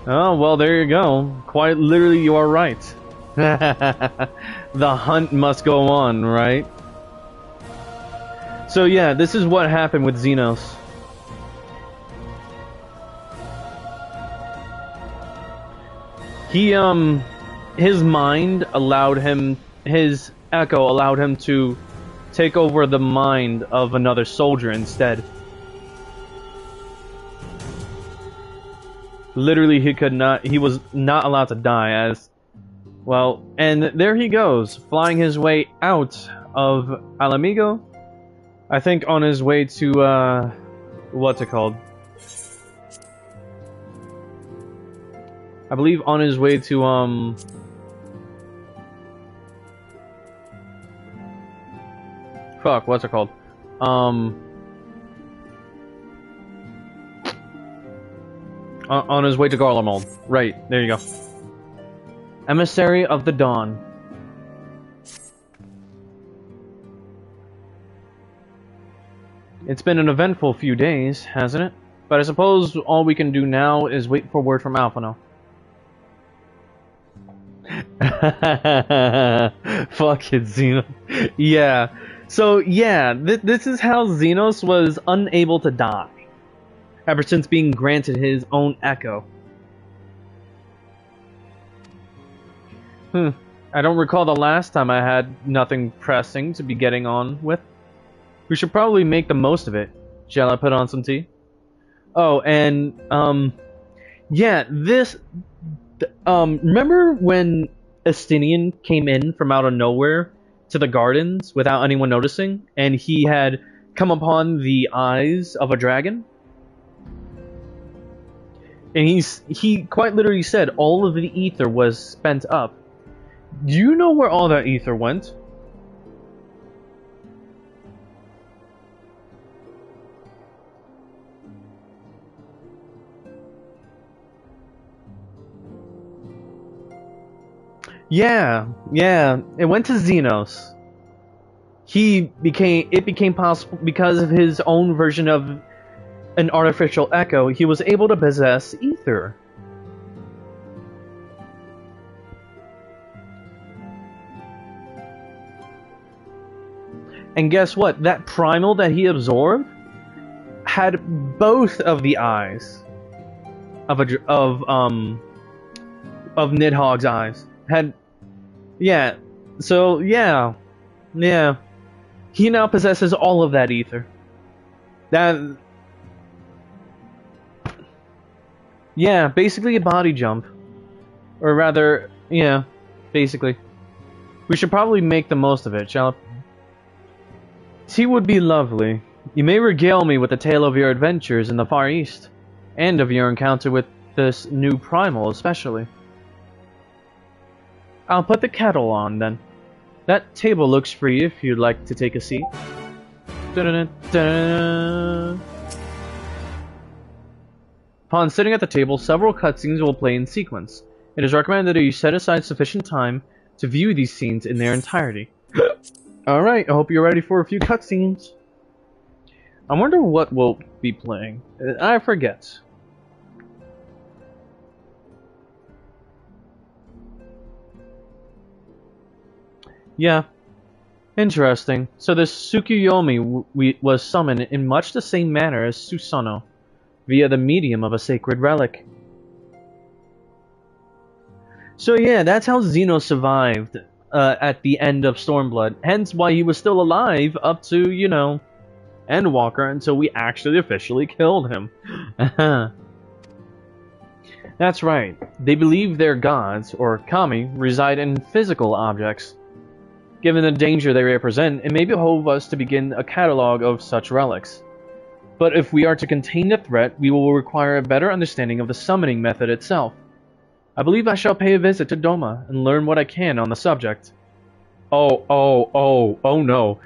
Oh, well, there you go. Quite literally, you are right. The hunt must go on, right? So yeah, this is what happened with Xenos. He, his mind allowed him, his echo allowed him to take over the mind of another soldier instead. Literally, he was not allowed to die as, well, and there he goes, flying his way out of Alamigo. I think on his way to, what's it called? I believe on his way to, fuck, what's it called? On his way to Garlemald. Right, there you go. Emissary of the Dawn. It's been an eventful few days, hasn't it? But I suppose all we can do now is wait for word from Alphino. Fuck it, Xenos. Yeah. So, yeah, this is how Xenos was unable to die. Ever since being granted his own echo. I don't recall the last time I had nothing pressing to be getting on with. We should probably make the most of it. Shall I put on some tea? Oh, and, yeah, this, remember when Estinian came in from out of nowhere to the gardens without anyone noticing, and he had come upon the eyes of a dragon? And he quite literally said all of the ether was spent up. Do you know where all that ether went? Yeah, it went to Xenos. It became possible because of his own version of an artificial echo. He was able to possess ether. And guess what? That primal that he absorbed had both of the eyes of Nidhogg's eyes. Yeah. So yeah. He now possesses all of that ether. Yeah, basically a body jump. Or rather, yeah, basically. We should probably make the most of it, shall we? Tea would be lovely. You may regale me with a tale of your adventures in the Far East, and of your encounter with this new primal especially. I'll put the kettle on, then. That table looks free if you'd like to take a seat. Da-da-da-da. Upon sitting at the table, several cutscenes will play in sequence. It is recommended that you set aside sufficient time to view these scenes in their entirety. Alright, I hope you're ready for a few cutscenes. I wonder what we'll be playing. I forget. Yeah. Interesting. So this Tsukuyomi was summoned in much the same manner as Susanoo, via the medium of a sacred relic. So yeah, that's how Xenos survived at the end of Stormblood. Hence why he was still alive up to, you know, Endwalker until we actually officially killed him. That's right. They believe their gods, or kami, reside in physical objects. Given the danger they represent, it may behove us to begin a catalogue of such relics. But if we are to contain the threat, we will require a better understanding of the summoning method itself. I believe I shall pay a visit to Doma and learn what I can on the subject. Oh no.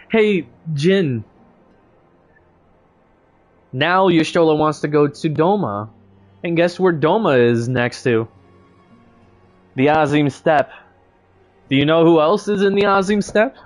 Hey, Jin. Now Y'shtola wants to go to Doma. And guess where Doma is next to? The Azim Steppe. Do you know who else is in the Azim Steppe?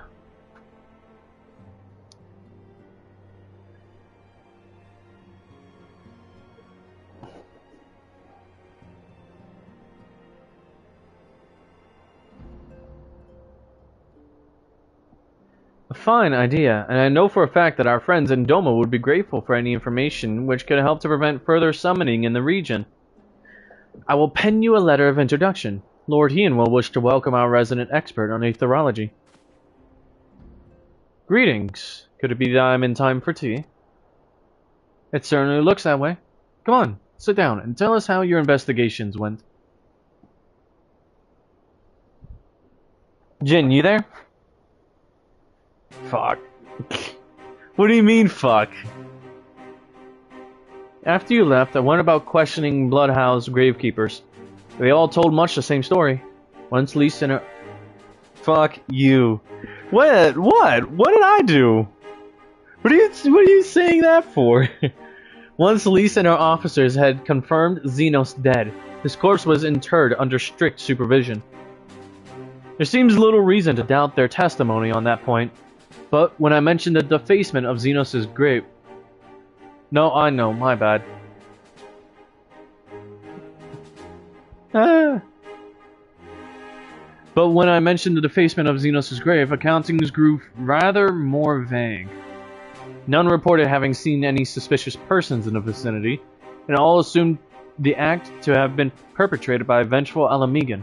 fine idea, and I know for a fact that our friends in Doma would be grateful for any information which could help to prevent further summoning in the region. I will pen you a letter of introduction. Lord Hien will wish to welcome our resident expert on aetherology. Greetings. Could it be that I'm in time for tea? It certainly looks that way. Come on, sit down and tell us how your investigations went. Jin, you there? Fuck. What do you mean, fuck? After you left, I went about questioning Bloodhouse gravekeepers. They all told much the same story. Once Lise and her... Fuck you. What? What did I do? What are you saying that for? Once Lise and her officers had confirmed Xenos dead, his corpse was interred under strict supervision. There seems little reason to doubt their testimony on that point, but when I mentioned the defacement of Xenos' grave... No, I know, my bad. But when I mentioned the defacement of Xenos' grave, accountings grew rather more vague. None reported having seen any suspicious persons in the vicinity, and all assumed the act to have been perpetrated by a vengeful Alamigan.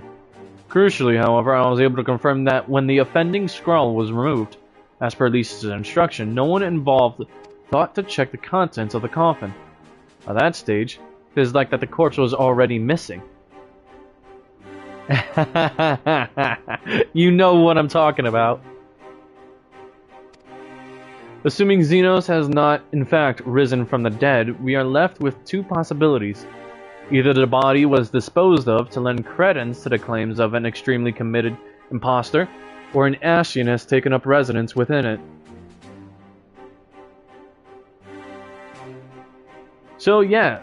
Crucially, however, I was able to confirm that when the offending scroll was removed, as per Lisa's instruction, no one involved thought to check the contents of the coffin. By that stage, it is like that the corpse was already missing. You know what I'm talking about. Assuming Xenos has not, in fact, risen from the dead, we are left with two possibilities. Either the body was disposed of to lend credence to the claims of an extremely committed imposter, or an Ascian has taken up residence within it. So yeah,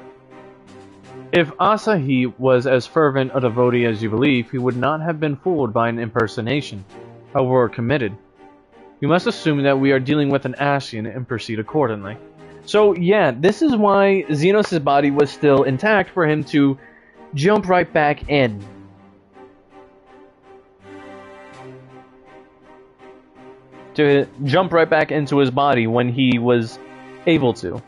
if Asahi was as fervent a devotee as you believe, he would not have been fooled by an impersonation, however committed. We must assume that we are dealing with an Ascian and proceed accordingly. So yeah, this is why Xenos' body was still intact for him to jump right back in. To jump right back into his body when he was able to.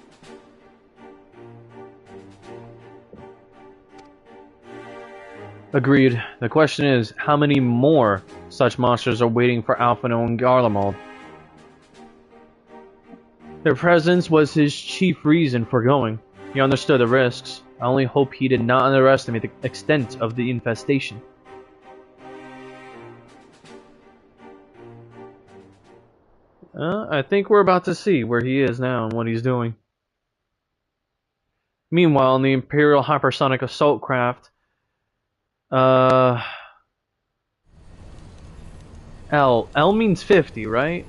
Agreed. The question is, how many more such monsters are waiting for Alphino and Garlemald? Their presence was his chief reason for going. He understood the risks. I only hope he did not underestimate the extent of the infestation. I think we're about to see where he is now and what he's doing. Meanwhile, in the Imperial Hypersonic Assault Craft, L means 50, right?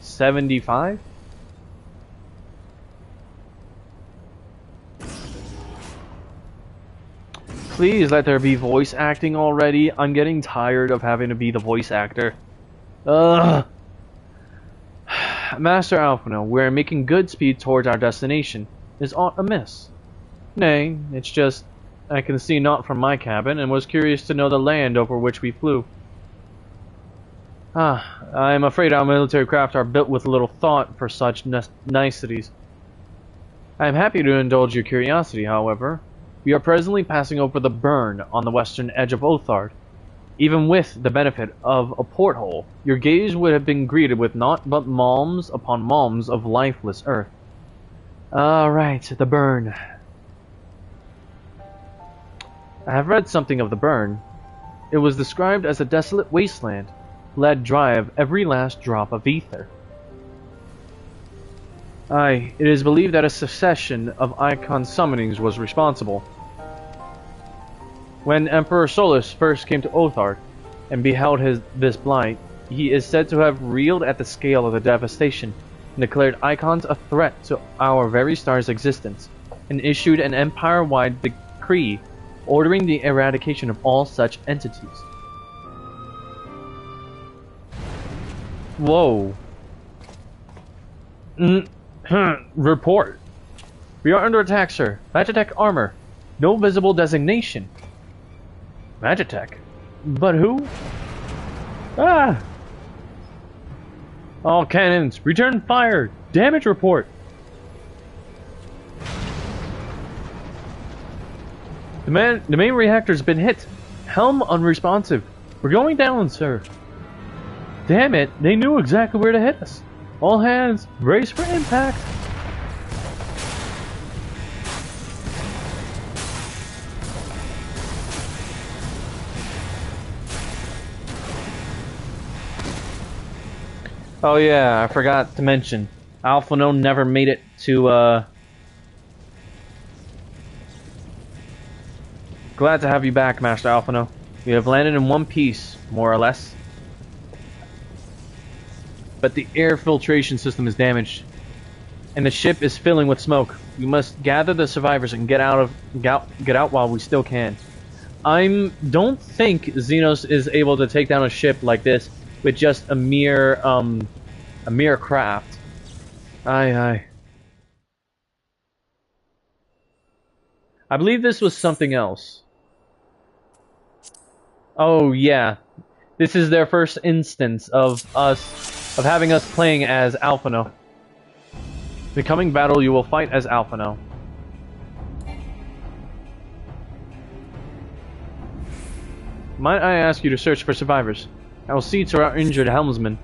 75? Please let there be voice acting already. I'm getting tired of having to be the voice actor. Master Alphino, we're making good speed towards our destination. Is aught amiss? Nay, it's just I can see naught from my cabin, and was curious to know the land over which we flew. I am afraid our military craft are built with little thought for such niceties. I am happy to indulge your curiosity, however. We are presently passing over the burn on the western edge of Othard. Even with the benefit of a porthole, your gaze would have been greeted with naught but malms upon malms of lifeless earth. Right, the burn. I have read something of the burn. It was described as a desolate wasteland, bled dry of every last drop of ether. Aye, it is believed that a succession of icon summonings was responsible. When Emperor Solus first came to Othard and beheld this blight, he is said to have reeled at the scale of the devastation and declared icons a threat to our very star's existence, and issued an empire-wide decree ordering the eradication of all such entities. Whoa. Report. We are under attack, sir. Magitech armor. No visible designation. Magitech? But who? Ah! All cannons, return fire! Damage report! The main reactor's been hit. Helm unresponsive. We're going down, sir. Damn it, they knew exactly where to hit us. All hands, brace for impact. Oh yeah, I forgot to mention. Alphino never made it to, Glad to have you back, Master Alphino. We have landed in one piece, more or less. But the air filtration system is damaged. And the ship is filling with smoke. We must gather the survivors and get out while we still can. Don't think Xenos is able to take down a ship like this with just a mere craft. Aye. I believe this was something else. Oh yeah, this is their first instance of having us playing as Alphino. The coming battle, you will fight as Alphino. Might I ask you to search for survivors? I will see to our injured helmsman.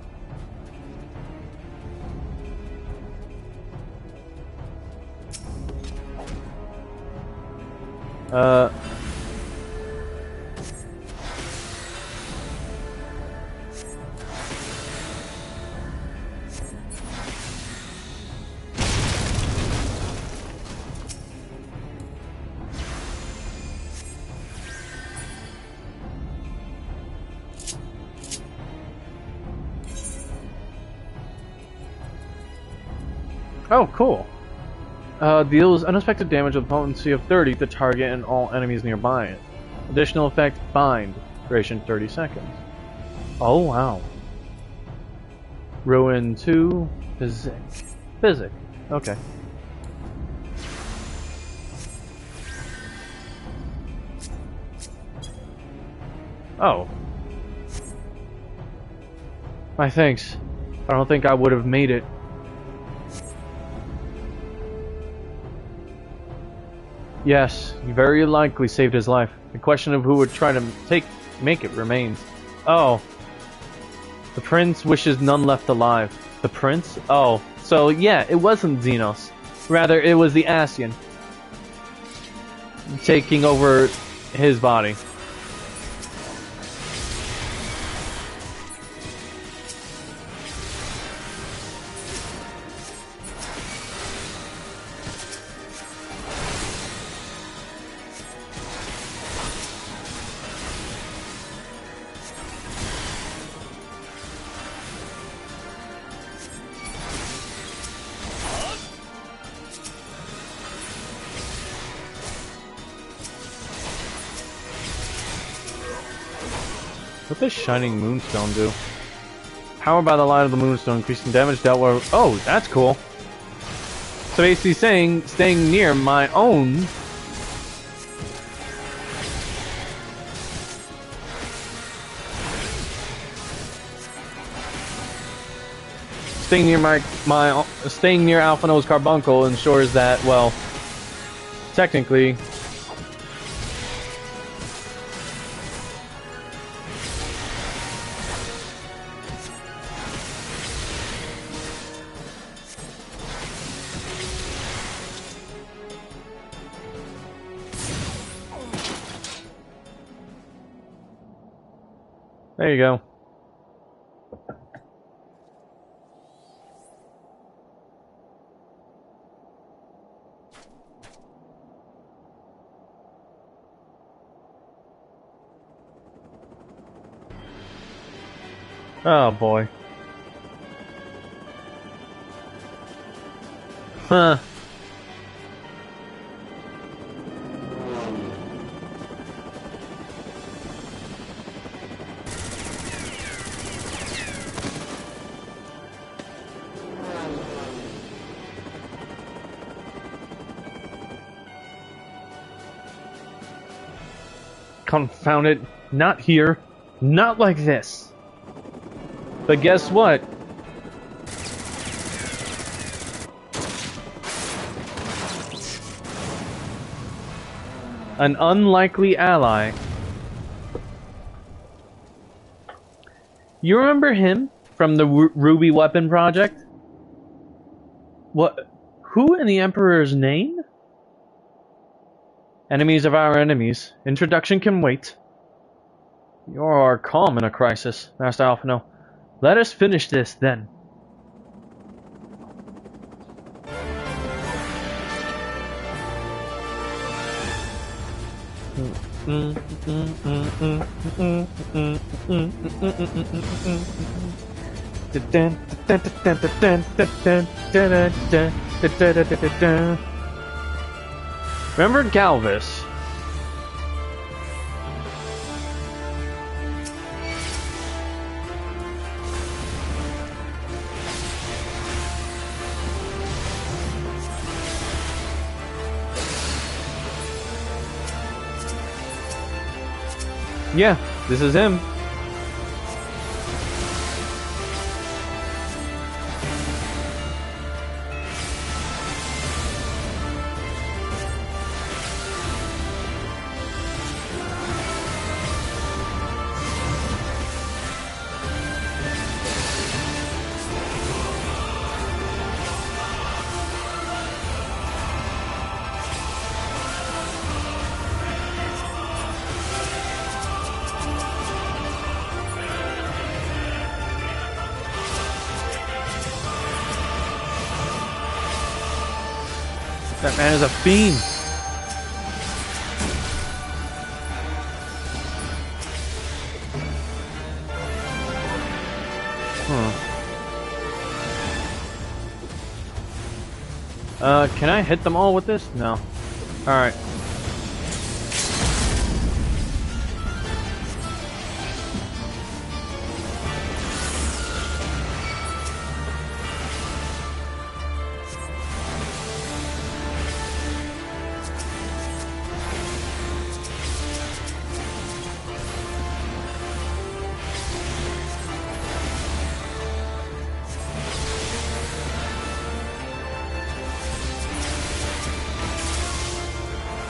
Oh, cool. Deals unexpected damage with a potency of 30 to target and all enemies nearby. Additional effect, bind. Duration 30 seconds. Oh, wow. Ruin 2, Physic. Okay. Oh. My thanks. I don't think I would have made it. Yes, you very likely saved his life. The question of who would try to make it remains. Oh. The prince wishes none left alive. The prince? Oh. So, yeah, it wasn't Xenos. Rather, it was the Ascian taking over his body. What does Shining Moonstone do? Powered by the light of the Moonstone, increasing damage dealt with... Oh, that's cool. So basically saying, staying near my own... Staying near Alphino's carbuncle ensures that, well, technically... There you go. Oh boy. Huh. Confound it. Not here. Not like this. But guess what? An unlikely ally. You remember him from the Ruby Weapon Project? What? Who in the Emperor's name? Enemies of our enemies. Introduction can wait. You're calm in a crisis, Master Alphino. Let us finish this, then. Remember Galvis? Yeah, this is him. That man is a fiend. Can I hit them all with this? No. Alright.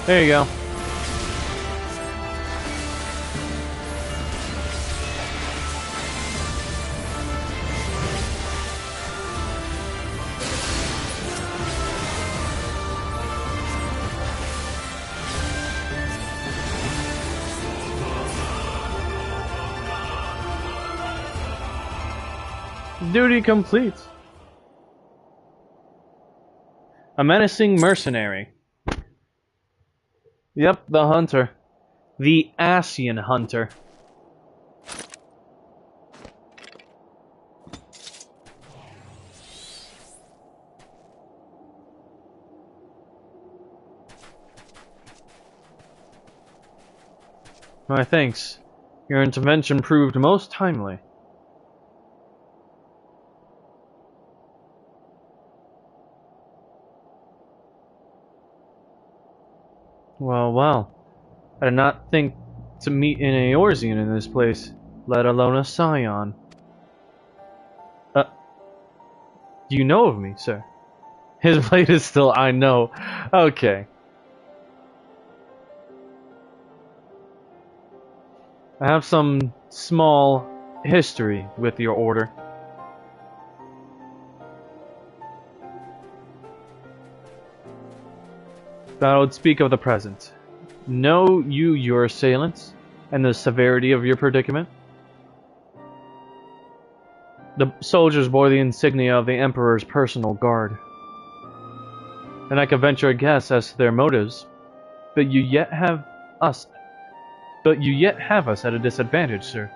There you go. Duty complete. A menacing mercenary. Yep, the hunter. The Asian hunter. My thanks. Your intervention proved most timely. Well. I did not think to meet an Eorzean in this place, let alone a Scion. Do you know of me, sir? His blade is still, I know. Okay. I have some small history with your order. But I would speak of the present. Know you your assailants, and the severity of your predicament? The soldiers bore the insignia of the Emperor's personal guard. And I could venture a guess as to their motives, but you yet have us at a disadvantage, sir.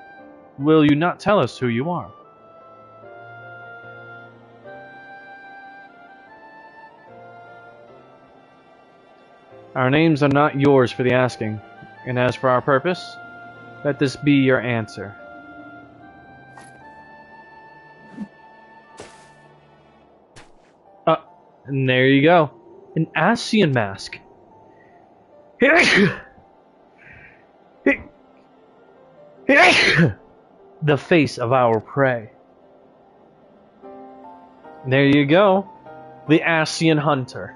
Will you not tell us who you are? Our names are not yours for the asking, and as for our purpose, let this be your answer. And there you go. An Asian mask. The face of our prey. There you go. The Ascian Hunter.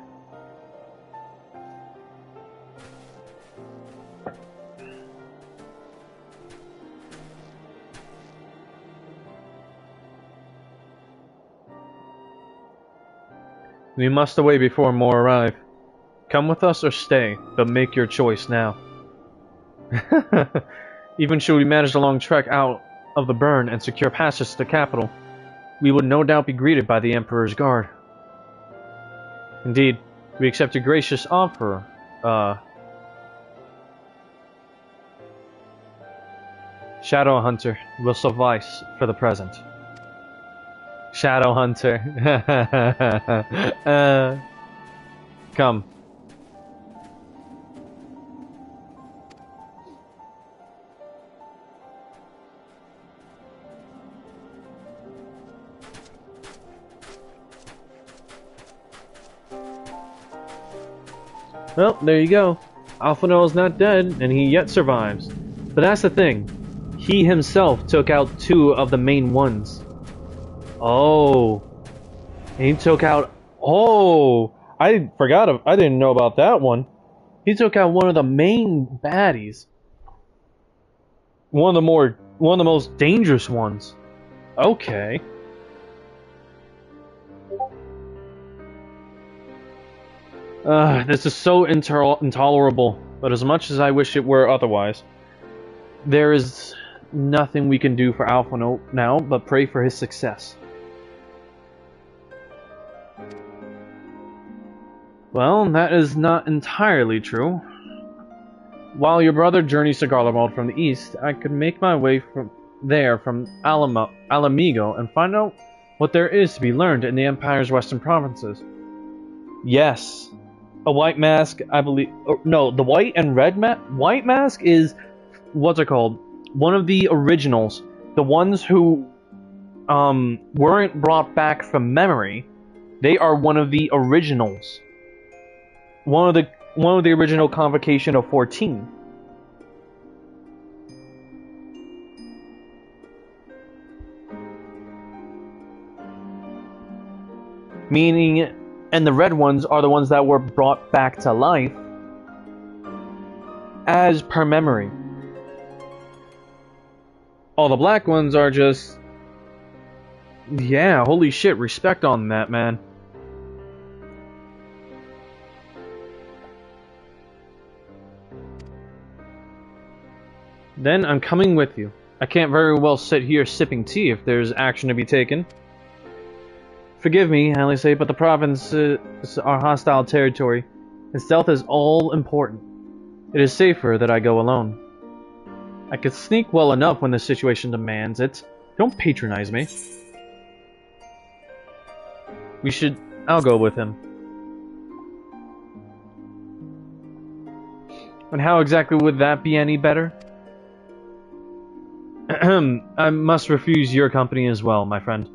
We must away before more arrive. Come with us or stay, but make your choice now. Even should we manage the long trek out of the burn and secure passage to the capital, we would no doubt be greeted by the Emperor's guard. Indeed, we accept your gracious offer. Shadow Hunter will suffice for the present. Shadow Hunter. Come. Well, there you go. Alphonal is not dead, and he yet survives. But that's the thing. He himself took out 2 of the main ones. Oh. And he took out... Oh! I forgot. I didn't know about that one. He took out one of the main baddies. One of the most dangerous ones. Okay. This is so intolerable, but as much as I wish it were otherwise, there is nothing we can do for Alphonal now but pray for his success. Well, that is not entirely true. While your brother journeys to Garlemald from the east, I could make my way from Alamigo and find out what there is to be learned in the Empire's western provinces. Yes. A white mask, I believe... No, the white and red white mask is... What's it called? One of the originals. The ones who weren't brought back from memory. They are one of the originals. One of the original Convocation of 14. Meaning... And the red ones are the ones that were brought back to life as per memory. All the black ones are just... Yeah, holy shit, respect on that, man. Then I'm coming with you. I can't very well sit here sipping tea if there's action to be taken. Forgive me, Alice, but the provinces are hostile territory, and stealth is all important. It is safer that I go alone. I could sneak well enough when the situation demands it. Don't patronize me. I'll go with him. And how exactly would that be any better? I must refuse your company as well, my friend.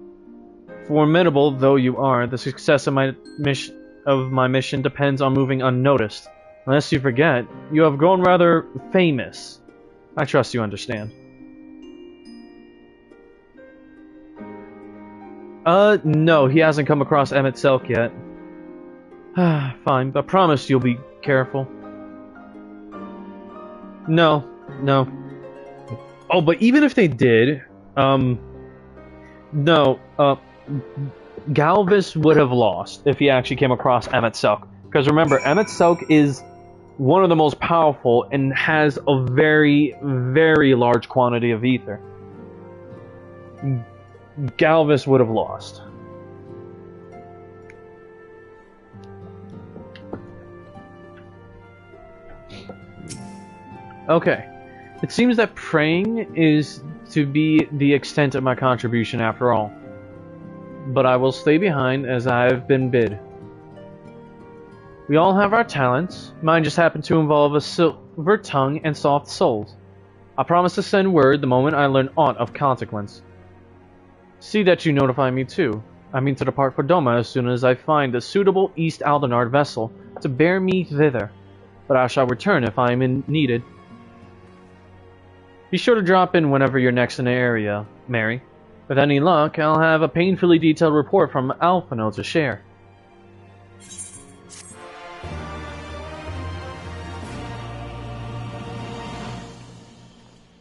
Formidable though you are, the success of my mission depends on moving unnoticed. Unless you forget, you have grown rather famous. I trust you understand. No, he hasn't come across Emmett Selk yet. Fine, but promise you'll be careful. No. Oh, but even if they did, no, Galvis would have lost if he actually came across Emmett Selk. Because remember, Emmett Selk is one of the most powerful and has a very, very large quantity of ether. Galvis would have lost. Okay. It seems that praying is to be the extent of my contribution after all. But I will stay behind as I have been bid. We all have our talents. Mine just happen to involve a silver tongue and soft souls. I promise to send word the moment I learn aught of consequence. See that you notify me too. I mean to depart for Doma as soon as I find a suitable East Aldenard vessel to bear me thither. But I shall return if I am needed. Be sure to drop in whenever you're next in the area, Mary. With any luck, I'll have a painfully detailed report from Alphino to share.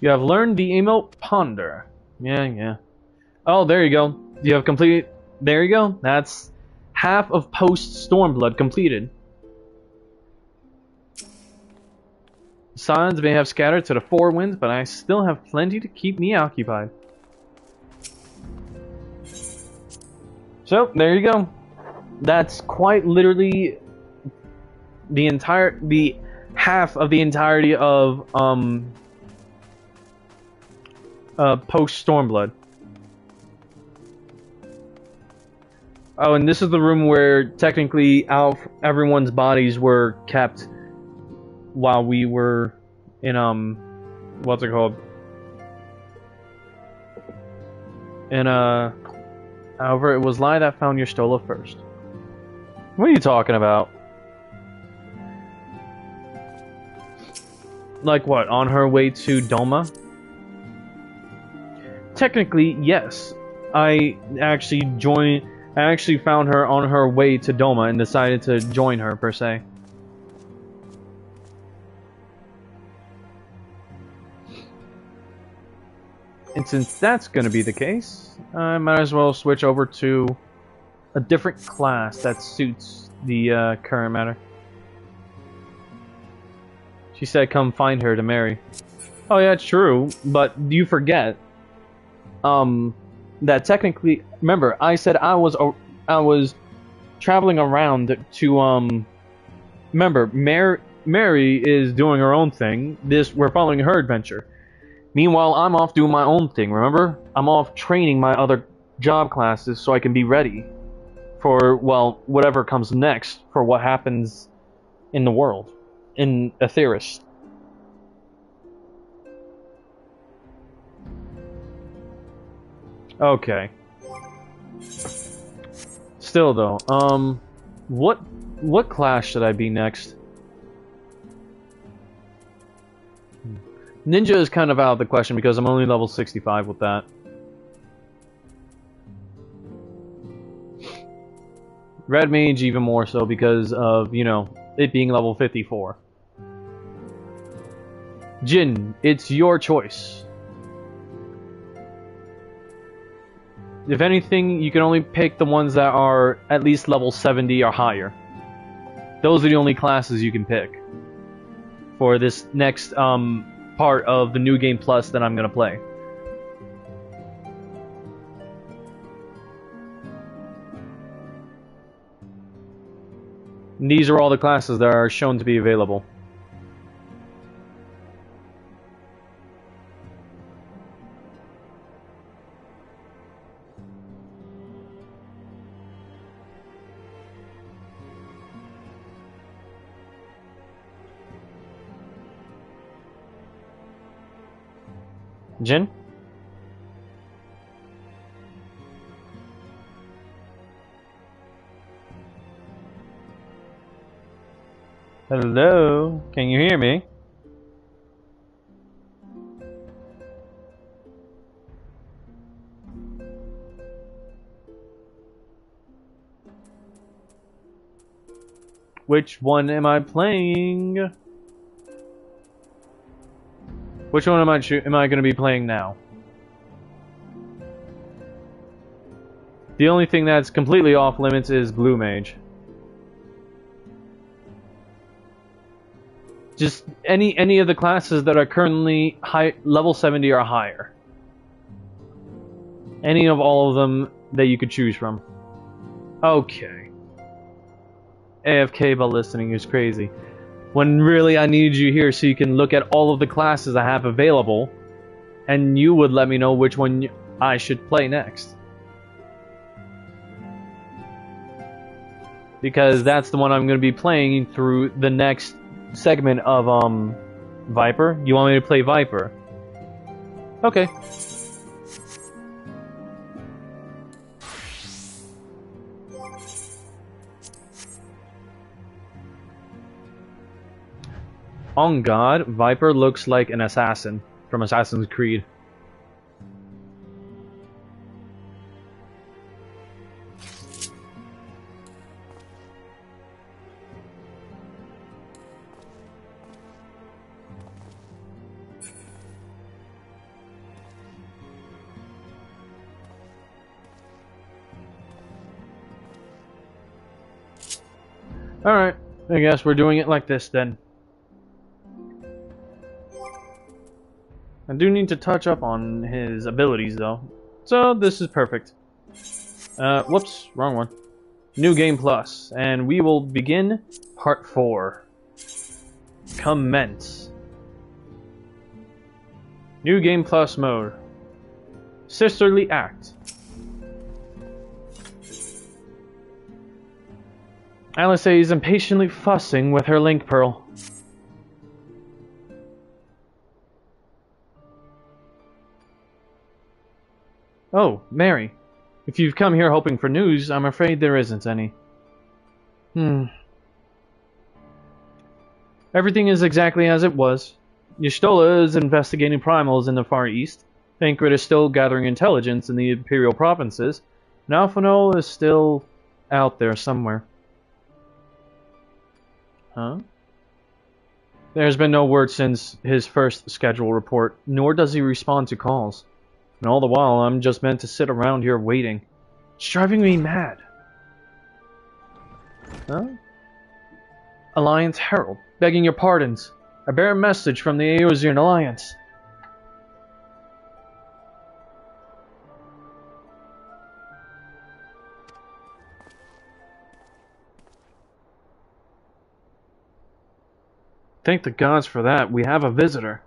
You have learned the emote Ponder. Yeah. Oh, there you go. You have completed... There you go. That's half of Post-Stormblood completed. Signs may have scattered to the four winds, but I still have plenty to keep me occupied. So, there you go. That's quite literally the half of the entirety of Post-Stormblood. Oh, and this is the room where technically everyone's bodies were kept while we were in what's it called? In however, it was Lai that found your Stola first. What are you talking about? Like what? On her way to Doma? Technically, yes. I actually found her on her way to Doma and decided to join her, per se. And since that's gonna be the case, I might as well switch over to a different class that suits the current matter. She said come find her to marry. Oh yeah, it's true, but you forget that technically, remember, I said I was traveling around to remember, Mary is doing her own thing. We're following her adventure. Meanwhile, I'm off doing my own thing, remember? I'm off training my other job classes so I can be ready for, well, whatever comes next, for what happens in the world, in Aetheris. Okay. Still though, what class should I be next? Ninja is kind of out of the question because I'm only level 65 with that. Red Mage even more so because of, you know, it being level 54. Jin, it's your choice. If anything, you can only pick the ones that are at least level 70 or higher. Those are the only classes you can pick for this next part of the New Game Plus that I'm gonna play. And these are all the classes that are shown to be available. Jin? Hello? Can you hear me? Which one am I playing? Which one am I going to be playing now? The only thing that's completely off limits is Blue Mage. Just any of the classes that are currently level 70 or higher. Any of all of them that you could choose from. Okay. AFK but listening is crazy. When really I need you here so you can look at all of the classes I have available, and you would let me know which one I should play next. Because that's the one I'm going to be playing through the next segment of Viper. You want me to play Viper? Okay. On God, Viper looks like an assassin from Assassin's Creed. Alright, I guess we're doing it like this then. I do need to touch up on his abilities though. So this is perfect. Whoops, wrong one. New Game Plus, and we will begin Part 4. Commence. New Game Plus mode. Sisterly Act. Alice is impatiently fussing with her link pearl. Oh, Mary. If you've come here hoping for news, I'm afraid there isn't any. Everything is exactly as it was. Y'shtola is investigating primals in the Far East. Thancred is still gathering intelligence in the Imperial provinces. And Alphinaud is still out there somewhere. Huh? There's been no word since his first schedule report, nor does he respond to calls. And all the while, I'm just meant to sit around here waiting. It's driving me mad. Huh? Alliance Herald, begging your pardons. I bear a message from the Eosian Alliance. Thank the gods for that. We have a visitor.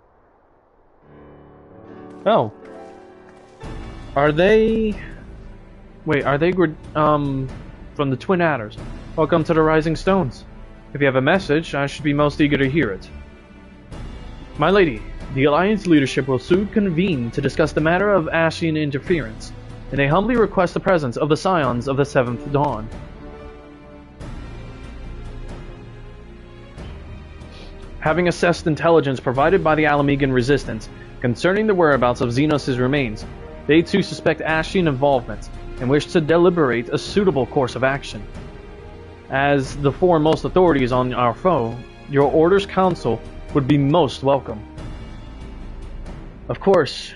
Oh. Are they... Wait, are they from the Twin Adders? Welcome to the Rising Stones. If you have a message, I should be most eager to hear it. My lady, the Alliance leadership will soon convene to discuss the matter of Ashian interference, and they humbly request the presence of the Scions of the Seventh Dawn. Having assessed intelligence provided by the Alamegan Resistance concerning the whereabouts of Xenos' remains, they too suspect Ashian involvement and wish to deliberate a suitable course of action. As the foremost authorities on our foe, your Order's counsel would be most welcome. Of course,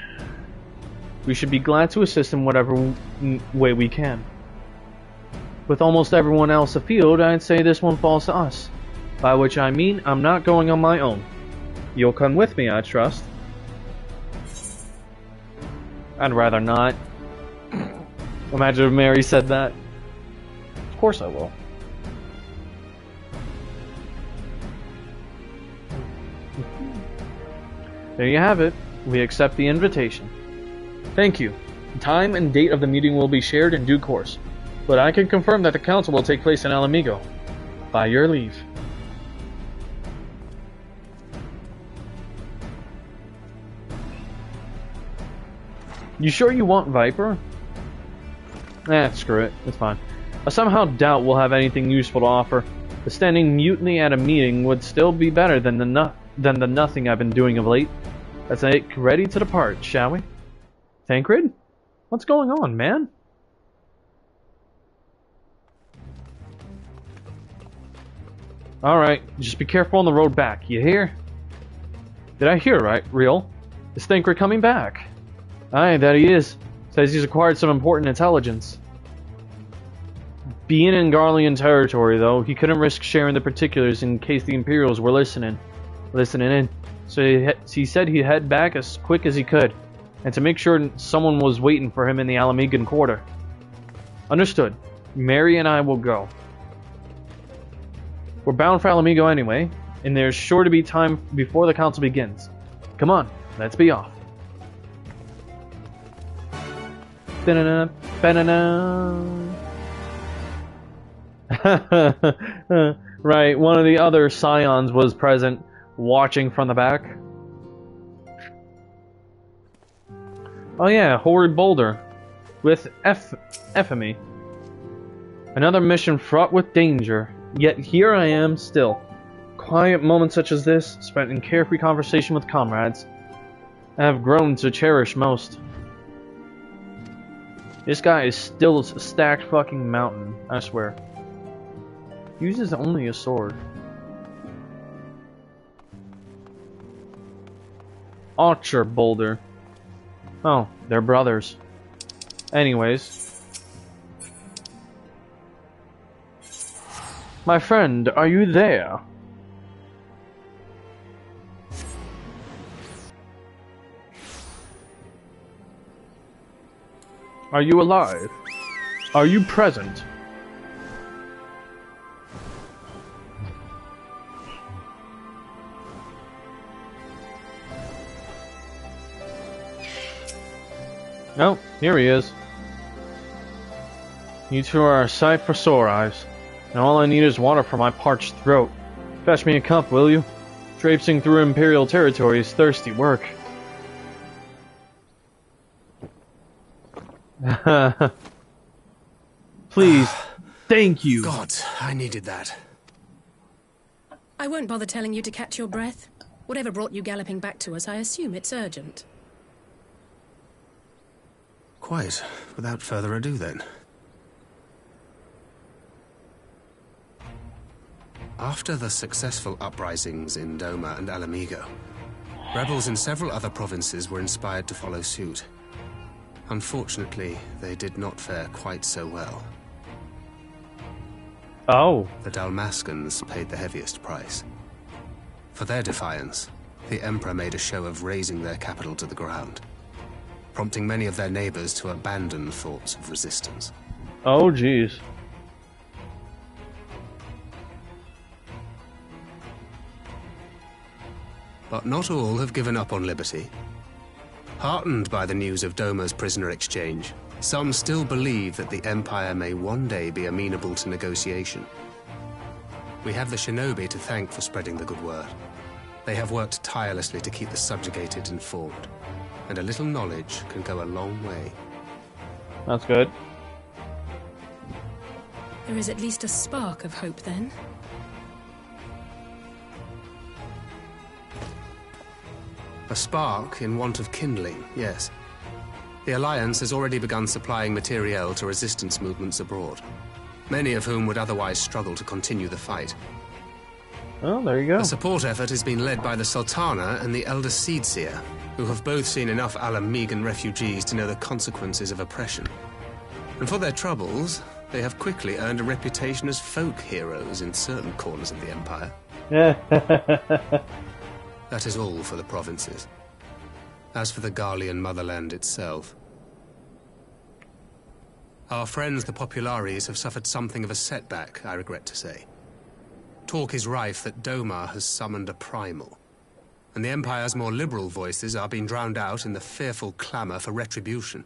we should be glad to assist in whatever way we can. With almost everyone else afield, I'd say this one falls to us. By which I mean, I'm not going on my own. You'll come with me, I trust. I'd rather not. Imagine if Mary said that. Of course I will. There you have it. We accept the invitation. Thank you. The time and date of the meeting will be shared in due course, but I can confirm that the council will take place in Alamigo. By your leave. You sure you want Viper? Screw it. It's fine. I somehow doubt we'll have anything useful to offer. The standing mutiny at a meeting would still be better than the nothing I've been doing of late. Let's get ready to depart, shall we? Thancred? What's going on, man? Alright, just be careful on the road back, you hear? Did I hear right, Real? Is Thancred coming back? Aye, that he is. Says he's acquired some important intelligence. Being in Garlean territory, though, he couldn't risk sharing the particulars in case the Imperials were listening in. So he said he'd head back as quick as he could, and to make sure someone was waiting for him in the Alamegan Quarter. Understood. Mary and I will go. We're bound for Alamigo anyway, and there's sure to be time before the council begins. Come on, let's be off. Right, one of the other Scions was present, watching from the back. Oh yeah, Horrid Boulder, with FFXIV. Another mission fraught with danger, yet here I am still. Quiet moments such as this, spent in carefree conversation with comrades, I have grown to cherish most. This guy is still a stacked fucking mountain, I swear. Uses only a sword. Archer Boulder. Oh, they're brothers. Anyways. My friend, are you there? Are you alive? Are you present? Oh, here he is. You two are a sight for sore eyes. And all I need is water for my parched throat. Fetch me a cup, will you? Traipsing through Imperial territory is thirsty work. Please, thank you. God, I needed that. I won't bother telling you to catch your breath. Whatever brought you galloping back to us, I assume it's urgent. Quite. Without further ado, then. After the successful uprisings in Doma and Alamigo, rebels in several other provinces were inspired to follow suit. Unfortunately, they did not fare quite so well. Oh. The Dalmascans paid the heaviest price. For their defiance, the Emperor made a show of razing their capital to the ground, prompting many of their neighbors to abandon thoughts of resistance. Oh, jeez. But not all have given up on liberty. Heartened by the news of Doma's prisoner exchange, some still believe that the Empire may one day be amenable to negotiation. We have the shinobi to thank for spreading the good word. They have worked tirelessly to keep the subjugated informed, and a little knowledge can go a long way. That's good. There is at least a spark of hope, then. A spark in want of kindling, yes. The Alliance has already begun supplying materiel to resistance movements abroad, many of whom would otherwise struggle to continue the fight. Oh, there you go. The support effort has been led by the Sultana and the Elder Seedseer, who have both seen enough Alamigan refugees to know the consequences of oppression. And for their troubles, they have quickly earned a reputation as folk heroes in certain corners of the Empire. That is all for the provinces. As for the Garlean motherland itself, our friends the Populares have suffered something of a setback, I regret to say. Talk is rife that Doma has summoned a primal, and the Empire's more liberal voices are being drowned out in the fearful clamor for retribution.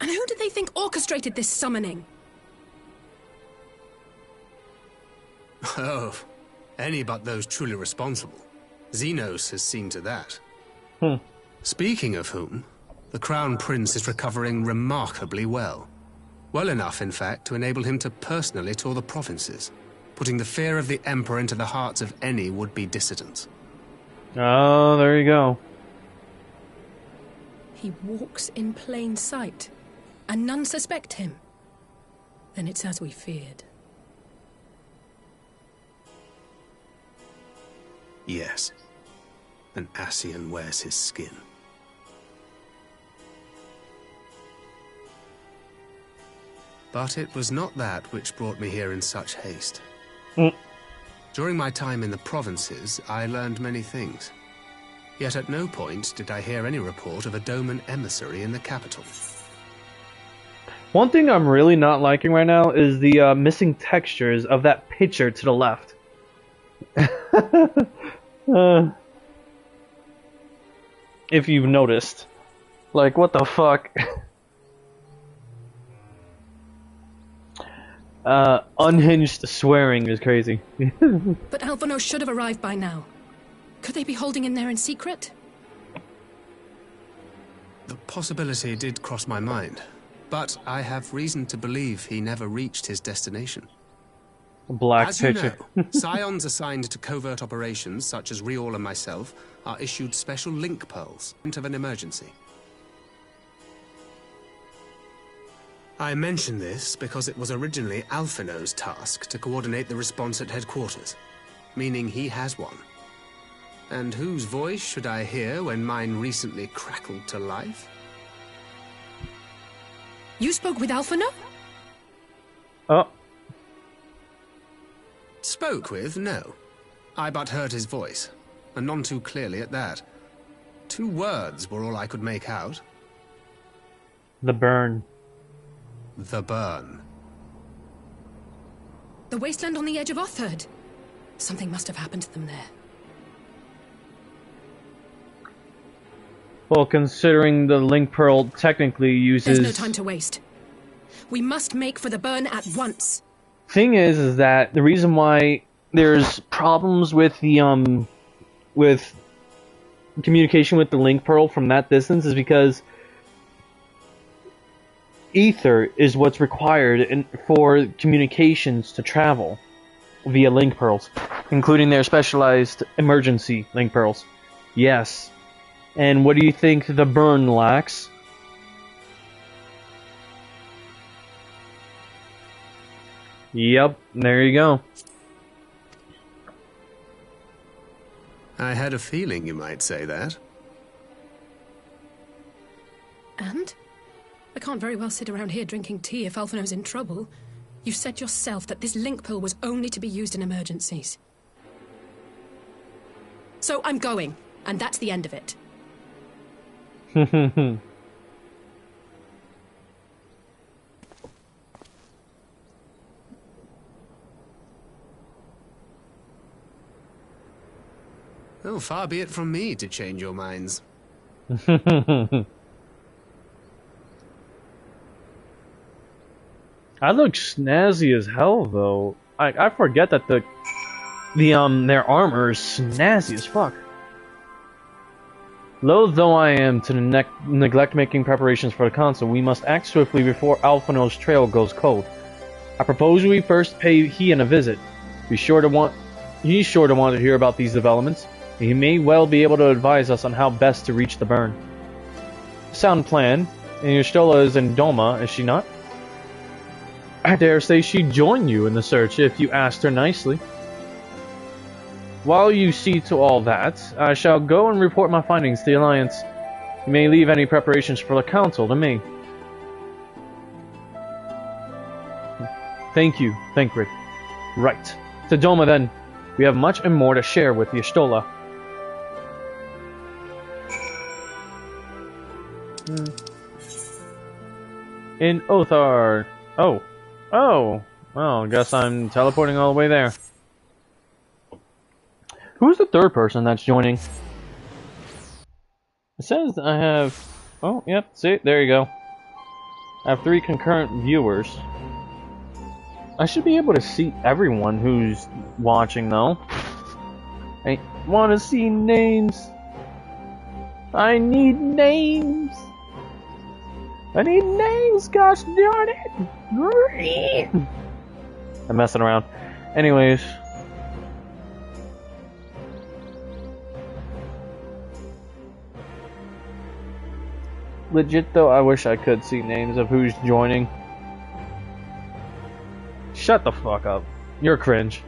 And who do they think orchestrated this summoning? Oh, any but those truly responsible. Xenos has seen to that. Speaking of whom, the Crown Prince is recovering remarkably well. Well enough, in fact, to enable him to personally tour the provinces, putting the fear of the Emperor into the hearts of any would-be dissidents. Oh, there you go. He walks in plain sight, and none suspect him. Then it's as we feared. Yes. An Ascian wears his skin. But it was not that which brought me here in such haste. During my time in the provinces, I learned many things. Yet at no point did I hear any report of a Doman emissary in the capital. One thing I'm really not liking right now is the missing textures of that picture to the left. If you've noticed. Like, what the fuck? Unhinged swearing is crazy. But Alphonse should have arrived by now. Could they be holding him there in secret? The possibility did cross my mind, but I have reason to believe he never reached his destination. Black As picture. you know, scions assigned to covert operations, such as Riol and myself, are issued special link pearls in event of an emergency. I mention this because it was originally Alphino's task to coordinate the response at headquarters, meaning he has one. And whose voice should I hear when mine recently crackled to life? You spoke with Alphino? Oh, Spoke with? No. I but heard his voice, and none too clearly at that. 2 words were all I could make out. The burn. The burn. The wasteland on the edge of Otherd. Something must have happened to them there. Well, considering the Link Pearl technically uses... There's no time to waste. We must make for the burn at once. Thing is that the reason why there's problems with the with communication with the Link Pearl from that distance is because ether is what's required for communications to travel via Link Pearls, including their specialized emergency Link Pearls. Yes. And what do you think the burn lacks? Yep, there you go. I had a feeling you might say that. And? I can't very well sit around here drinking tea if Alphinaud's in trouble. You said yourself that this link pearl was only to be used in emergencies. So I'm going, and that's the end of it. Oh, far be it from me to change your minds. I look snazzy as hell, though. I forget that their armor is snazzy as fuck. Loath though I am to neglect making preparations for the council, we must act swiftly before Alphinaud's trail goes cold. I propose we first pay Hien a visit. He's sure to want to hear about these developments, and he may well be able to advise us on how best to reach the burn. Sound plan. And Y'shtola is in Doma, is she not? I dare say she'd join you in the search if you asked her nicely. While you see to all that, I shall go and report my findings to the Alliance. You may leave any preparations for the Council to me. Thank you, Thancred. Right. To Doma then. We have much and more to share with Y'shtola. In Othar. Oh. Oh. Well, I guess I'm teleporting all the way there. Who's the third person that's joining? It says I have... Oh, yep, see, there you go. I have 3 concurrent viewers. I should be able to see everyone who's watching, though. I want to see names. I need names. I need names, gosh darn it. I'm messing around. Anyways... Legit though, I wish I could see names of who's joining. Shut the fuck up. You're cringe.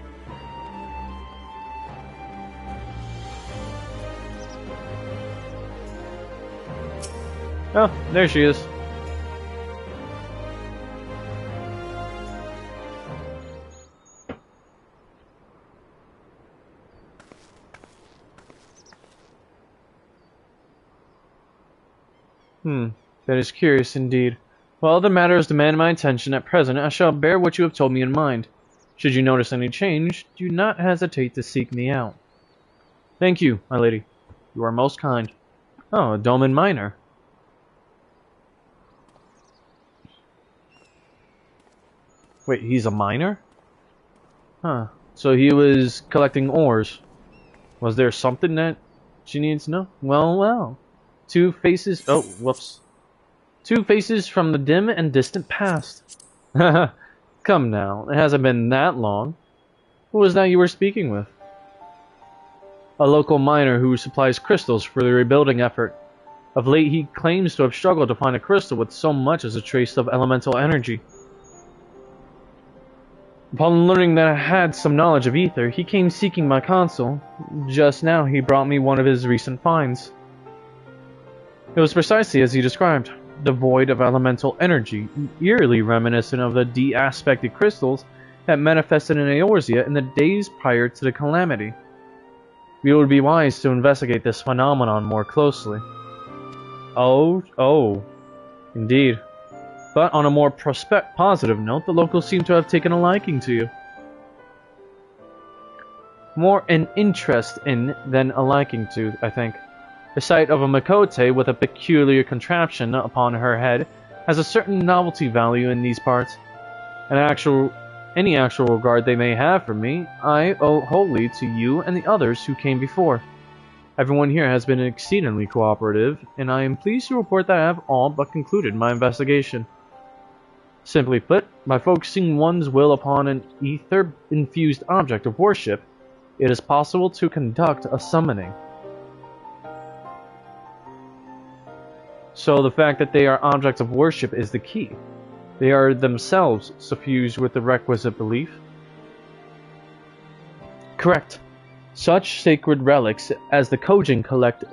Oh, there she is. That is curious indeed. While other matters demand my attention at present, I shall bear what you have told me in mind. Should you notice any change, do not hesitate to seek me out. Thank you, my lady. You are most kind. Oh, a Doman miner. Wait, he's a miner? Huh. So he was collecting ores. Was there something that she needs to know? Well, well. 2 faces... Oh, whoops. 2 faces from the dim and distant past. Come now, it hasn't been that long. Who was that you were speaking with? A local miner who supplies crystals for the rebuilding effort. Of late he claims to have struggled to find a crystal with so much as a trace of elemental energy. Upon learning that I had some knowledge of ether, he came seeking my counsel. Just now he brought me one of his recent finds. It was precisely as he described. Devoid of elemental energy, eerily reminiscent of the de-aspected crystals that manifested in Eorzea in the days prior to the calamity. We would be wise to investigate this phenomenon more closely. Oh, indeed. But on a more positive note, the locals seem to have taken a liking to you. More an interest in than a liking to, I think. The sight of a Makote with a peculiar contraption upon her head has a certain novelty value in these parts. Any actual regard they may have for me, I owe wholly to you and the others who came before. Everyone here has been exceedingly cooperative, and I am pleased to report that I have all but concluded my investigation. Simply put, by focusing one's will upon an ether-infused object of worship, it is possible to conduct a summoning. So the fact that they are objects of worship is the key. They are themselves suffused with the requisite belief. Correct. Such sacred relics as the Kojin collect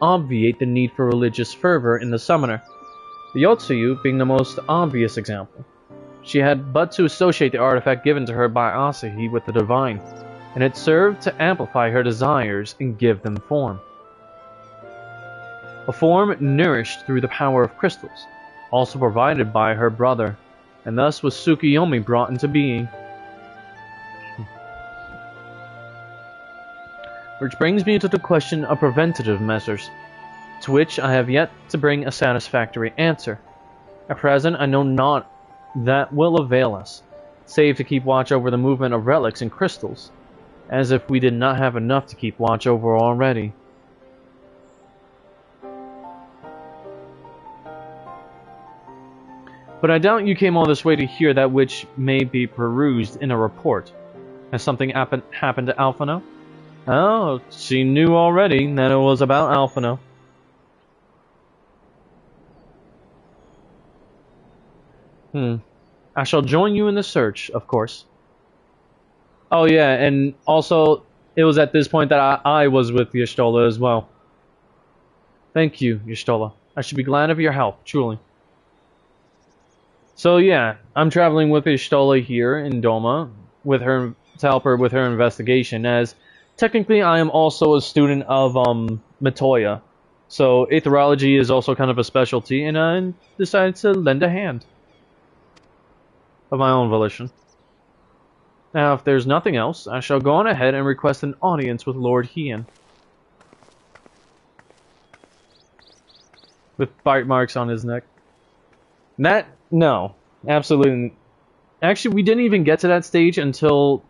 obviate the need for religious fervor in the summoner, the Yotsuyu being the most obvious example. She had but to associate the artifact given to her by Asahi with the divine, and it served to amplify her desires and give them form. A form nourished through the power of crystals, also provided by her brother, and thus was Tsukuyomi brought into being. Which brings me to the question of preventative measures, to which I have yet to bring a satisfactory answer. At present, I know not that will avail us, save to keep watch over the movement of relics and crystals, as if we did not have enough to keep watch over already. But I doubt you came all this way to hear that which may be perused in a report. Has something happened to Alphino? Oh, she knew already that it was about Alphino. I shall join you in the search, of course. Oh yeah, and also, it was at this point that I was with Y'shtola as well. Thank you, Y'shtola. I should be glad of your help, truly. So yeah, I'm traveling with Y'shtola here in Doma with her to help her with her investigation, as technically I am also a student of Matoya. So aetherology is also kind of a specialty, and I decided to lend a hand. Of my own volition. Now, if there's nothing else, I shall go on ahead and request an audience with Lord Hien. With bite marks on his neck. No, absolutely. Actually, we didn't even get to that stage until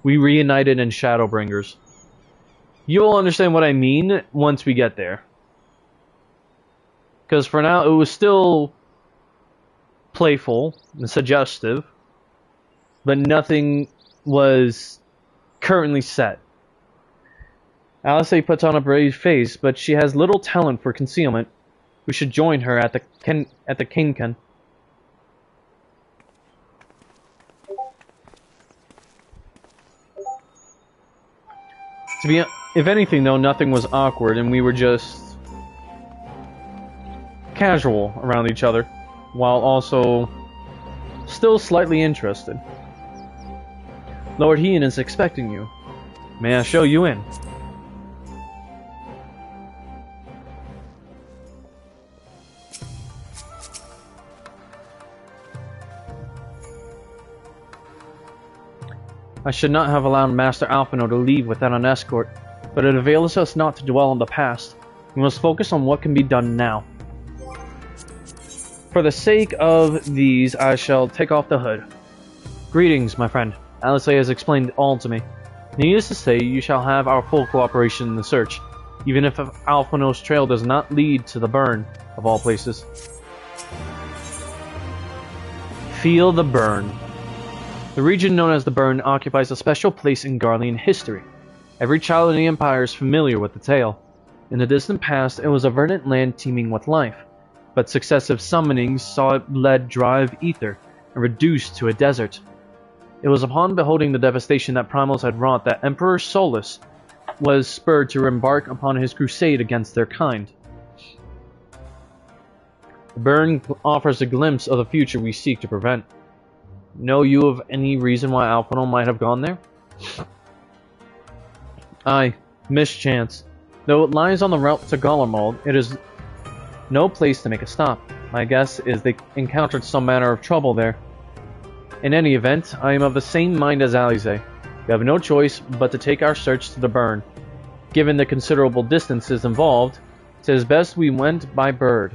we reunited in Shadowbringers. You'll understand what I mean once we get there. Because for now, it was still playful and suggestive, but nothing was currently set. Alice puts on a brave face, but she has little talent for concealment. We should join her at the Kinkan. If anything though, nothing was awkward, and we were just casual around each other, while also still slightly interested. Lord Hien is expecting you. May I show you in? I should not have allowed Master Alphino to leave without an escort, but it avails us not to dwell on the past. We must focus on what can be done now. For the sake of these, I shall take off the hood. Greetings, my friend. Alice has explained all to me. Needless to say, you shall have our full cooperation in the search, even if Alphino's trail does not lead to the burn, of all places. Feel the burn. The region known as the Burn occupies a special place in Garlean history. Every child in the Empire is familiar with the tale. In the distant past, it was a verdant land teeming with life, but successive summonings saw it bled dry of ether and reduced to a desert. It was upon beholding the devastation that Primals had wrought that Emperor Solus was spurred to embark upon his crusade against their kind. The Burn offers a glimpse of the future we seek to prevent. Know you of any reason why Alphonse might have gone there? Aye, mischance. Though it lies on the route to Gollermold, it is no place to make a stop. My guess is they encountered some manner of trouble there. In any event, I am of the same mind as Alize. We have no choice but to take our search to the burn. Given the considerable distances involved, 'tis best we went by bird.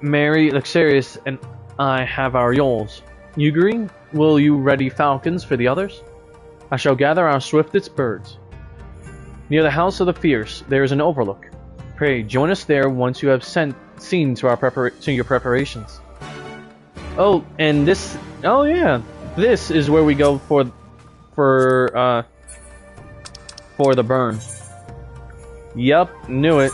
Mary, Luxurious, and I have our yoles. You agree? Will you ready falcons for the others? I shall gather our swiftest birds. Near the House of the Fierce, there is an overlook. Pray, join us there once you have seen to your preparations. Oh, and this... Oh, yeah. This is where we go for the burn. Yup, knew it.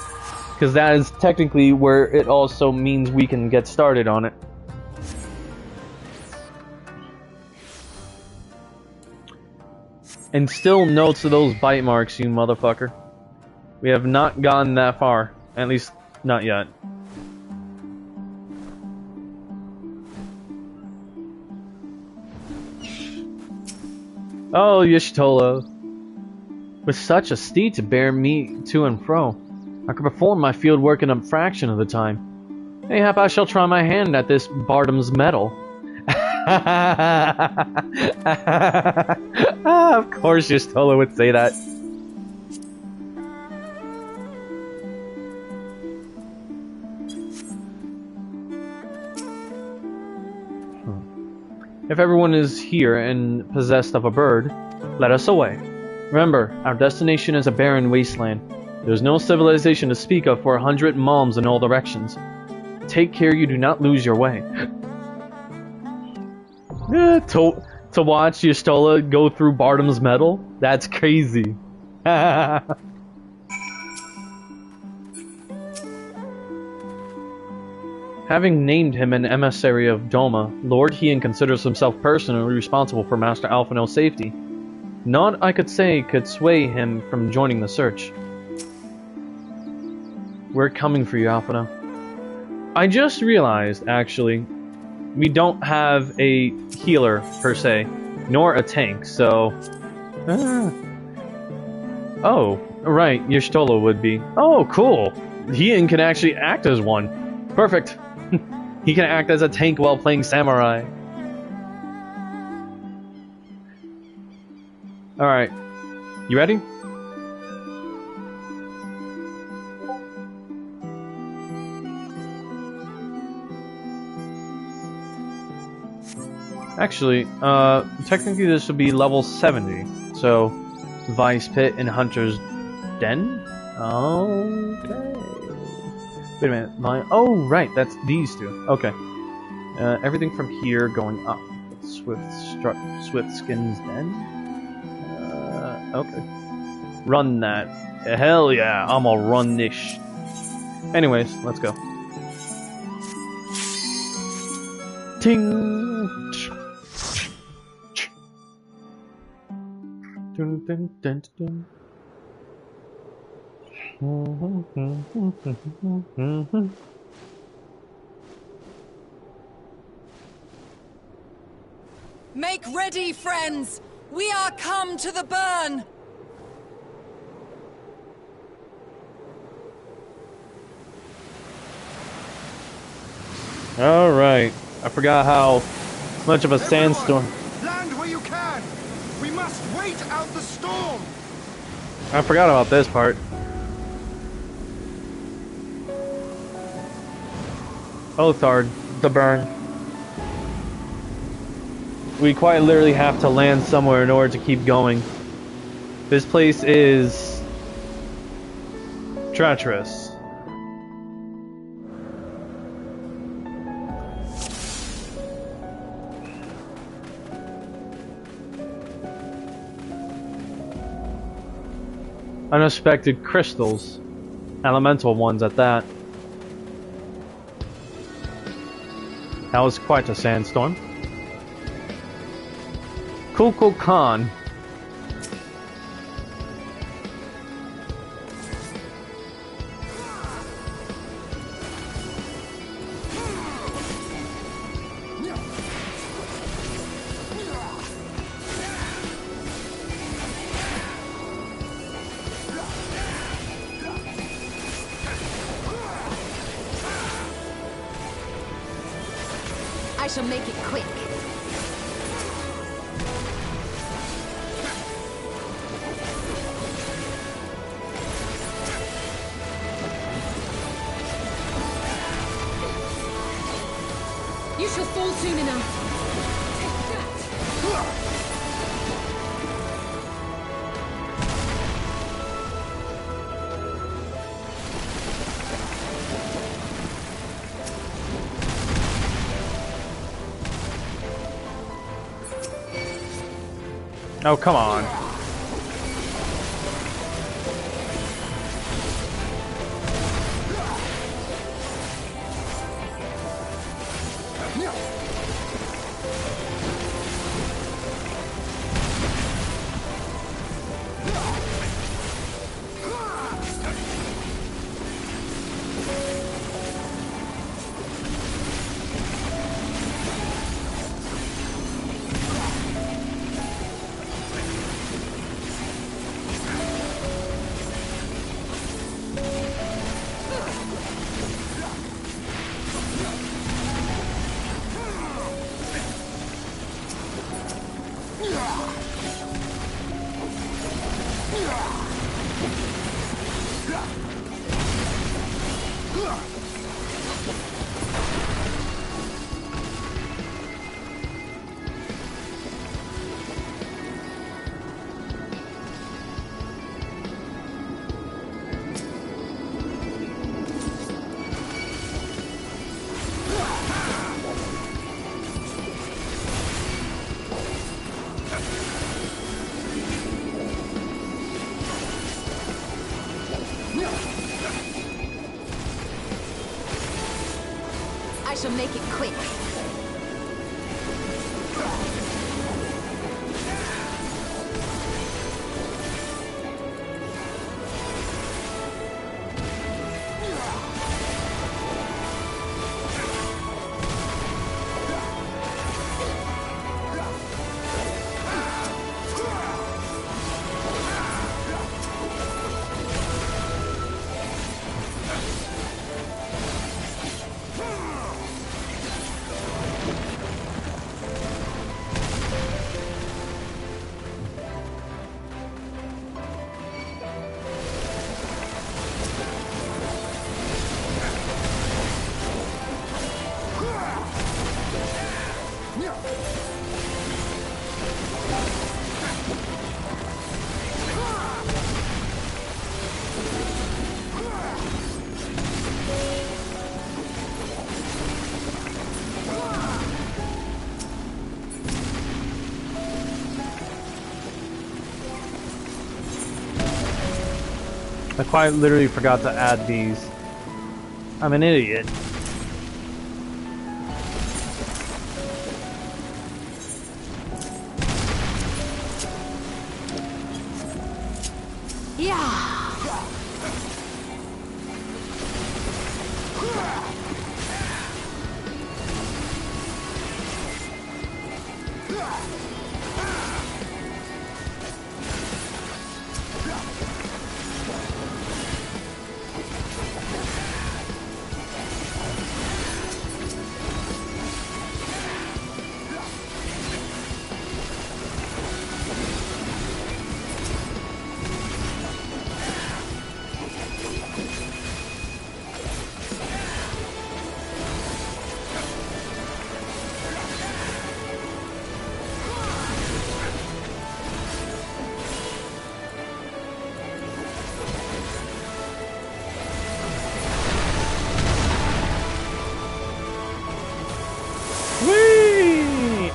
Because that is technically where it also means we can get started on it. And still notes of those bite marks, you motherfucker. We have not gotten that far. At least, not yet. Oh, Y'shtola. With such a steed to bear me to and fro, I could perform my field work in a fraction of the time. Mayhap I shall try my hand at this Bardam's medal. Of course Y'shtola would say that. If everyone is here and possessed of a bird, let us away. Remember, our destination is a barren wasteland. There is no civilization to speak of for 100 malms in all directions. Take care you do not lose your way. To watch Y'shtola go through Bardam's medal? That's crazy. Having named him an emissary of Doma, Lord Hien considers himself personally responsible for Master Alphonse's safety. Naught I could say could sway him from joining the search. We're coming for you, Alphonse. I just realized, actually, we don't have a healer, per se, nor a tank, so... Oh, right, Y'shtola would be. Oh, cool! Hien can actually act as one. Perfect. He can act as a tank while playing samurai. Alright. You ready? Actually, technically this would be level 70. So, Vice Pit and Hunter's Den? Okay. Wait a minute. Oh, right, that's these two. Okay. Everything from here going up. Swiftskin's Den? Okay. Run that. Hell yeah, I'm gonna run this. Anyways, let's go. Ting! Dun, dun, dun, dun. Make ready, friends! We are come to the burn! Alright. I forgot how much of a sandstorm. Land where you can! We must wait out the storm! I forgot about this part. Othard, the burn. We quite literally have to land somewhere in order to keep going. This place is treacherous. Unexpected crystals. Elemental ones at that. That was quite a sandstorm. Koko Khan. I shall make it quick. You shall fall soon enough. Oh, come on. I shall make it quick. I quite literally forgot to add these. I'm an idiot. Yeah.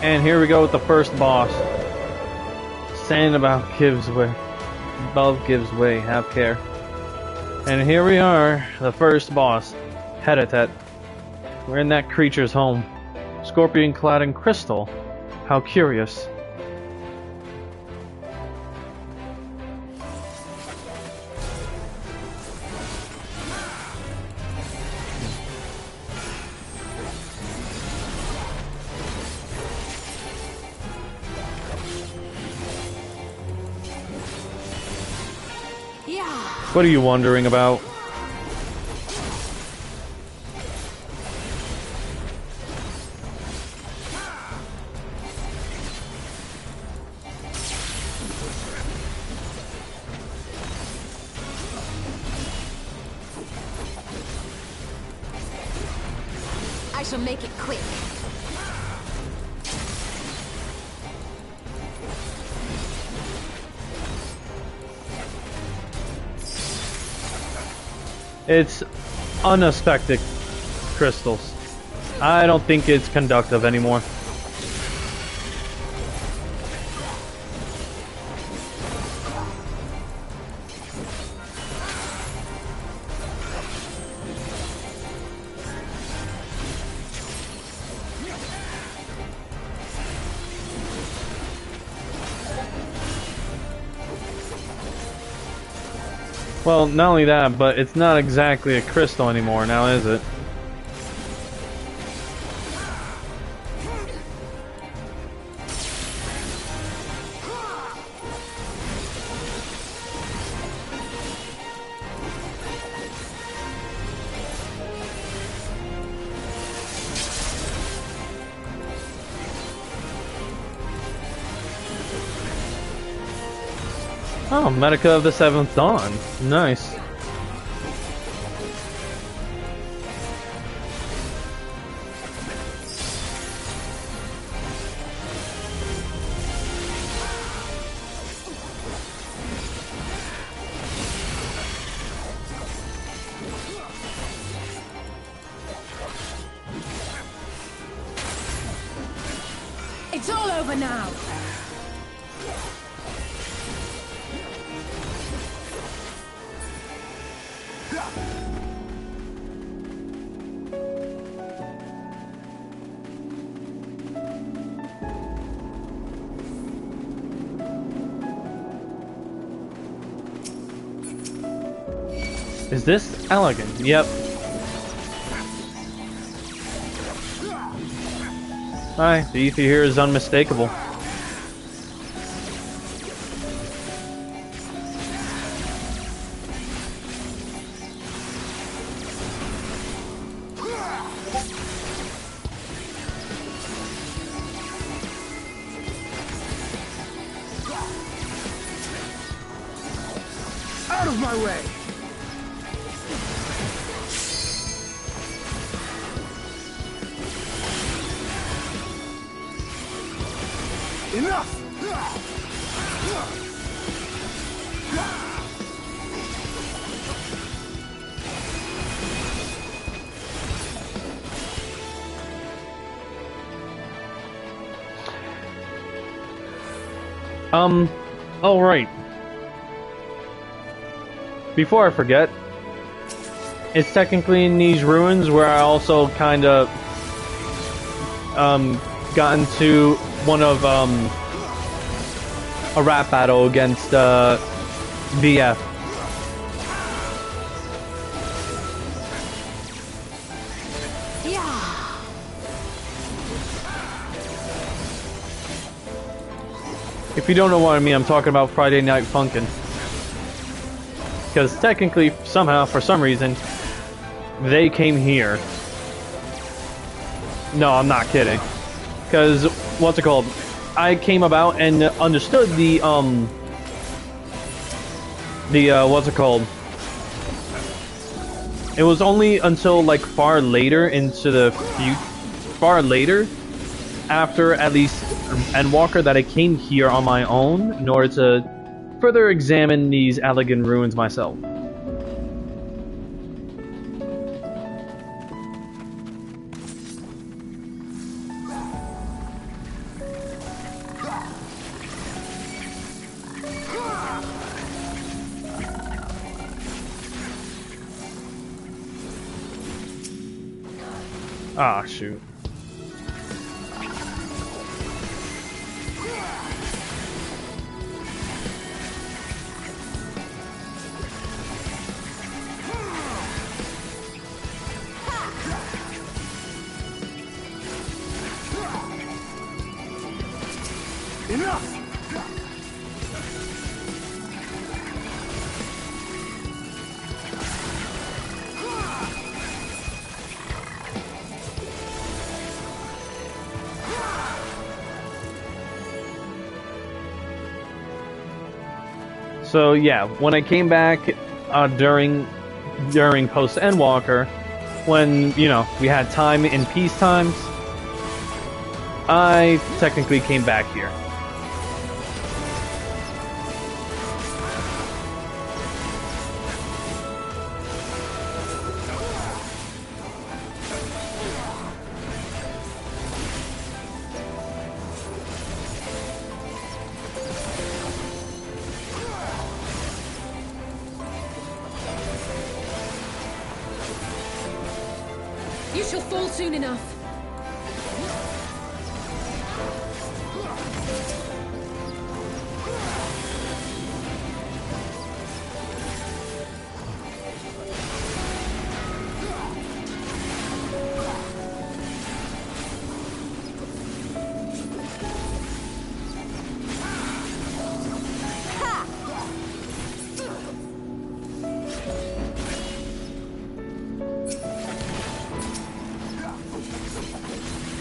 And here we go with the first boss. Saying about gives way. Above gives way, have care. And here we are, the first boss, Hedatet. We're in that creature's home. Scorpion clad in crystal. How curious. What are you wondering about? I shall make it quick. It's unaspected crystals. I don't think it's conductive anymore. Well, not only that, but it's not exactly a crystal anymore now, is it? Oh, Medica of the Seventh Dawn. Nice. It's all over now! Is this elegant? Yep. Hi, the ether here is unmistakable. Out of my way! Enough! Oh right. Before I forget, it's technically in these ruins where I also kind of got into one of a rap battle against VF. If you don't know what I mean, I'm talking about Friday Night Funkin'. Because technically, somehow, for some reason, they came here. No, I'm not kidding. Because, what's it called? I came about and understood the what's it called? It was only until, like, far later into the far later, after at least Endwalker, that I came here on my own in order to further examine these elegant ruins myself. Ah, shoot. Enough! So yeah, when I came back during Post Endwalker, when, you know, we had time in peace times, I technically came back here. You shall fall soon enough.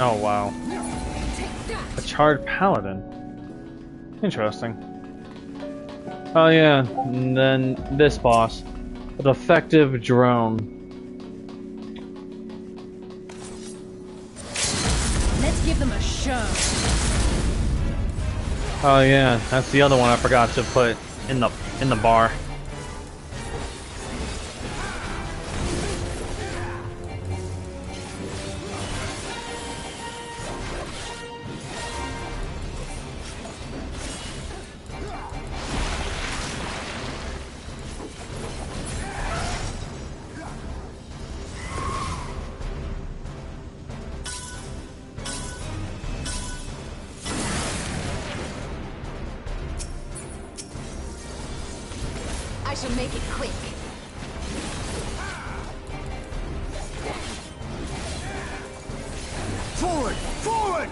Oh wow. A charred paladin. Interesting. Oh yeah, and then this boss. A defective drone. Let's give them a show. Oh yeah, that's the other one I forgot to put in the bar. I shall make it quick. Forward! Forward!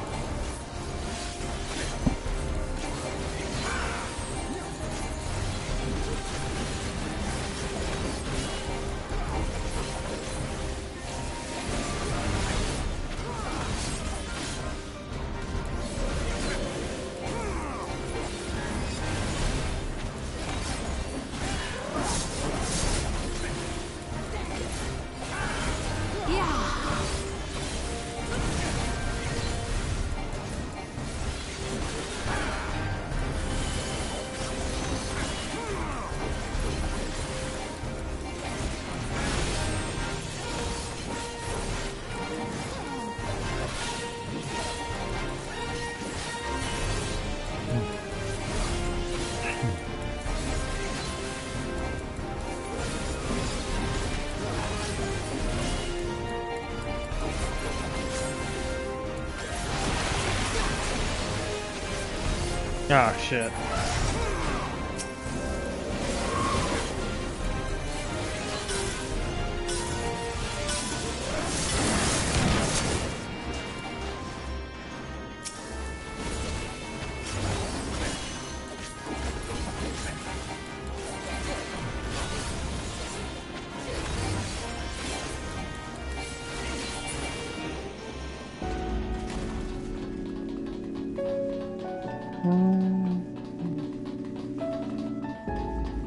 Ah, shit.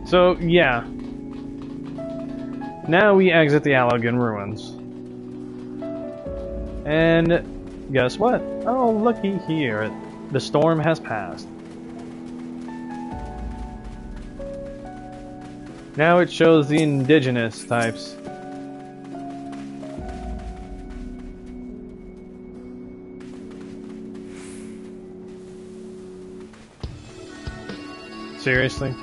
So, yeah. Now we exit the Allegan ruins. And guess what? Oh, looky here. The storm has passed. Now it shows the indigenous types. Seriously?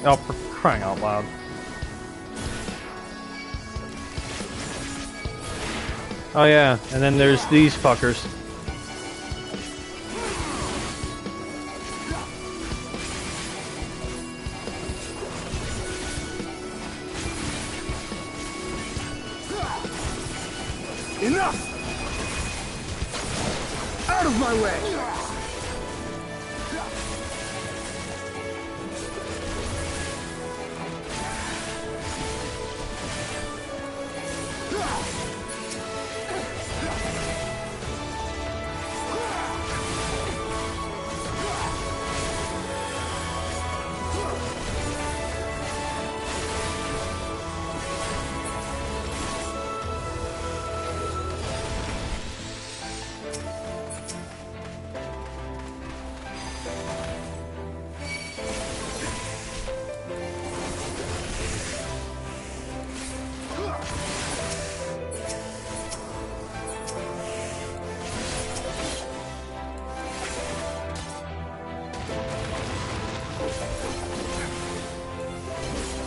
Oh, for crying out loud. Oh yeah, and then there's these fuckers. Enough! Out of my way!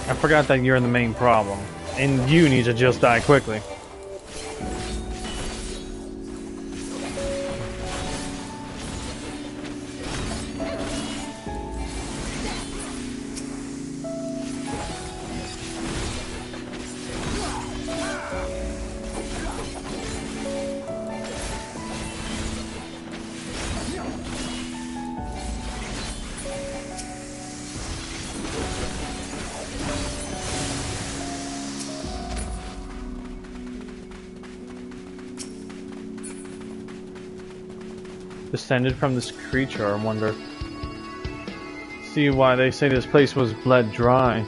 I forgot that you're the main problem, and you need to just die quickly. Descended from this creature, I wonder. See why they say this place was bled dry.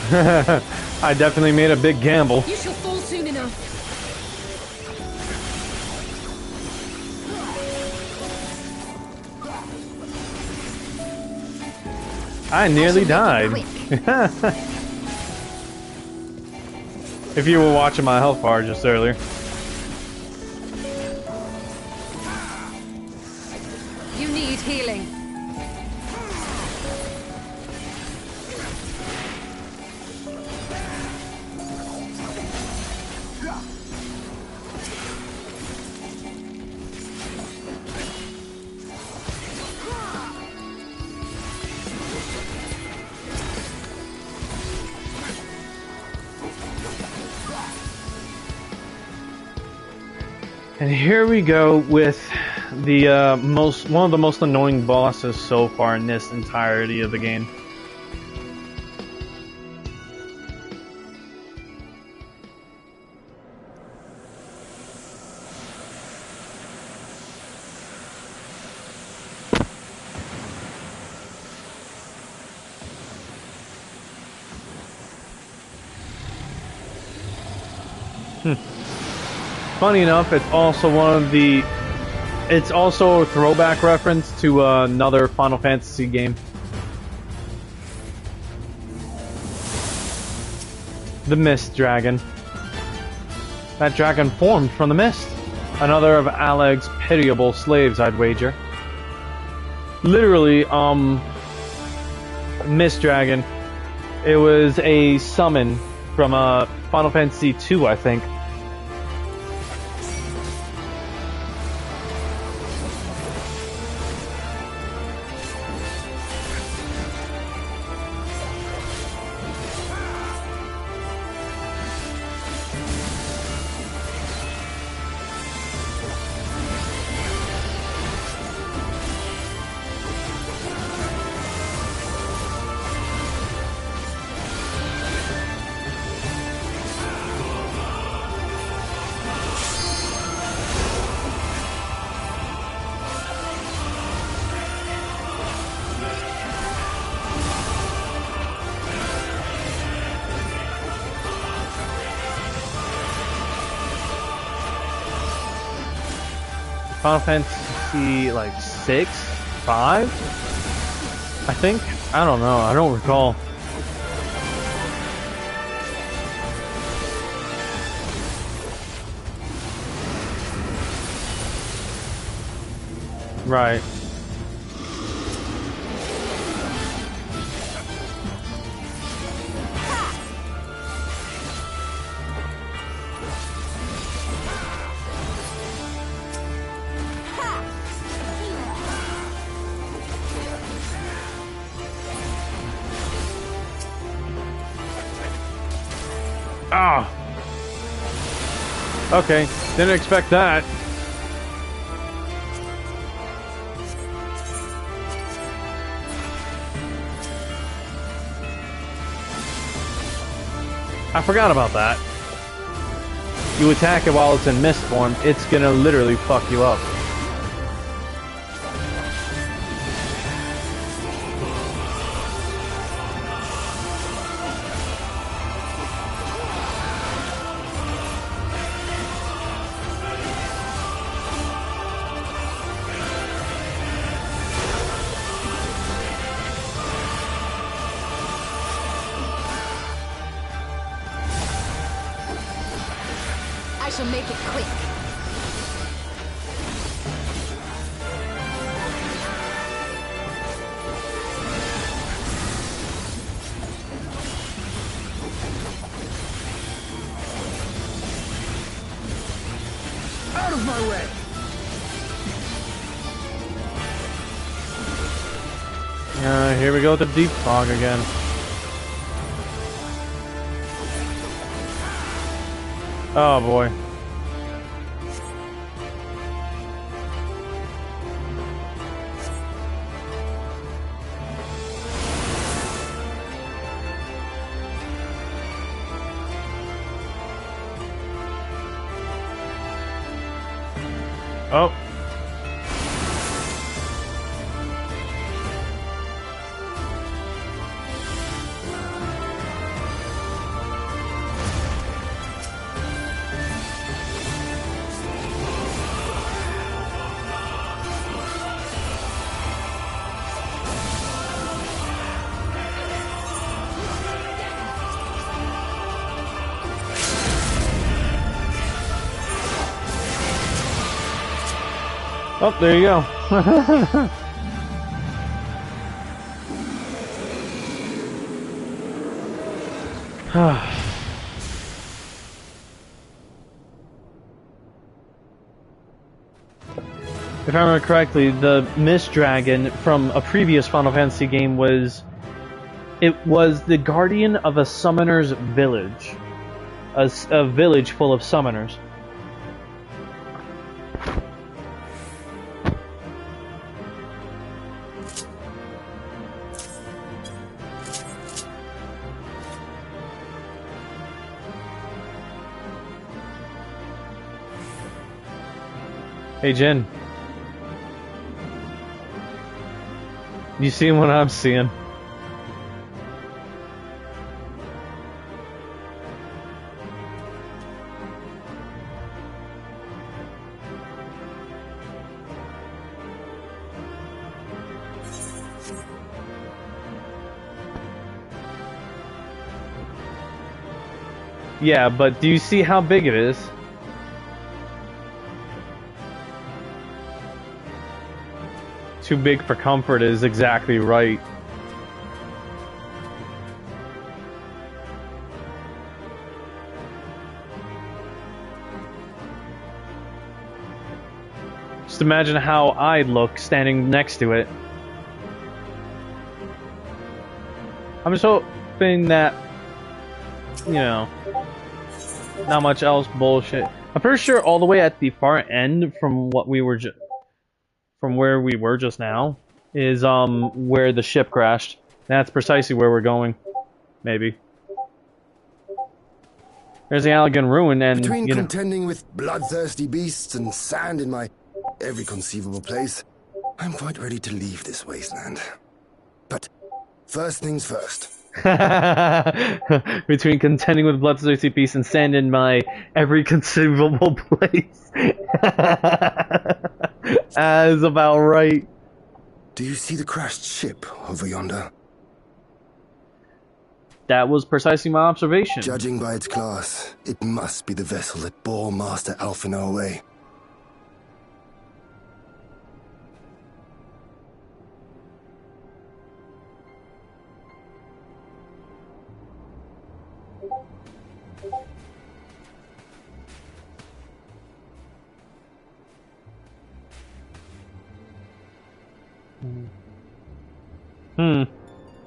I definitely made a big gamble. You shall fall soon enough. I nearly died. If you were watching my health bar just earlier. You need healing. And here we go with the one of the most annoying bosses so far in this entirety of the game. Funny enough, it's also it's also a throwback reference to another Final Fantasy game. The Mist Dragon. That dragon formed from the mist. Another of Alleg's pitiable slaves, I'd wager. Literally, Mist Dragon. It was a summon from Final Fantasy II, I think. Final Fantasy like 6, 5, I think. I don't know. I don't recall. Right. Okay, didn't expect that. I forgot about that. You attack it while it's in mist form, it's gonna literally fuck you up. I shall make it quick. Out of my way! Here we go with the deep fog again. Oh boy. Oh. Oh, there you go. If I remember correctly, the Mist Dragon from a previous Final Fantasy game was the guardian of a summoner's village. A village full of summoners. Hey Jen, you seeing what I'm seeing? Yeah, but do you see how big it is? Too big for comfort is exactly right. Just imagine how I'd look standing next to it. I'm just hoping that, you know, not much else bullshit. I'm pretty sure all the way at the far end from what we were from where we were just now is where the ship crashed. That's precisely where we're going. Maybe. There's the Allegan ruin, and between you know, contending with bloodthirsty beasts and sand in my every conceivable place, I'm quite ready to leave this wasteland. But first things first. Between contending with bloodthirsty beasts and sand in my every conceivable place. That's about right. Do you see the crashed ship over yonder? That was precisely my observation. Judging by its class, it must be the vessel that bore Master Alphinaud away.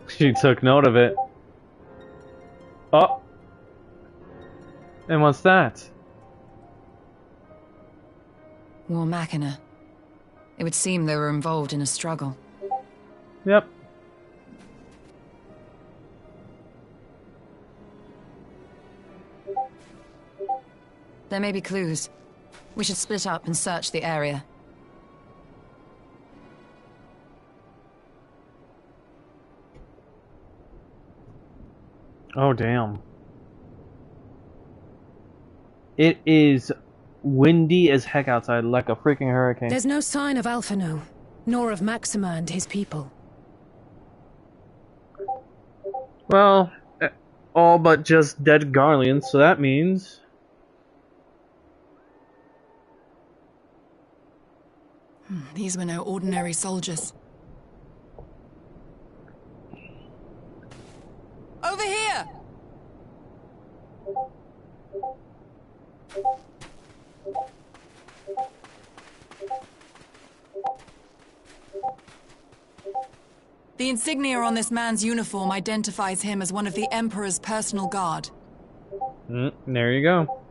She took note of it. Oh. And what's that? War Machina. It would seem they were involved in a struggle. Yep. There may be clues. We should split up and search the area. Oh, damn. It is windy as heck outside, like a freaking hurricane. There's no sign of Alphino, nor of Maxima and his people. Well, all but just dead Garleans, so that means... These were no ordinary soldiers. Over here! The insignia on this man's uniform identifies him as one of the Emperor's personal guard. There you go.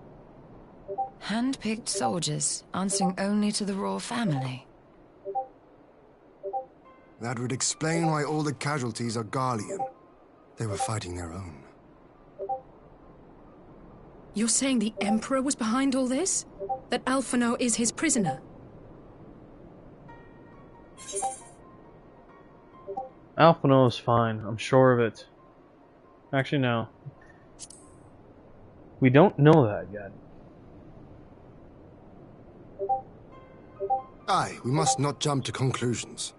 Hand-picked soldiers, answering only to the royal family. That would explain why all the casualties are Garlean. They were fighting their own. You're saying the Emperor was behind all this? That Alphino is his prisoner? Alphino is fine, I'm sure of it. Actually, no. We don't know that yet. Aye, we must not jump to conclusions.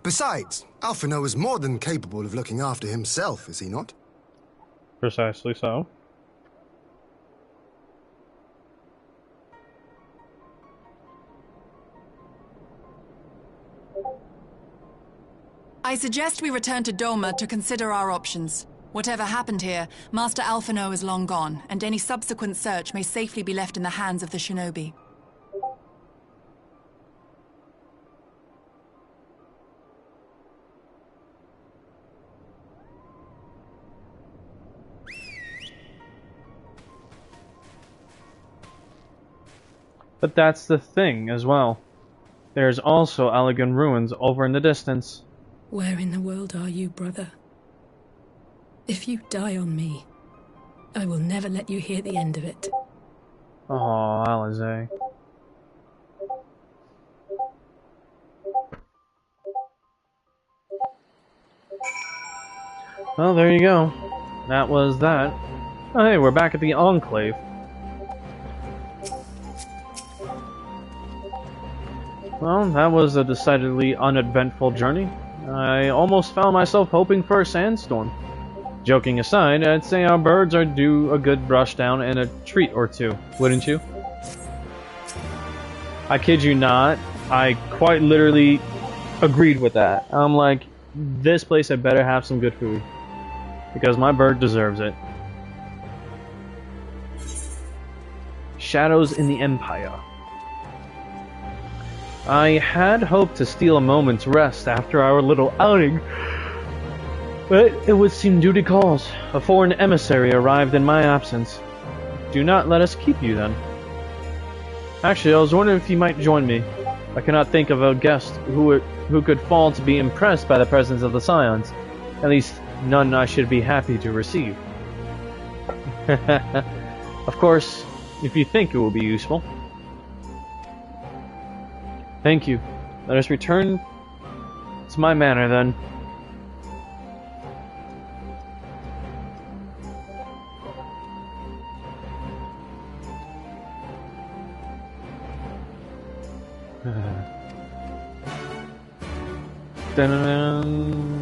Besides, Alphino is more than capable of looking after himself, is he not? Precisely so. I suggest we return to Doma to consider our options. Whatever happened here, Master Alphino is long gone, and any subsequent search may safely be left in the hands of the shinobi. But that's the thing as well. There's also Allegan ruins over in the distance. Where in the world are you, brother? If you die on me, I will never let you hear the end of it. Oh, Alize. Well, there you go. That was that. Oh, hey, we're back at the Enclave. Well, that was a decidedly uneventful journey. I almost found myself hoping for a sandstorm. Joking aside, I'd say our birds are due a good brush down and a treat or two, wouldn't you? I kid you not, I quite literally agreed with that. I'm like, this place had better have some good food. Because my bird deserves it. Shadows in the Empire. I had hoped to steal a moment's rest after our little outing, but it would seem duty calls. A foreign emissary arrived in my absence. Do not let us keep you then. Actually, I was wondering if you might join me. I cannot think of a guest who could fall to be impressed by the presence of the Scions. At least, none I should be happy to receive. Of course, if you think it will be useful. Thank you. Let us return to my manor then. Dun-dun-dun.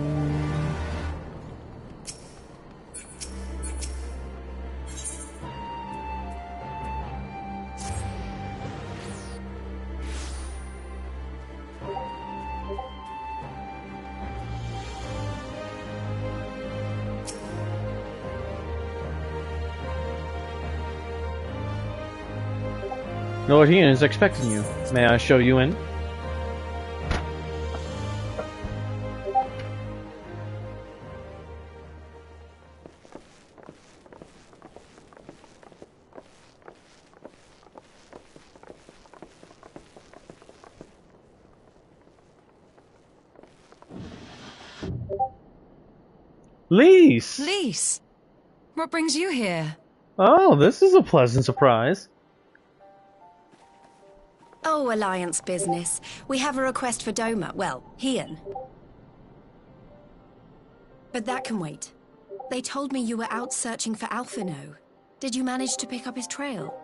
Lord Ian is expecting you. May I show you in? Lise! Lise! What brings you here? Oh, this is a pleasant surprise. Oh, Alliance business. We have a request for Doma. Well, Hien. But that can wait. They told me you were out searching for Alphino. Did you manage to pick up his trail?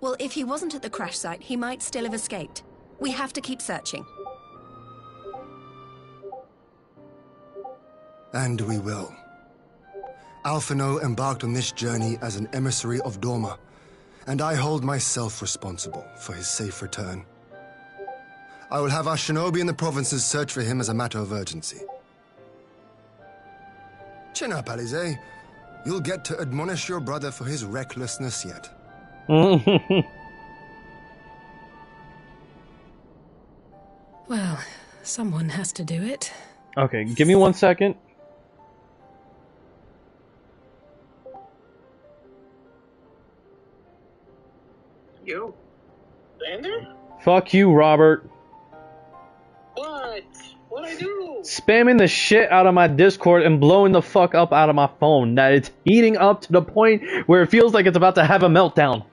Well, if he wasn't at the crash site, he might still have escaped. We have to keep searching. And we will. Alphino embarked on this journey as an emissary of Doma, and I hold myself responsible for his safe return. I will have our shinobi in the provinces search for him as a matter of urgency. Chin up, Alize. You'll get to admonish your brother for his recklessness yet. Well, someone has to do it. Okay, give me 1 second. Yo, Xander? Fuck you, Robert. What? What'd I do? Spamming the shit out of my Discord and blowing the fuck up out of my phone. That it's heating up to the point where it feels like it's about to have a meltdown.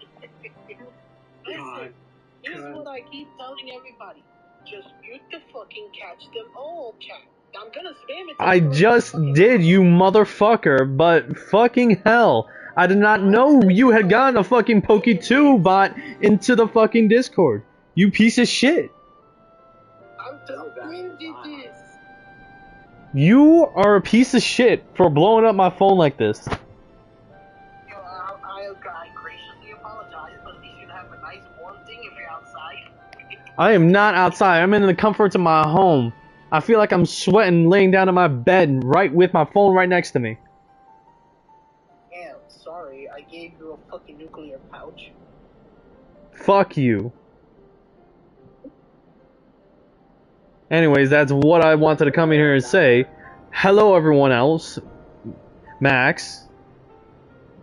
Listen, here's what I keep telling everybody. Just mute the fucking catch them all chat. I'm gonna spam it. I just did, you motherfucker, but fucking hell. I did not know you had gotten a fucking Poke2 bot into the fucking Discord. You piece of shit. I'm telling you this. You are a piece of shit for blowing up my phone like this. Yo, I graciously apologize, but at least you have a nice warm thing if you're outside. I am not outside. I'm in the comforts of my home. I feel like I'm sweating laying down in my bed right with my phone right next to me. Damn, sorry, I gave you a fucking nuclear pouch. Fuck you. Anyways, that's what I wanted to come in here and say. Hello everyone else. Max.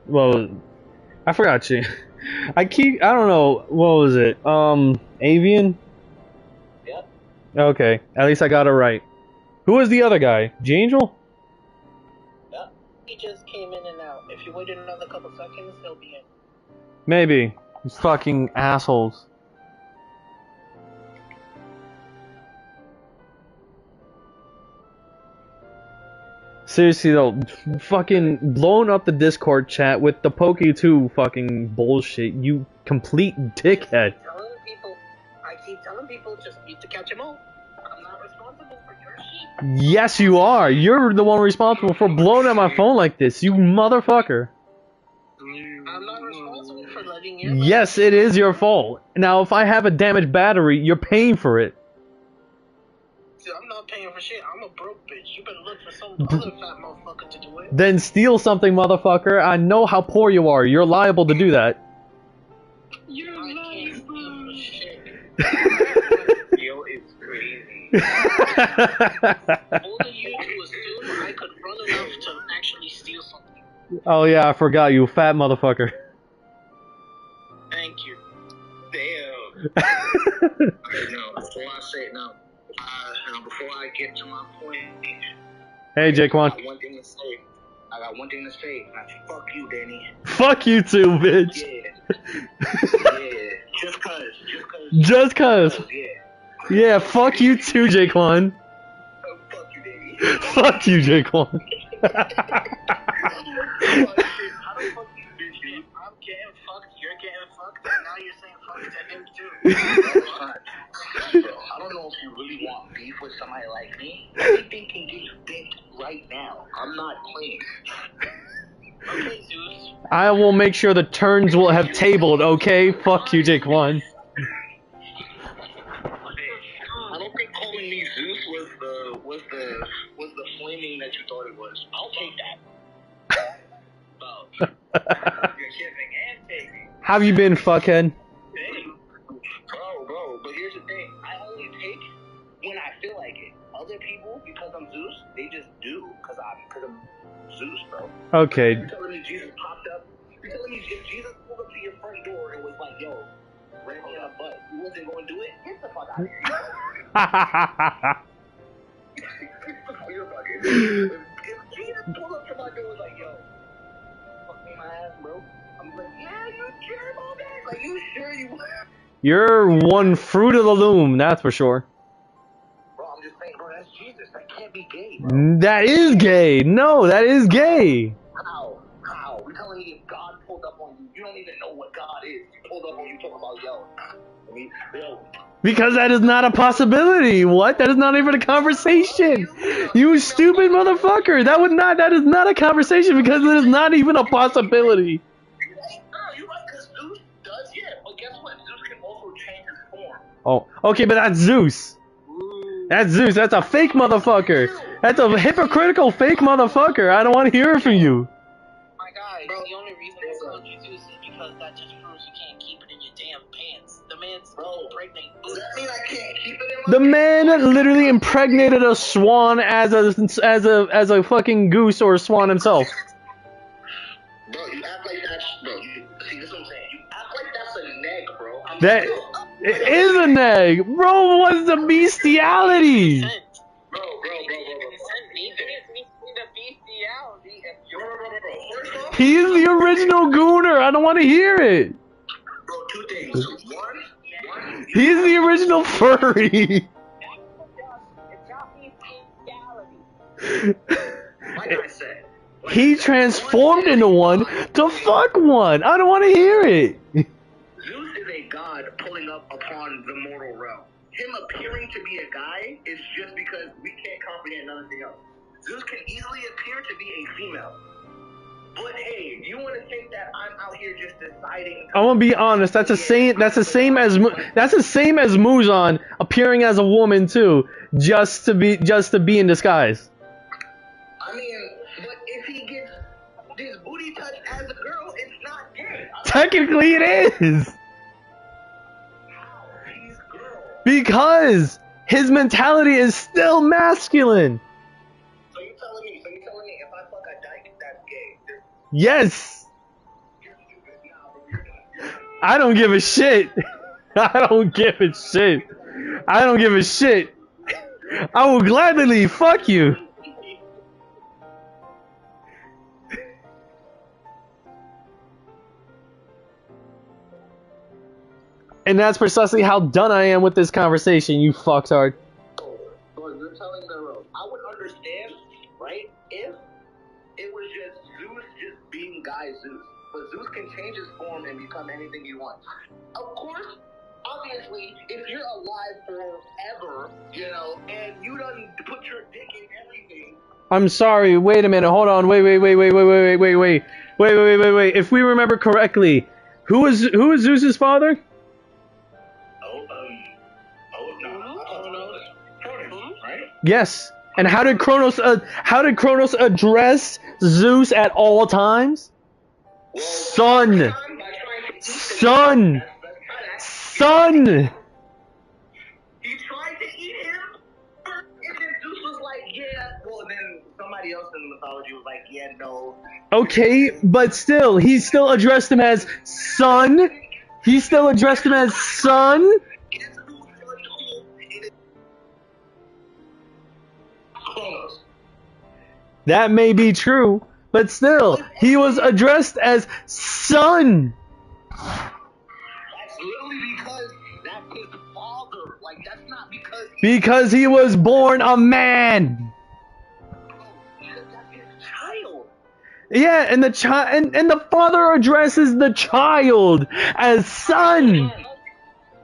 Well, I forgot you. I don't know, what was it? Avian? Yep. Okay, at least I got it right. Who was the other guy? G-Angel? Yep, he just came in and out. If you waited another couple seconds, he'll be in. Maybe. These fucking assholes. Seriously though, fucking blowing up the Discord chat with the Poke2 fucking bullshit, you complete dickhead. I keep telling people, just need to catch them all. I'm not responsible for your shit. Yes you are! You're the one responsible for blowing up my phone like this, you motherfucker! I'm not responsible for letting you. Yes, it is your fault. Now if I have a damaged battery, you're paying for it. I'm not paying for shit. I'm a broke bitch. You better look for some other fat motherfucker to do it. Then steal something, motherfucker. I know how poor you are. You're liable to do that. You're liable. Shit. Yo, it's crazy. Only you to assume I could run enough to actually steal something. Oh yeah, I forgot you, fat motherfucker. Thank you. Damn. Alright, no, before I say it now. Before I get to my point, Hey, Jaquan. I got one thing to say. Fuck you, Danny. Fuck you too, bitch. Yeah. Just cause. Just cause. Yeah, fuck you too, Jaquan. Fuck you, Danny. Fuck you, Jaquan. How the fuck you, bitch? I'm getting fucked, you're getting fucked, and now you're saying fuck to him too. Bro, I don't know if you really want beef with somebody like me. Anything can get bent right now. I'm not playing. Okay, Zeus. I will make sure the turns will have tabled, okay? Fuck you, Jaquan. I don't think calling me Zeus was the flaming that you thought it was. I'll take that. You're giving and taking. How have you been, fuckhead? Bro, but here's the thing. I only take when I feel like it. Other people, because I'm Zeus, they just do because I'm Zeus, bro. Okay. You're telling me Jesus popped up? You're telling me if Jesus pulled up to your front door and was like, yo, ram me in a butt, you wasn't going to do it? Get the fuck out of here. You're fucking. If Jesus pulled up to my door and was like, yo, fuck me in my ass, bro. I'm like, yeah, you sure about that? Like, you sure you would? You're one fruit of the loom, that's for sure. Bro, I'm just saying, bro, that's Jesus. That can't be gay, bro. That is gay. No, that is gay. How? How? We're telling you if God pulled up on you, you don't even know what God is. He pulled up on you talking about, yo. I mean, yo. Because that is not a possibility. What? That is not even a conversation. You stupid motherfucker. That is not a conversation because it is not even a possibility. You're right, because Zeus does, yeah. But guess what? Zeus can also change his form. Oh, okay, but that's Zeus. That's Zeus. That's a fake motherfucker. That's a hypocritical fake motherfucker. I don't want to hear it from you. My guy, the only reason I called you Zeus is because that just proves you can't keep it in your damn pants. The man's impregnate. Does that mean I can't keep it in my The man literally impregnated a swan as a fucking goose or a swan himself. Bro, you act like that's, bro, see, this is what I'm saying. You act like that's a neg, bro. That it is a neg. Bro, what's the bestiality? Bro. He's the original gooner. I don't want to hear it. Bro, two things. One, he's the original furry. Like I said, He transformed into one to fuck one. I don't want to hear it. Zeus is a god pulling up upon the mortal realm. Him appearing to be a guy is just because we can't comprehend anything else. Zeus can easily appear to be a female. But hey, you want to think that I'm out here just deciding? I'm gonna be honest. That's the same. That's the same as Muzan appearing as a woman too, just to be in disguise. I mean, but if he gets this booty touched as a girl, it's not gay. Technically, it is. Because his mentality is still masculine. So you're telling me if I fuck a dyke, that's gay? Yes. I don't give a shit. I don't give a shit. I don't give a shit. I will gladly fuck you. And that's precisely how done I am with this conversation, you fucktard. So you're telling me, I would understand, right, if it was just Zeus just being guy Zeus. But Zeus can change his form and become anything he wants. Of course, obviously, if you're alive forever, you know, and you done put your dick in everything. I'm sorry, wait a minute, hold on, wait. If we remember correctly, who is Zeus's father? Yes. And how did Kronos address Zeus at all times? Son. Son. Son. He tried to eat him, and then Zeus was like, yeah. Well, then somebody else in the mythology was like, yeah, no. Okay, but still, he still addressed him as son. He still addressed him as son. That may be true, but still, he was addressed as son. That's literally because that's his father. Like, that's not because Because he was born a man. that's his child. Yeah, and the child and the father addresses the child as son. Bro,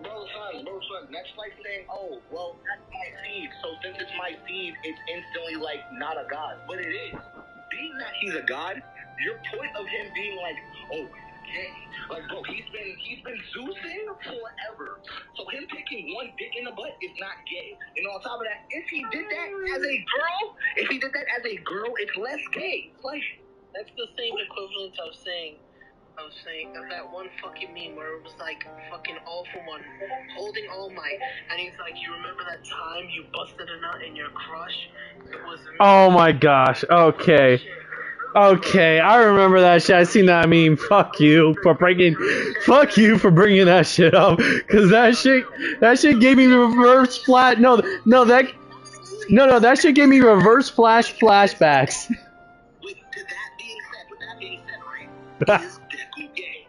son. That's like saying, oh, well, that's my seed. So since it's my seed, it's instantly like not a god. But it is. Being that he's a god, your point of him being like, oh, gay. Like, bro, he's been Zeusing forever. So him picking one dick in the butt is not gay. And on top of that, if he did that as a girl, it's less gay. It's like, that's the same equivalent of saying of that one fucking meme where it was like fucking All For One holding All Might, and he's like, you remember that time you busted a nut in your crush? It was me. Oh my gosh. Okay. Okay, I remember that shit. I seen that meme. Fuck you for bringing that shit up. Cause that shit gave me reverse flat. No, that shit gave me reverse flashbacks. With that being said, right? Is Deku gay?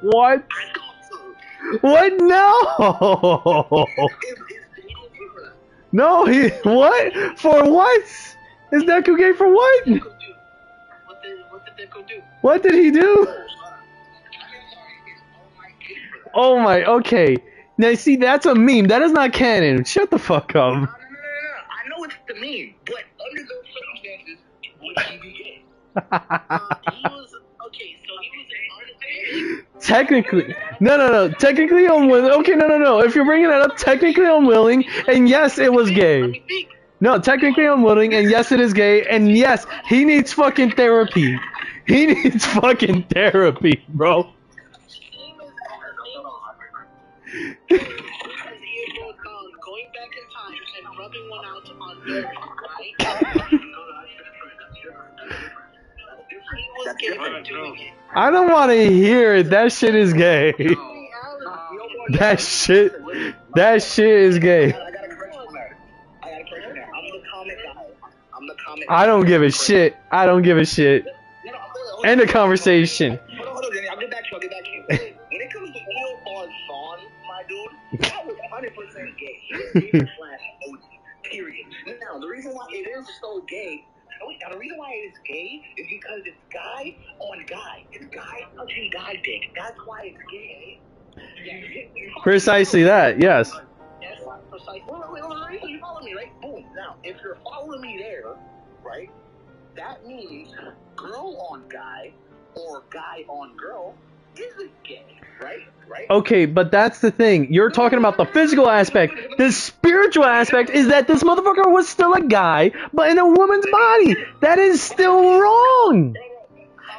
What? What? No. No, what? For what? Is Deku gay for what? What did Deku do? What did he do? Oh my, okay. Now see, that's a meme. That is not canon. Shut the fuck up. No. I know it's the meme, but under those circumstances, would he be gay? He was okay. So he was an artist. Technically, no. Technically unwilling. Okay, no. If you're bringing that up, technically unwilling, and yes, it was gay. No, technically unwilling, and yes, it is gay, and yes, he needs fucking therapy. He needs fucking therapy, bro. Going back in time and rubbing one out on Barry, right? He was gay for doing it. I don't want to hear it. That shit is gay. That shit is gay. I don't give a shit. End of conversation. Hold on, I'll get back to you. When it comes to Neophar's son, my dude, that was 100% gay. He was gay / OG, period. Now, the reason why it is so gay, the reason why it is gay is because it's guy on guy. It's guy touching guy dick. That's why it's gay. Precisely that, yes. Yes, precisely. Wait, you follow me, right? Boom. Now, if you're following me there, right, that means girl on guy or guy on girl isn't gay, right? Okay, but that's the thing. You're talking about the physical aspect. The spiritual aspect is that this motherfucker was still a guy, but in a woman's body. That is still wrong.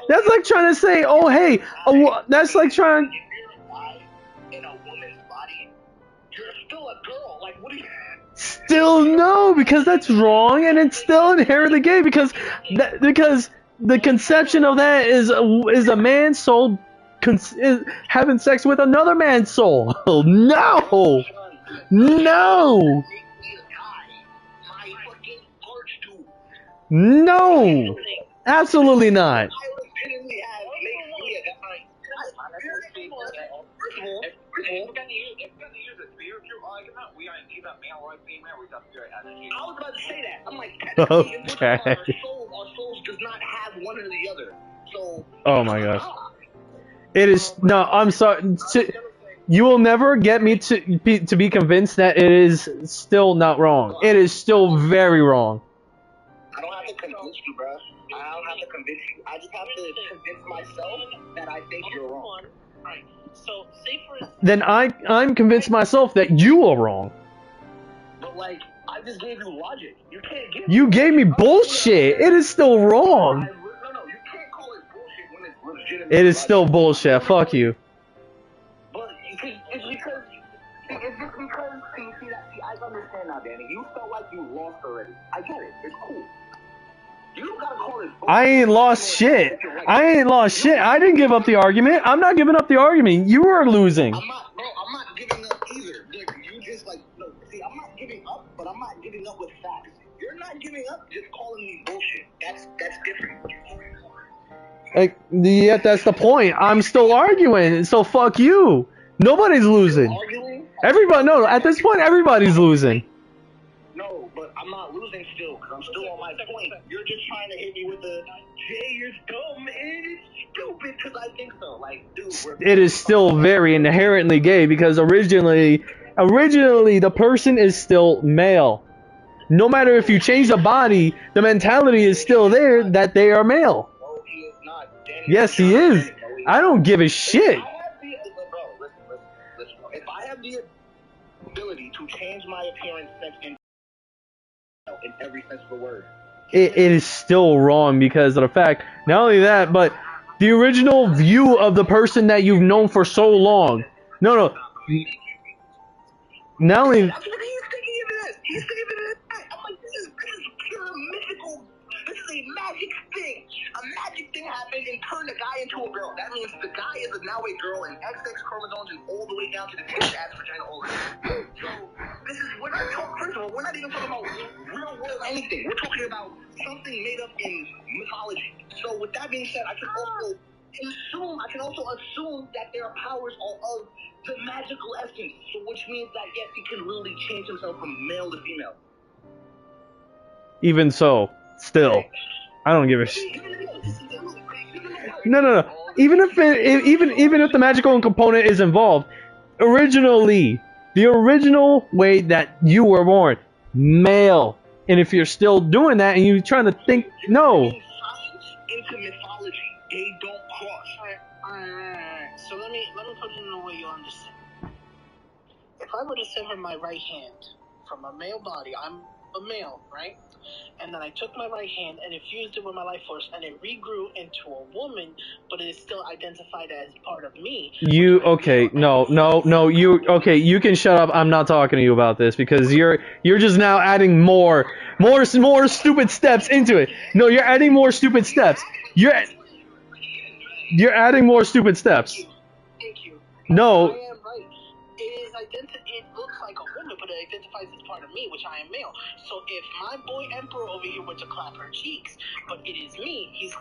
That's like trying to say, oh, hey, that's like trying... In a woman's body, you're still a girl. Like, what do you... Still no, because that's wrong, and it's still inherently gay, because the conception of that is a man's soul is having sex with another man's soul. No, absolutely not. I was about to say that. I'm like, okay. Our souls does not have one or the other. So. Oh my gosh. It is no. I'm sorry. You will never get me to be convinced that it is still not wrong. It is still very wrong. I don't have to convince you, bro. I don't have to convince you. I just have to convince myself that I think you're wrong. Right. So, say for instance. Then I'm convinced myself that you are wrong. But like, I just gave you logic. You can't give. You gave me bullshit. It is still wrong. No, you can't call it bullshit when it's legitimate. It is still bullshit. Fuck you. But it's because see, I understand now, Danny. You felt like you lost already. I get it. It's cool. You don't gotta call it bullshit. I ain't lost shit. I didn't give up the argument. I'm not giving up the argument. You are losing. I'm not giving up either. You just like, no, see, I'm not giving up, but I'm not giving up with facts. You're not giving up just calling me bullshit. That's different. Yeah, that's the point. I'm still arguing, so fuck you. Nobody's losing. Everybody, no, at this point, everybody's losing. No, but I'm not losing still, because I'm still on my point. You're just trying to hit me with the, Jay, you're dumb, and it's stupid, because I think so. Like, dude, it is still very inherently gay, because originally the person is still male. No matter if you change the body, the mentality is still there that they are male. No, he is not. Yes, he is. I don't give a shit. Listen. If I have the ability to change my appearance in every sense of the word, it is still wrong because of the fact, not only that, but the original view of the person that you've known for so long. No. Not only. That's what he's thinking of it as. He's thinking of it as. I'm like, this is pure guy into a girl. That means the guy is now a girl in XX chromosomes and all the way down to the tip ass vagina organ. So this is we're not talking. First of all, we're not even talking about real world anything. We're talking about something made up in mythology. So with that being said, I can also assume that their powers are of the magical essence. So which means that yes, he can literally change himself from male to female. Even so, still, I don't give a shit. No. Even if the magical component is involved, originally, the original way that you were born, male. And if you're still doing that and you're trying to think, no. Science into mythology, they don't cross. Alright. So let me put it in a way you understand. If I were to sever my right hand from a male body, I'm a male, right? And then I took my right hand and infused it with my life force, and it regrew into a woman, but it is still identified as part of me. You can shut up. I'm not talking to you about this because you're just now adding more stupid steps into it. No, you're adding more stupid steps. You're adding more stupid steps. Thank you. No. I am right. It looks like a woman, but it identifies as part of me, which I am male. So if my boy Emperor over here were to clap her cheeks, but it is me, he's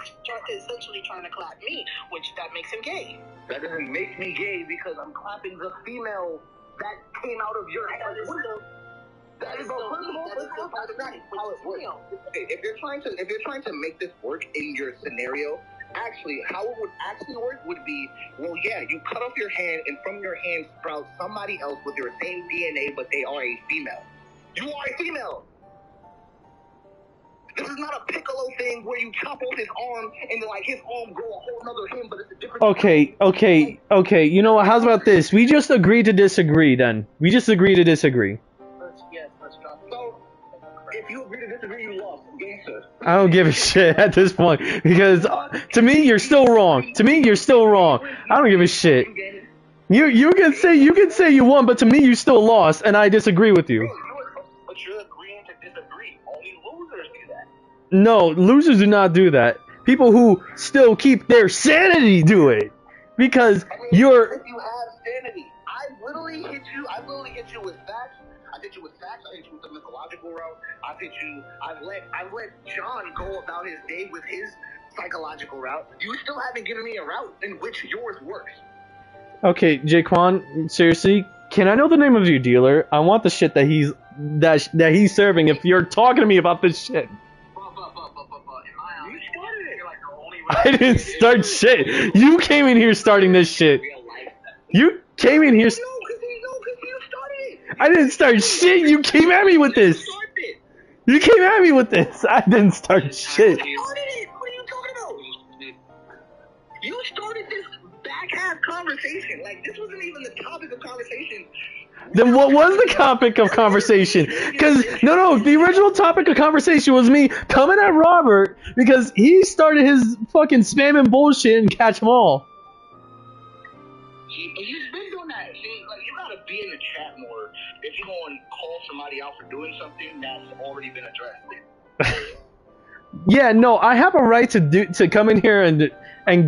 essentially trying to clap me, which that makes him gay. That doesn't make me gay because I'm clapping the female that came out of your head. That is still part of me, which is real. Okay, if you're trying to make this work in your scenario, actually, how it would actually work would be, well, yeah, you cut off your hand, and from your hand sprouts somebody else with your same DNA, but they are a female. You are a female. This is not a Piccolo thing where you chop off his arm and like his arm grow a whole nother him, but it's a different. Okay. You know what? How's about this? We just agree to disagree. Then we just agree to disagree. Let's drop. So, if you agree to disagree, you lost. Game set. I don't give a shit at this point because to me you're still wrong. I don't give a shit. You can say you won, but to me you still lost, and I disagree with you. But you're agreeing to disagree. Only losers do that. No, losers do not do that. People who still keep their sanity do it because you're. If you have sanity, I literally hit you with facts. I hit you with the mythological route. I've let John go about his day with his psychological route. You still haven't given me a route in which yours works. Okay, Jaquan, seriously, can I know the name of your dealer? I want the shit that he's serving if you're talking to me about this shit. I didn't start shit. You came in here starting this shit. You came in here. I didn't start shit. You came at me with this. I didn't start shit. What are you talking about? You started this back half conversation. Like, this wasn't even the topic of conversation. Then what was the topic of conversation? Because, no, the original topic of conversation was me coming at Robert because he started his fucking spamming bullshit and catch them all. He's been doing that. See, like, you gotta be in the chat more if you're going to call somebody out for doing something that's already been addressed. Yeah, no, I have a right to come in here and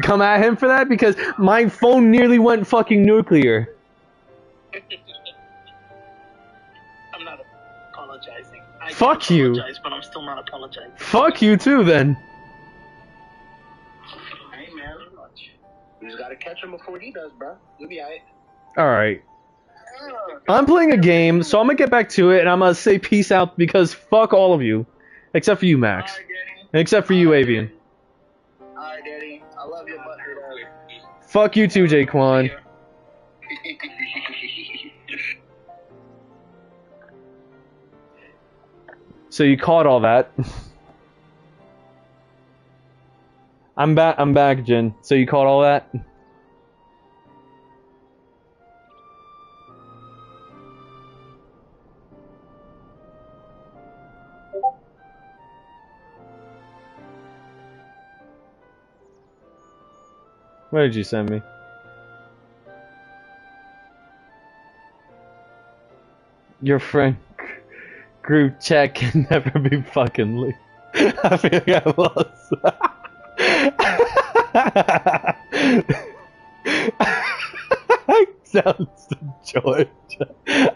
come at him for that because my phone nearly went fucking nuclear. I'm not apologizing. Fuck you. But I'm still not apologizing. Fuck you too, then. Hey, man. You just gotta catch him before he does, bro. You'll be alright. Alright. I'm playing a game, so I'm gonna get back to it, and I'm gonna say peace out because fuck all of you. Except for you, Max. And except for you, Avian. Alright, Daddy. I love you, but fuck you too, Jaquan. So you caught all that. I'm back, Jin. So you caught all that? Where did you send me? Your friend group chat can never be fucking leaked. I feel like I lost. Sounds George.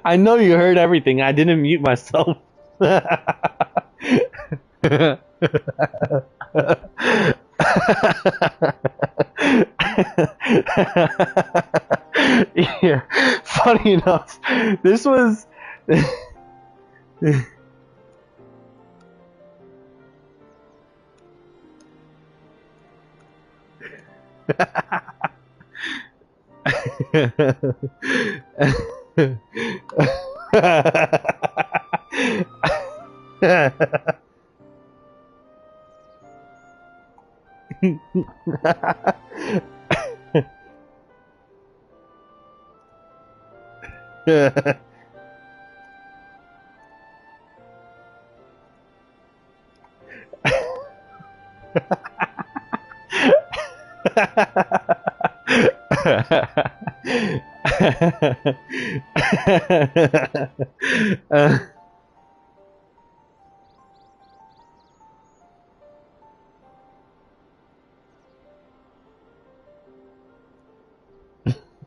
I know you heard everything. I didn't mute myself. Yeah, funny enough, this was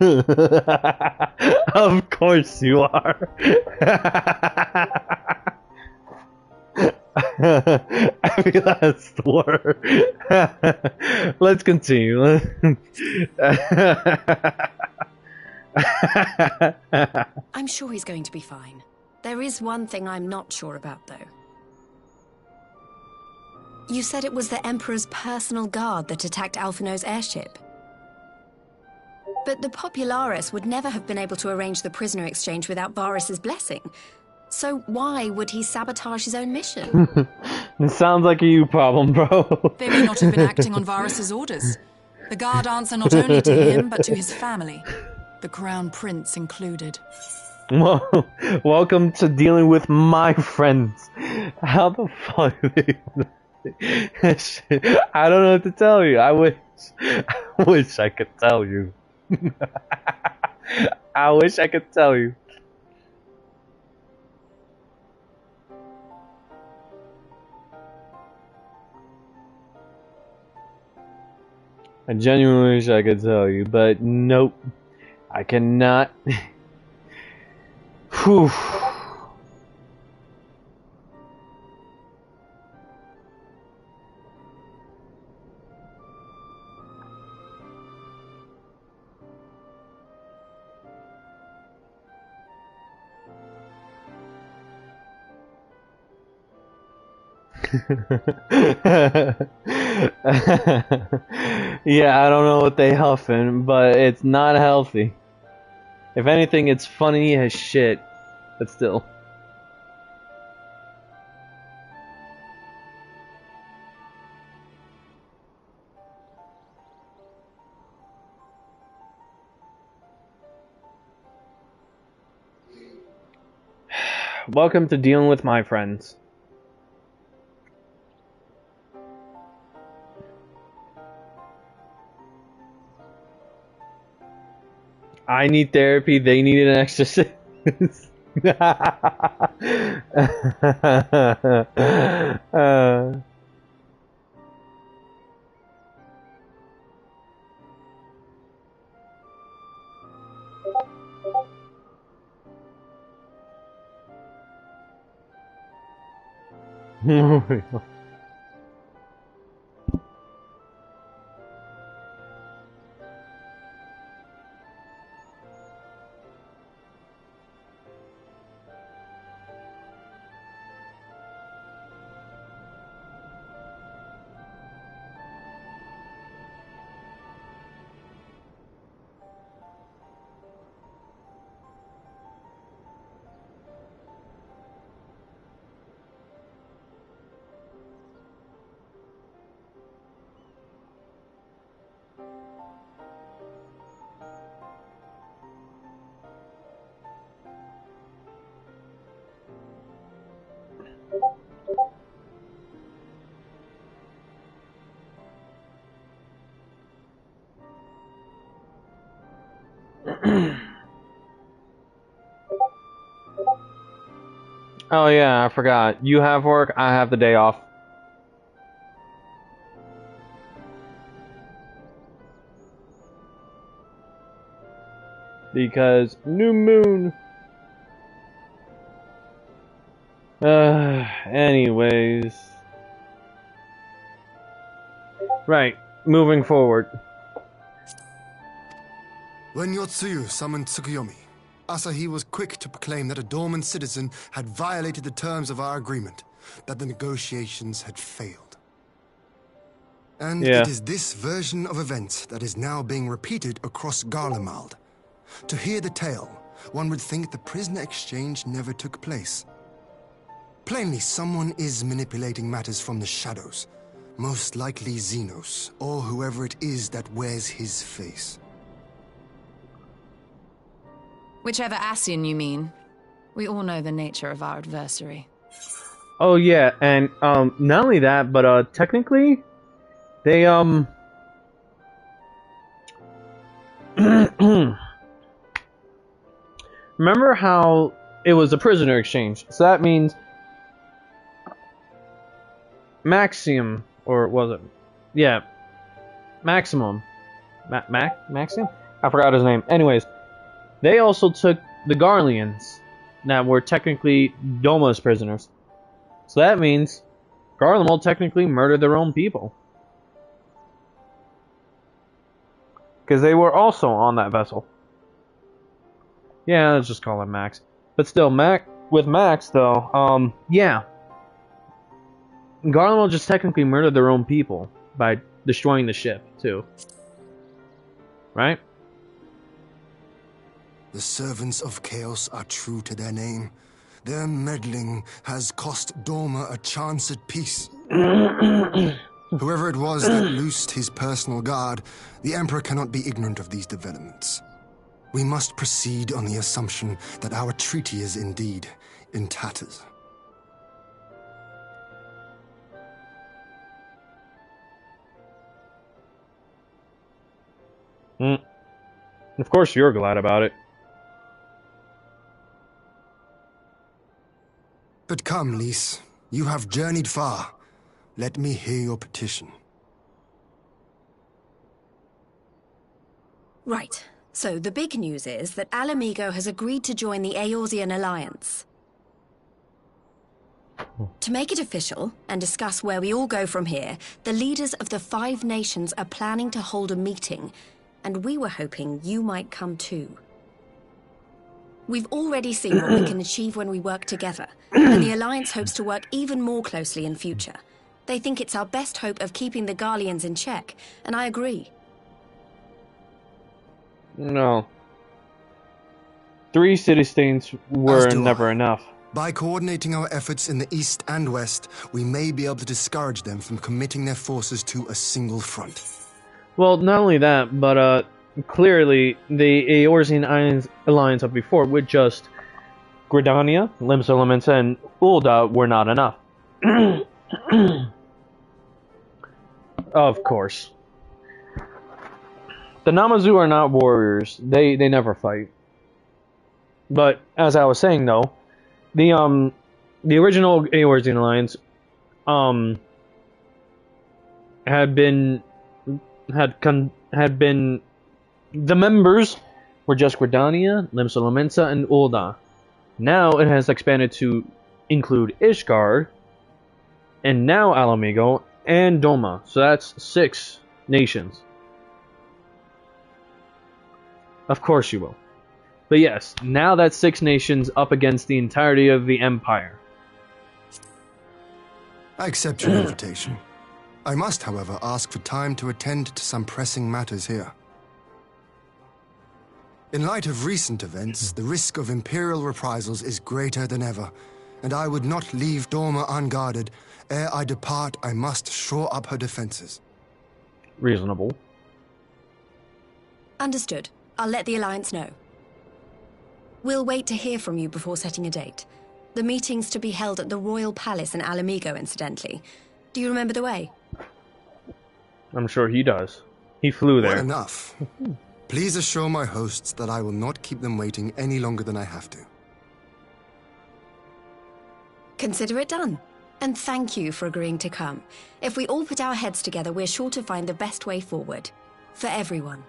Of course you are. Every last word. Let's continue. I'm sure he's going to be fine. There is one thing I'm not sure about, though. You said it was the Emperor's personal guard that attacked Alphino's airship. But the Popularis would never have been able to arrange the prisoner exchange without Varus's blessing. So why would he sabotage his own mission? It sounds like a you problem, bro. They may not have been acting on Varus's orders. The guard answer not only to him, but to his family. The Crown Prince included. Well, welcome to dealing with my friends. How the fuck? I don't know what to tell you. I wish I could tell you. I wish I could tell you. I genuinely wish I could tell you, but nope. I cannot. Whew. Yeah, I don't know what they huffing, but it's not healthy. If anything, it's funny as shit, but still. Welcome to dealing with my friends. I need therapy, they need an exorcist. Oh yeah, I forgot. You have work, I have the day off. Because new moon. Anyways. Right, moving forward. When Yotsuyu summoned Tsukuyomi, Asahi was quick to proclaim that a dormant citizen had violated the terms of our agreement, that the negotiations had failed. And it is this version of events that is now being repeated across Garlemald. To hear the tale, one would think the prisoner exchange never took place. Plainly, someone is manipulating matters from the shadows. Most likely Xenos, or whoever it is that wears his face. Whichever Ascian you mean. We all know the nature of our adversary. Oh yeah, and not only that, but technically, they remember how it was a prisoner exchange? So that means Maximum, or was it? Yeah, Maximum. Maximum? I forgot his name. Anyways, they also took the Garleans that were technically Doma's prisoners. So that means Garlemald technically murdered their own people. Because they were also on that vessel. Yeah, let's just call him Max. But still, with Max, though, yeah. Garlemald just technically murdered their own people by destroying the ship, too. Right? The servants of chaos are true to their name. Their meddling has cost Doma a chance at peace. Whoever it was that loosed his personal guard, the Emperor cannot be ignorant of these developments. We must proceed on the assumption that our treaty is indeed in tatters. Of course you're glad about it. But come, Lys, you have journeyed far. Let me hear your petition. Right. So the big news is that Alamigo has agreed to join the Eorzean Alliance. To make it official, and discuss where we all go from here, the leaders of the 5 nations are planning to hold a meeting, and we were hoping you might come too. We've already seen what we can achieve when we work together, and the Alliance hopes to work even more closely in future. They think it's our best hope of keeping the Garleans in check, and I agree. No. 3 city-states were never enough. By coordinating our efforts in the east and west, we may be able to discourage them from committing their forces to a single front. Well, not only that, but clearly the Eorzean Alliance of before with just Gridania, Limsa Lominsa, and Ul'dah were not enough. Of course. The Namazu are not warriors. They never fight. But as I was saying though, the original Eorzean Alliance had been the members were just Gridania, Limsa Lominsa, and Ul'dah. Now it has expanded to include Ishgard, and now Alamigo and Doma. So that's 6 nations. Of course you will. But yes, now that's 6 nations up against the entirety of the Empire. I accept your invitation. I must, however, ask for time to attend to some pressing matters here. In light of recent events, the risk of Imperial reprisals is greater than ever, and I would not leave Doma unguarded. Ere I depart, I must shore up her defenses. Reasonable. Understood. I'll let the Alliance know. We'll wait to hear from you before setting a date. The meeting's to be held at the Royal Palace in Alamigo, incidentally. Do you remember the way? I'm sure he does. He flew there. Well enough. Please assure my hosts that I will not keep them waiting any longer than I have to. Consider it done. And thank you for agreeing to come. If we all put our heads together, we're sure to find the best way forward. For everyone.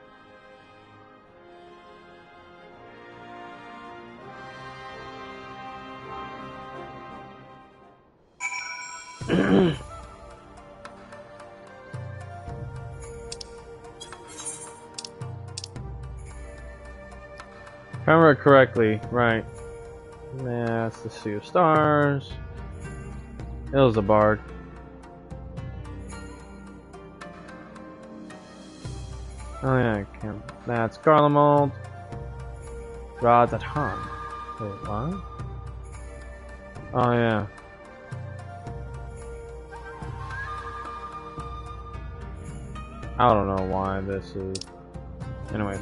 Remember correctly, right? That's the Sea of Stars. Ilzabard. Oh yeah, that's Garlemald. Radhathan. Wait, what? Oh yeah. I don't know why this is. Anyway.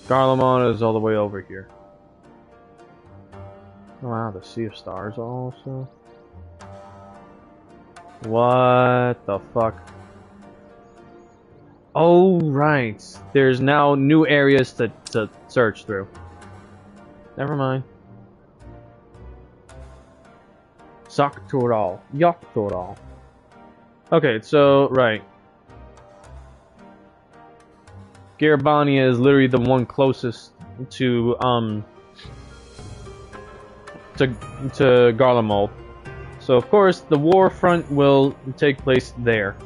Garlemald is all the way over here. Oh, wow, the Sea of Stars also. What the fuck? Oh, right. There's now new areas to search through. Never mind. Saktural. Yaktural. Okay, so, right. Garabania is literally the one closest to Garlemald. So, of course, the war front will take place there.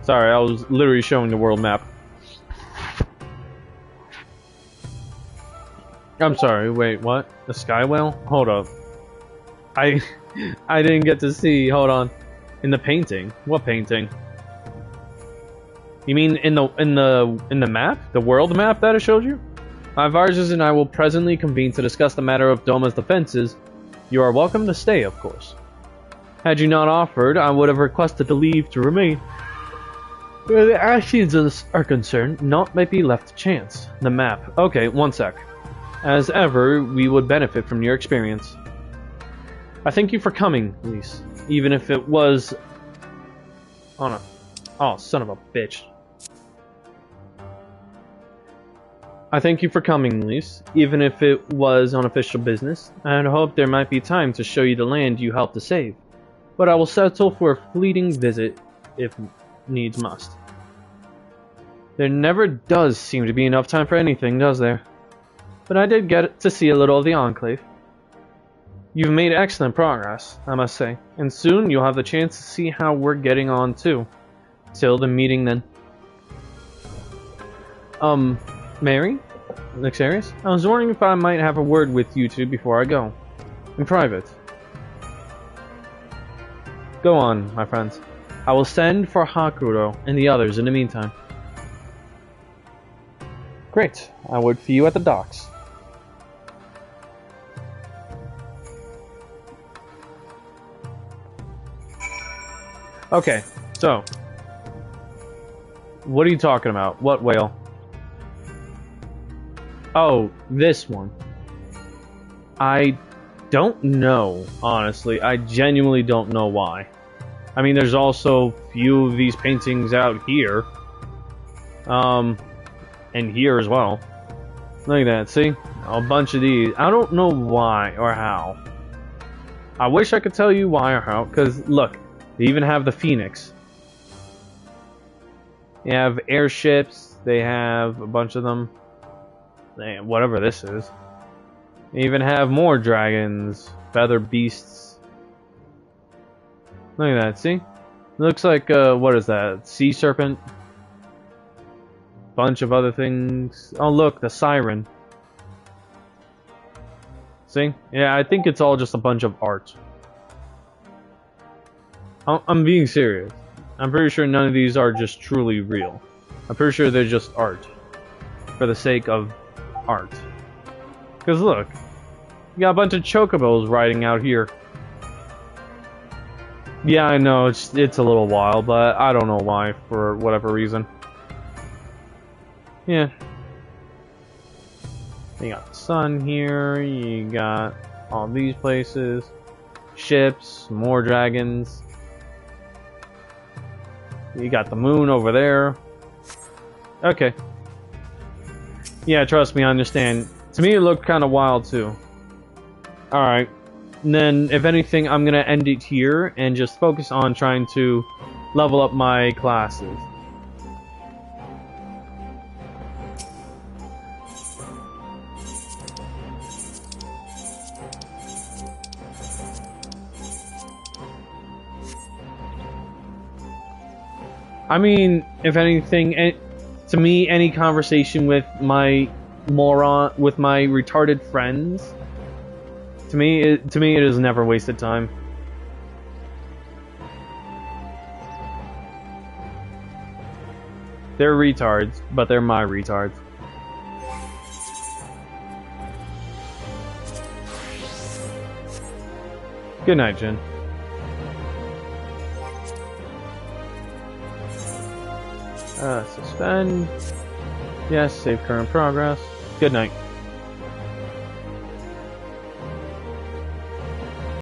Sorry, I was literally showing the world map. I'm sorry, wait, what? The Sky Whale? Hold up. I didn't get to see, hold on. In the painting? What painting? You mean in the map? The world map that I showed you? My advisors and I will presently convene to discuss the matter of Doma's defenses. You are welcome to stay, of course. Had you not offered, I would have requested the leave to remain. Where the Ashians are concerned, naught might be left to chance. The map. Okay, one sec. As ever, we would benefit from your experience. I thank you for coming, Lise. Even if it was... Oh, son of a bitch. I thank you for coming, Lise. Even if it was unofficial business, I had hoped there might be time to show you the land you helped to save. But I will settle for a fleeting visit if needs must. There never does seem to be enough time for anything, does there? But I did get to see a little of the Enclave. You've made excellent progress, I must say, and soon you'll have the chance to see how we're getting on too. Till the meeting then. Mary? Nexarius? I was wondering if I might have a word with you two before I go. In private. Go on, my friends. I will send for Hakuro and the others in the meantime. Great. I'll wait for you at the docks. Okay, so. What are you talking about? What whale? Oh, this one. I don't know, honestly. I genuinely don't know why. I mean, there's also few of these paintings out here. And here as well. Look at that, see? A bunch of these. I don't know why or how. I wish I could tell you why or how, because look, they even have the Phoenix. They have airships, they have a bunch of them. Whatever this is. They even have more dragons, feather beasts. Look at that, see? Looks like, what is that? Sea serpent? Bunch of other things. Oh look, the siren. See? Yeah, I think it's all just a bunch of art. I'm being serious. I'm pretty sure none of these are just truly real. I'm pretty sure they're just art. For the sake of art. Because look, you got a bunch of chocobos riding out here. Yeah, I know, it's a little wild, but I don't know why, for whatever reason. Yeah. You got the sun here, you got all these places. Ships, more dragons. You got the moon over there. Okay. Yeah, trust me, I understand. To me, it looked kind of wild, too. Alright. Then, if anything, I'm gonna end it here and just focus on trying to level up my classes. I mean, if anything, to me, any conversation with my retarded friends, to me, it is never wasted time. They're retards, but they're my retards. Good night, Jin. Suspend. Yes, save current progress. Good night.